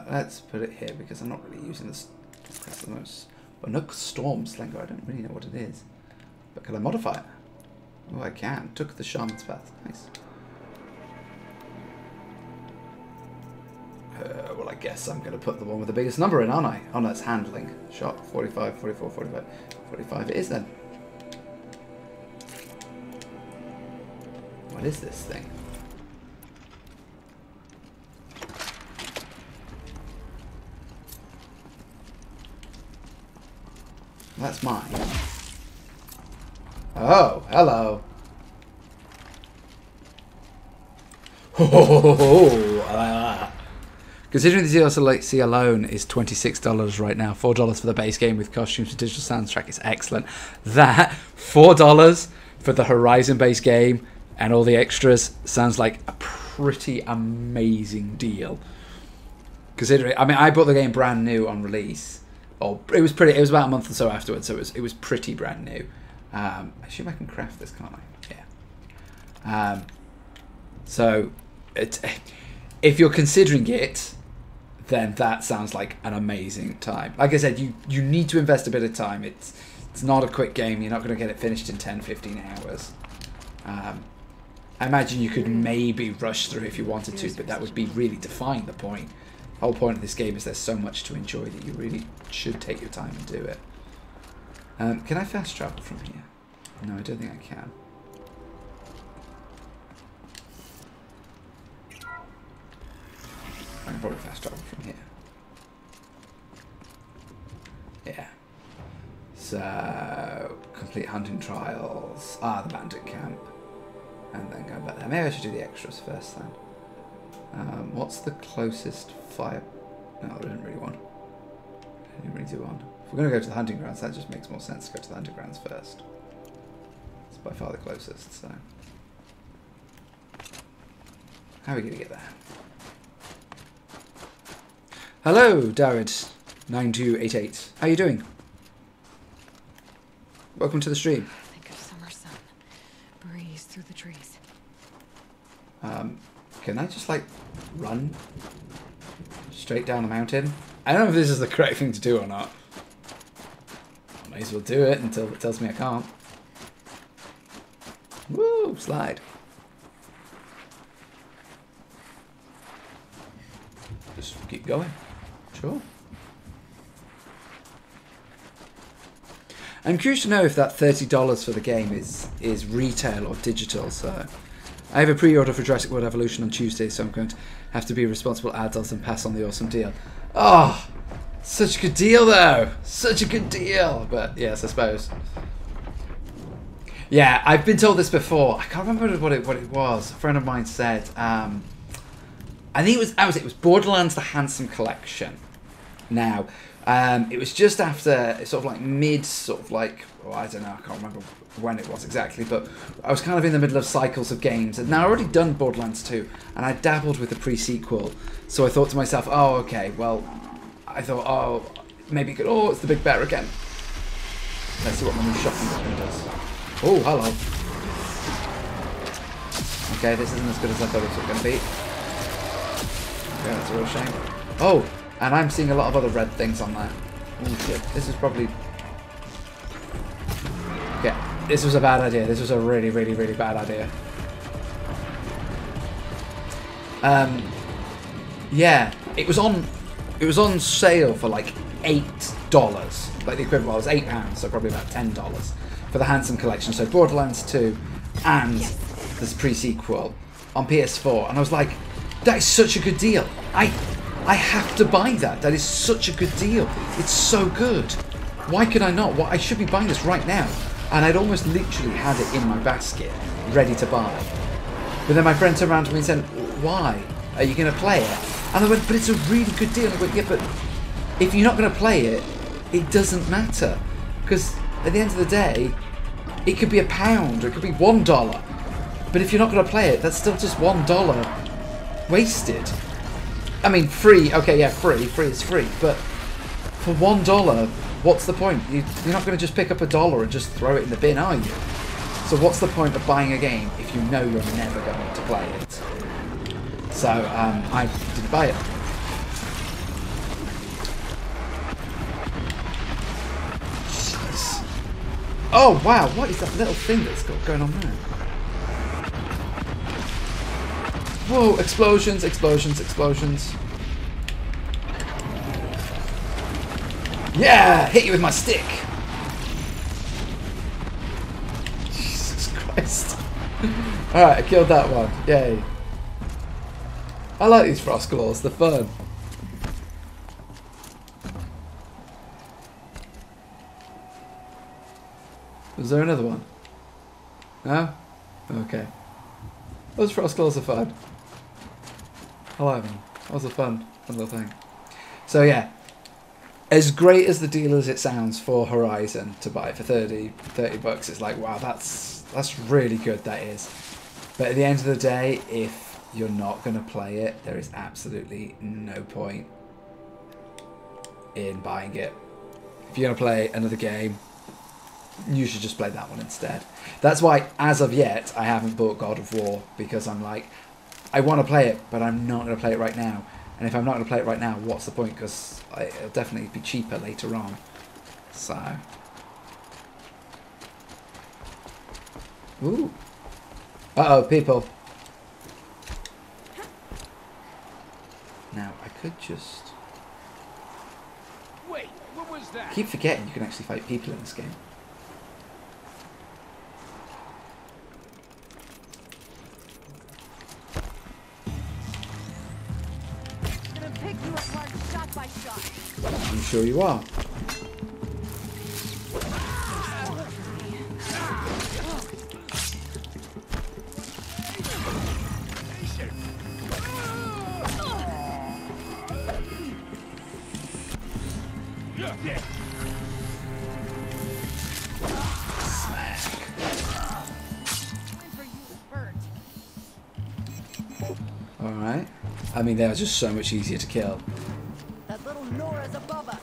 Let's put it here because I'm not really using this class the most. Banuk Stormslinger, I don't really know what it is. But can I modify it? Oh, I can. Took the Shaman's Path. Nice. Well, I guess I'm going to put the one with the biggest number in, aren't I? Oh, no, it's handling. Shot 45, 44, 45. 45 it is then. What is this thing? That's mine. Oh, hello. Oh, I like that. Considering the DLC alone is $26 right now, $4 for the base game with costumes and digital soundtrack is excellent. That $4 for the Horizon base game and all the extras sounds like a pretty amazing deal. Considering, I mean, I bought the game brand new on release. Oh, it was about a month or so afterwards, so it was pretty brand new. I assume I can craft this, can't I? Yeah. So, if you're considering it, then that sounds like an amazing time. Like I said, you need to invest a bit of time. It's not a quick game. You're not going to get it finished in 10, 15 hours. I imagine you could maybe rush through if you wanted to, but that would be really defying the point. The whole point of this game is there's so much to enjoy that you really should take your time and do it. Can I fast travel from here? No, I don't think I can. I can probably fast travel from here. Yeah. So, complete hunting trials. Ah, the bandit camp. And then go back there. Maybe I should do the extras first then. What's the closest fire? No, I didn't really want. I didn't really do one. If we're going to go to the hunting grounds, that just makes more sense to go to the hunting grounds first. It's by far the closest, so. How are we going to get there? Hello, Darid9288. How are you doing? Welcome to the stream. Think of summer sun. Breeze through the trees. Can I just, like, run straight down the mountain? I don't know if this is the correct thing to do or not. I may as well do it until it tells me I can't. Woo! Slide. Just keep going. Sure. I'm curious to know if that $30 for the game is retail or digital, so... I have a pre-order for Jurassic World Evolution on Tuesday, so I'm going to have to be a responsible adult and pass on the awesome deal. Oh! Such a good deal, though! Such a good deal! But, yes, I suppose. Yeah, I've been told this before. I can't remember what it was. A friend of mine said... I think it was Borderlands The Handsome Collection. Now, it was just after, sort of like mid, sort of like, oh, I don't know, I can't remember when it was exactly, but I was kind of in the middle of cycles of games, and now I'd already done Borderlands 2, and I dabbled with the pre-sequel, so I thought to myself, oh, okay, well, I thought, oh, maybe it could, it's the big bear again. Let's see what my new shopping weapon does. Oh, hello. Okay, this isn't as good as I thought it was going to be. Okay, that's a real shame. Oh, and I'm seeing a lot of other red things on there. Oh shit, this is probably... Okay, this was a bad idea. This was a really, really, really bad idea. Yeah, it was on sale for like $8. Like the equivalent was £8, so probably about $10 for the Handsome Collection. So Borderlands 2 and this pre-sequel on PS4, and I was like, that is such a good deal. I have to buy that. That is such a good deal. It's so good. Why could I not? Well, I should be buying this right now. And I'd almost literally had it in my basket, ready to buy. But then my friend turned around to me and said, why? Are you going to play it? And I went, but it's a really good deal. And I went, yeah, but if you're not going to play it, it doesn't matter. Because at the end of the day, it could be £1, or it could be $1. But if you're not going to play it, that's still just $1 wasted. I mean, free, okay, yeah, free is free, but for $1, what's the point? You're not going to just pick up $1 and just throw it in the bin, are you? So what's the point of buying a game if you know you're never going to play it? So, I didn't buy it. Jeez. Oh, wow, what is that little thing that's got going on there? Whoa, explosions, explosions, explosions. Yeah, hit you with my stick. Jesus Christ. Alright, I killed that one. Yay. I like these frost claws, they're fun. Was there another one? No? Okay. Those frost claws are fun. Hello, man. That was a fun little thing. So yeah, as great as the deal as it sounds for Horizon to buy for 30 bucks, it's like, wow, that's really good, that is. But at the end of the day, if you're not going to play it, there is absolutely no point in buying it. If you're going to play another game, you should just play that one instead. That's why, as of yet, I haven't bought God of War, because I'm like, I want to play it, but I'm not going to play it right now. And if I'm not going to play it right now, what's the point? Because it'll definitely be cheaper later on. So. Ooh. Uh-oh, people. Now, I could just... Wait, what was that? I keep forgetting you can actually fight people in this game. Gonna pick you apart shot by shot. I'm sure you are. Alright. I mean, they are just so much easier to kill. That little Nora's above us.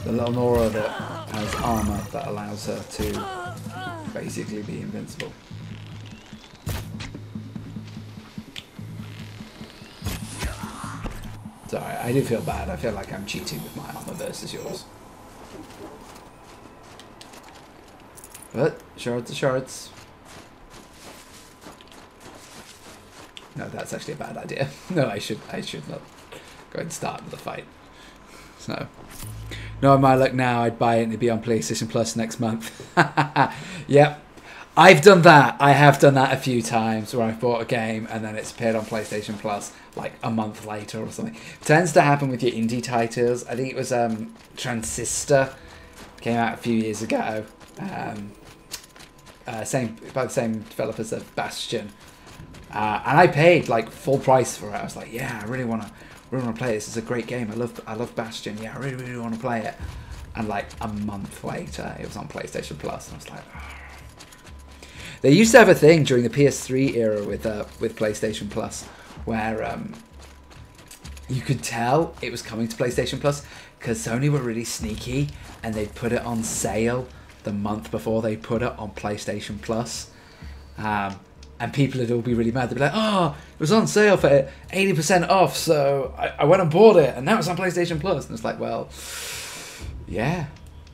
The little Nora that has armor that allows her to basically be invincible. Sorry, I do feel bad. I feel like I'm cheating with my armor versus yours. But shards are shards. No, that's actually a bad idea. No, I should not go and start with the fight. So, no, my luck now, I'd buy it and it'd be on PlayStation Plus next month. Yep, I've done that. I have done that a few times where I've bought a game and then it's appeared on PlayStation Plus like a month later or something. It tends to happen with your indie titles. I think it was Transistor, came out a few years ago. By the same developers of Bastion. And I paid like full price for it. I was like, yeah, I really want to play this. It's a great game. I love Bastion. Yeah, I really want to play it. And like a month later, it was on PlayStation Plus, and I was like, oh. They used to have a thing during the PS3 era with PlayStation Plus, where you could tell it was coming to PlayStation Plus because Sony were really sneaky and they'd put it on sale the month before they put it on PlayStation Plus. And people would all be really mad. They'd be like, oh, it was on sale for 80% off, so I went and bought it, and now it's on PlayStation Plus. And it's like, well, yeah.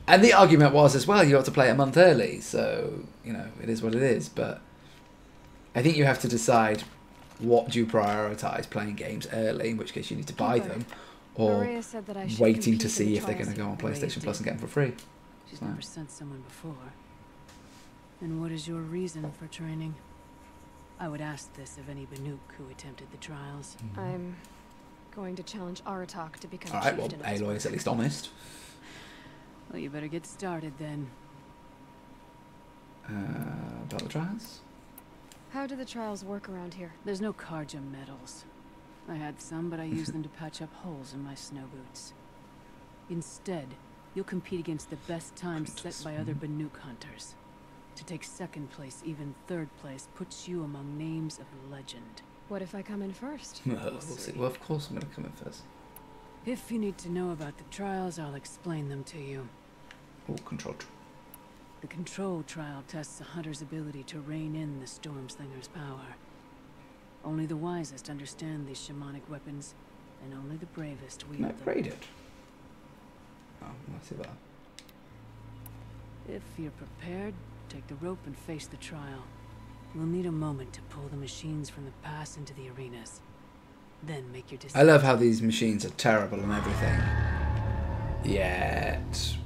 And the argument was as well, you got to play a month early, so, you know, it is what it is. But I think you have to decide what do you prioritise, playing games early, in which case you need to buy them, or waiting to see if they're going to go on PlayStation Plus and get them for free. She's never sent someone before. And what is your reason for training? I would ask this of any Banuk who attempted the trials. I'm going to challenge Aratak to become Alright, well, chieftain of this Aloy is at least honest. Well, you better get started then. About the trials? How do the trials work around here? There's no Karja medals. I had some, but I used them to patch up holes in my snow boots. Instead, you'll compete against the best times set by other Banuk hunters. To take second place, even third place, puts you among names of legend. What if I come in first? We'll see. Well, of course I'm going to come in first. If you need to know about the trials, I'll explain them to you. Oh, control. The control trial tests a hunter's ability to rein in the Stormslinger's power. Only the wisest understand these shamanic weapons, and only the bravest wield Can I them. upgrade it? Oh, let's see that. If you're prepared, take the rope and face the trial. We'll need a moment to pull the machines from the pass into the arenas. Then make your decision. I love how these machines are terrible and everything. Yet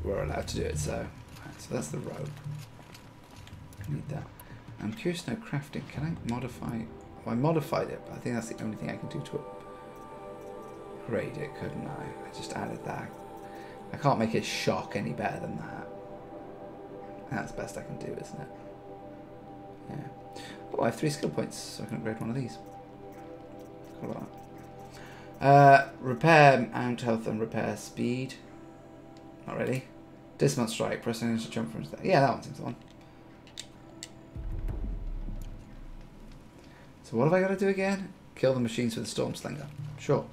we're allowed to do it, so. Right, so that's the rope. I need that. I'm curious to know crafting. Can I modify? Well, I modified it, but I think that's the only thing I can do to upgrade it, couldn't I? I just added that. I can't make it shock any better than that. That's the best I can do, isn't it? Yeah. Oh, I have 3 skill points, so I can upgrade one of these. Cool about that. Repair mount health and repair speed. Not really. Dismount strike, pressing to jump from... Yeah, that one seems the one. So what have I got to do again? Kill the machines with the Storm Slinger. Sure.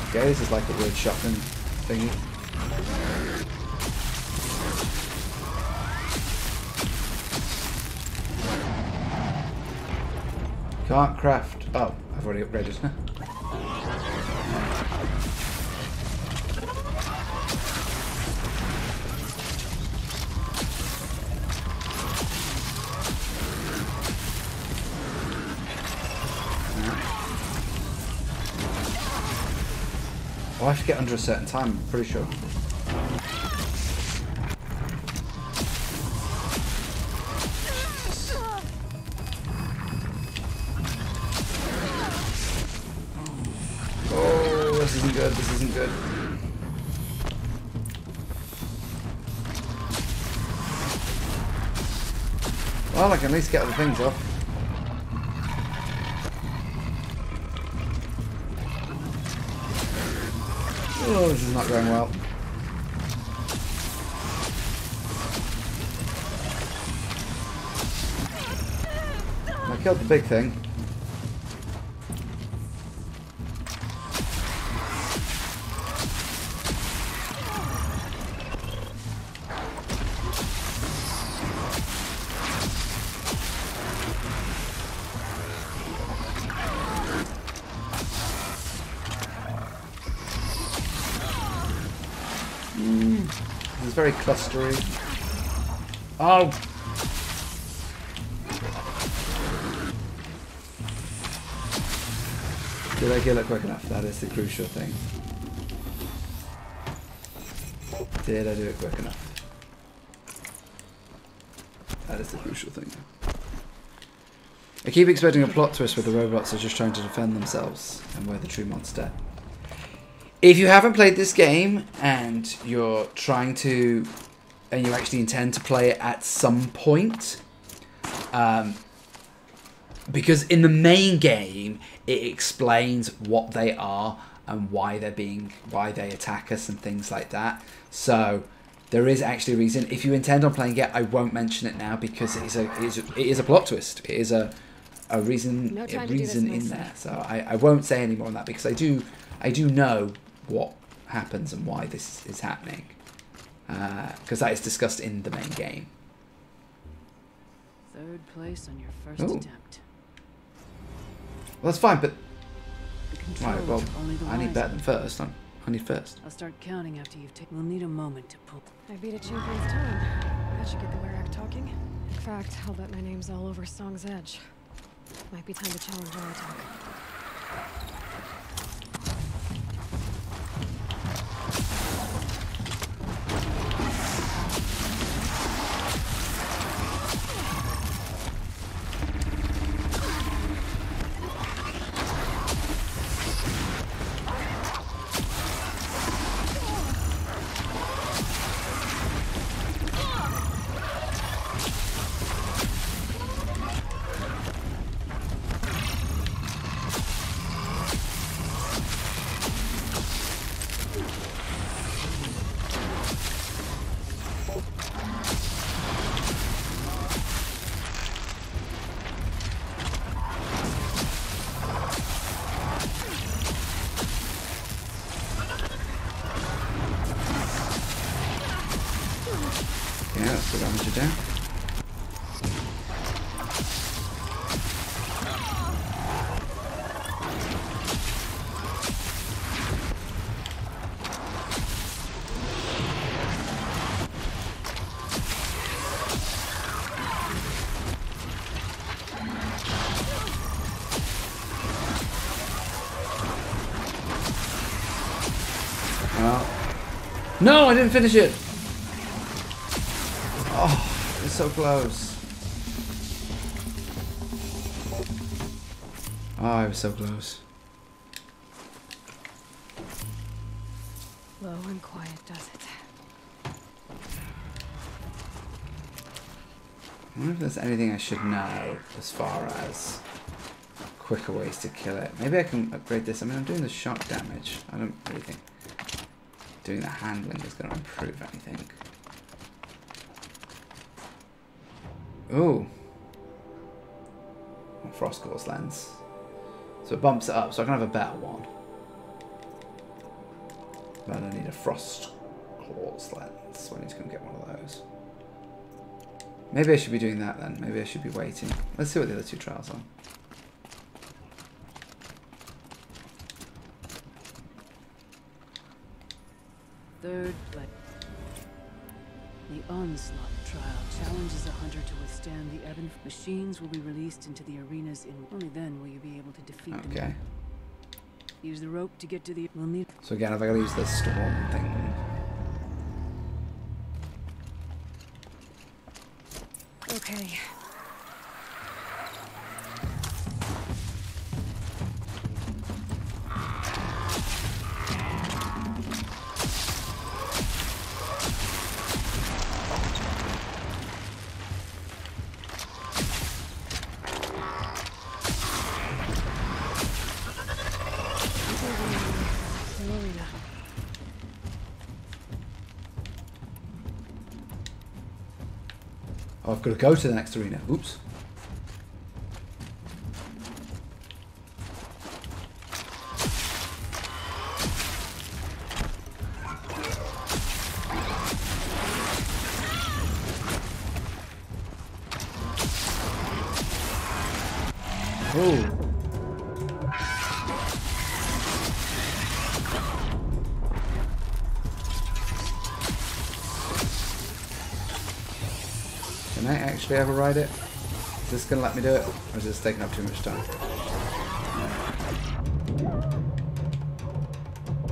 Okay, this is like a weird shotgun thingy. Can't craft. Oh, I've already upgraded. Oh, I have to get under a certain time, I'm pretty sure. Oh, this isn't good, this isn't good. Well, I can at least get other things off. Oh, this is not going well. I killed the big thing. This is very clustery. Oh! Did I kill it quick enough? That is the crucial thing. Did I do it quick enough? That is the crucial thing. I keep expecting a plot twist where the robots are just trying to defend themselves and we're the true monster. If you haven't played this game and you're trying to, and you actually intend to play it at some point, because in the main game it explains what they are and why they attack us and things like that. So there is actually a reason. If you intend on playing it, I won't mention it now because it is a plot twist. It is a reason in there. So I won't say any more on that because I do know what happens and why this is happening, because that is discussed in the main game. Third place on your first attempt. Well, that's fine, but right, well, I need better than first. I need first. I'll start counting after you've taken. We'll need a moment to pull. I beat a champion's time. That should get the Werak talking. In fact, I'll bet my name's all over Song's Edge. Might be time to challenge Aratak. Yeah, that's the damage it down. No, I didn't finish it. Oh, it's so close. Oh, I was so close. Low and quiet does it. I wonder if there's anything I should know as far as quicker ways to kill it. Maybe I can upgrade this. I mean, I'm doing the shock damage. I don't really think doing the handling is going to improve anything. Ooh. Frost Claws lens. So it bumps it up, so I can have a better one. But I need a Frost Claws lens, so I need to go and get one of those. Maybe I should be doing that then. Maybe I should be waiting. Let's see what the other two trials are. Third play. The Onslaught trial challenges a hunter to withstand the ebb and machines will be released into the arenas. Only then will you be able to defeat them. Okay. Use the rope to get to the... We'll need... So again, if I gotta use the storm thing. Okay. Oh, I've got to go to the next arena. Oops. Oh. Can I actually override it? Is this going to let me do it? Or is this taking up too much time?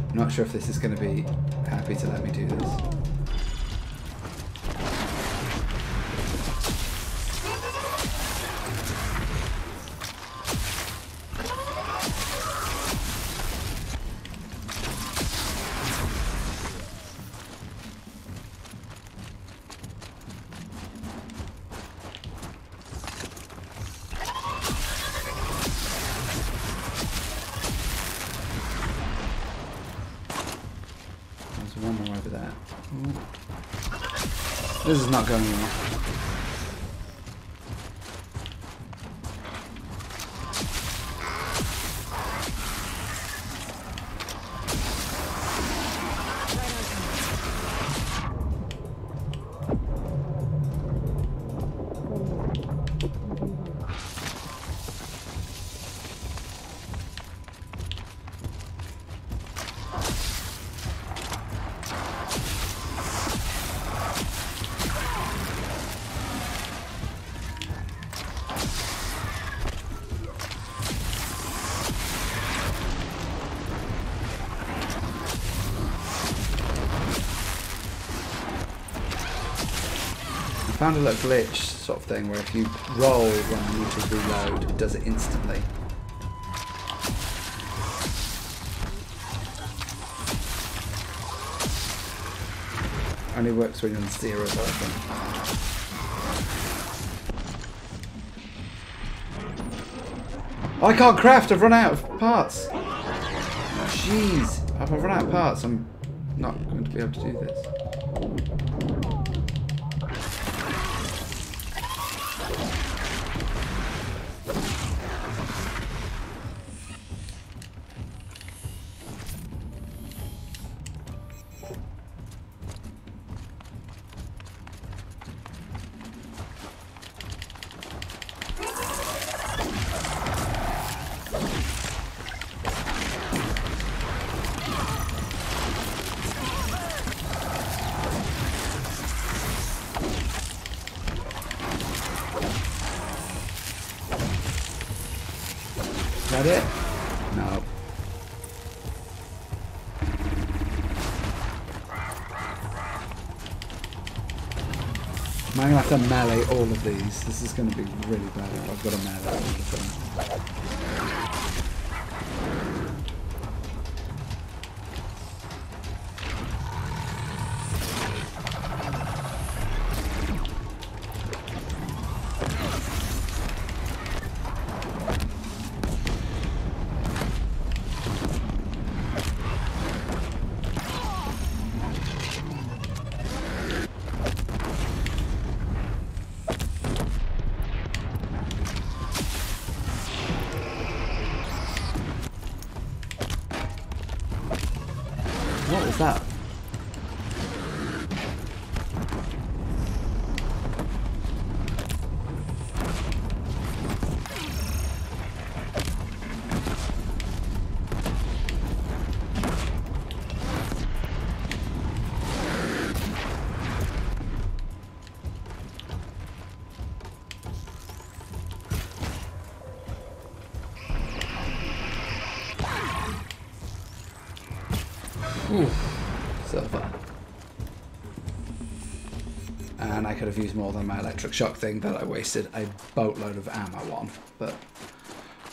I'm not sure if this is going to be happy to let me do this. One more over there. Ooh. This is not going well. I found a little glitch sort of thing where if you roll when you need to reload, it does it instantly. Only works when you're on 0, I think. Oh, I can't craft, I've run out of parts. Jeez, if I've run out of parts, I'm not going to be able to do this. Is that it? No. I'm going to have to melee all of these. This is going to be really bad if I've got to melee all of them. is that? Ooh, silver. And I could have used more than my electric shock thing that I wasted a boatload of ammo on, but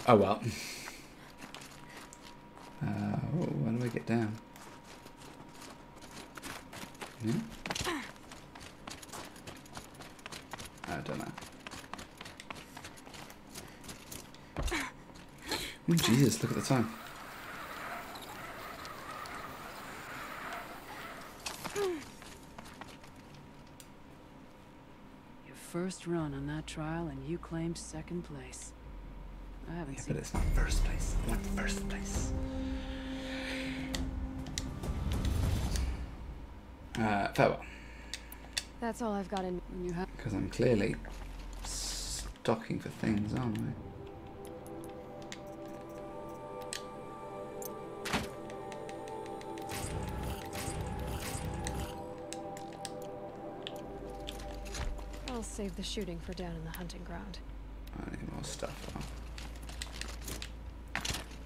oh well. Where do I get down? Yeah? I don't know. Oh, Jesus, look at the time. First run on that trial and you claimed second place. I haven't seen. But it's not first place. I want first place. Farewell. That's all I've got in. You have. Because I'm clearly stocking for things, aren't I? I'll save the shooting for down in the hunting ground. I need more stuff.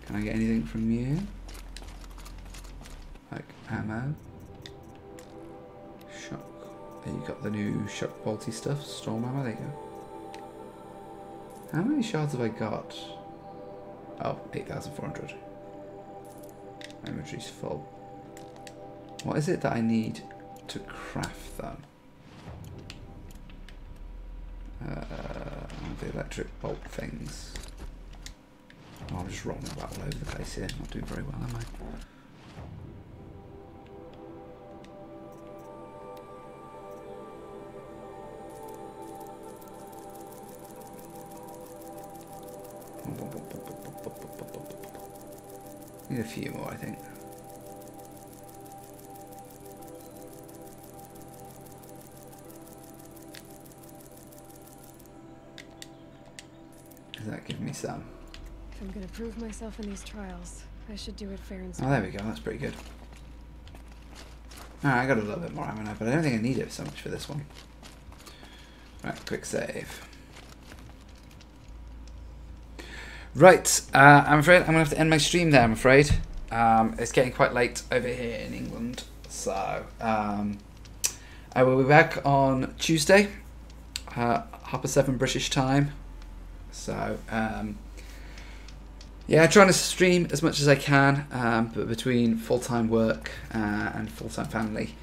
Can I get anything from you? Like ammo? Shock. You got the new shock quality stuff. Storm ammo, there you go. How many shards have I got? Oh, 8,400. My inventory's full. What is it that I need to craft them? The electric bolt things. Oh, I'm just rolling about all over the place here. Not doing very well, am I? Need a few more, I think. Does that give me some? If I'm gonna prove myself in these trials, I should do it fair and square. Oh, there we go. That's pretty good. Alright, I got a little bit more ammo now, but I don't think I need it so much for this one. Right, quick save. Right, I'm afraid I'm going to have to end my stream there, I'm afraid. It's getting quite late over here in England, so I will be back on Tuesday, 7:30 British time. So, yeah, trying to stream as much as I can, but between full-time work and full-time family,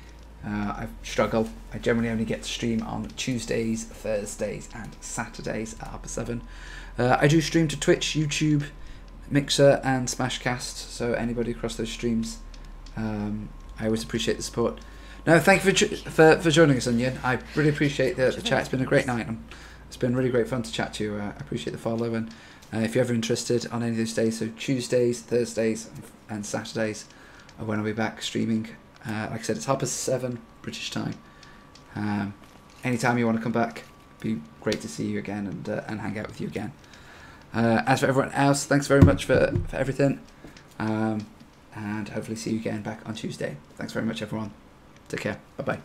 I struggle. I generally only get to stream on Tuesdays, Thursdays and Saturdays at 7:30. I do stream to Twitch, YouTube, Mixer and Smashcast, so anybody across those streams, I always appreciate the support. No, thank you for joining us, Onion. I really appreciate the chat. It's been a great night. It's been really great fun to chat to you. I appreciate the follow, and if you're ever interested on any of those days, so Tuesdays, Thursdays and Saturdays are when I'll be back streaming. Like I said, it's 7:30 British time. Anytime you want to come back, it'd be great to see you again and hang out with you again. As for everyone else, thanks very much for everything, and hopefully see you again back on Tuesday. Thanks very much, everyone. Take care. Bye bye.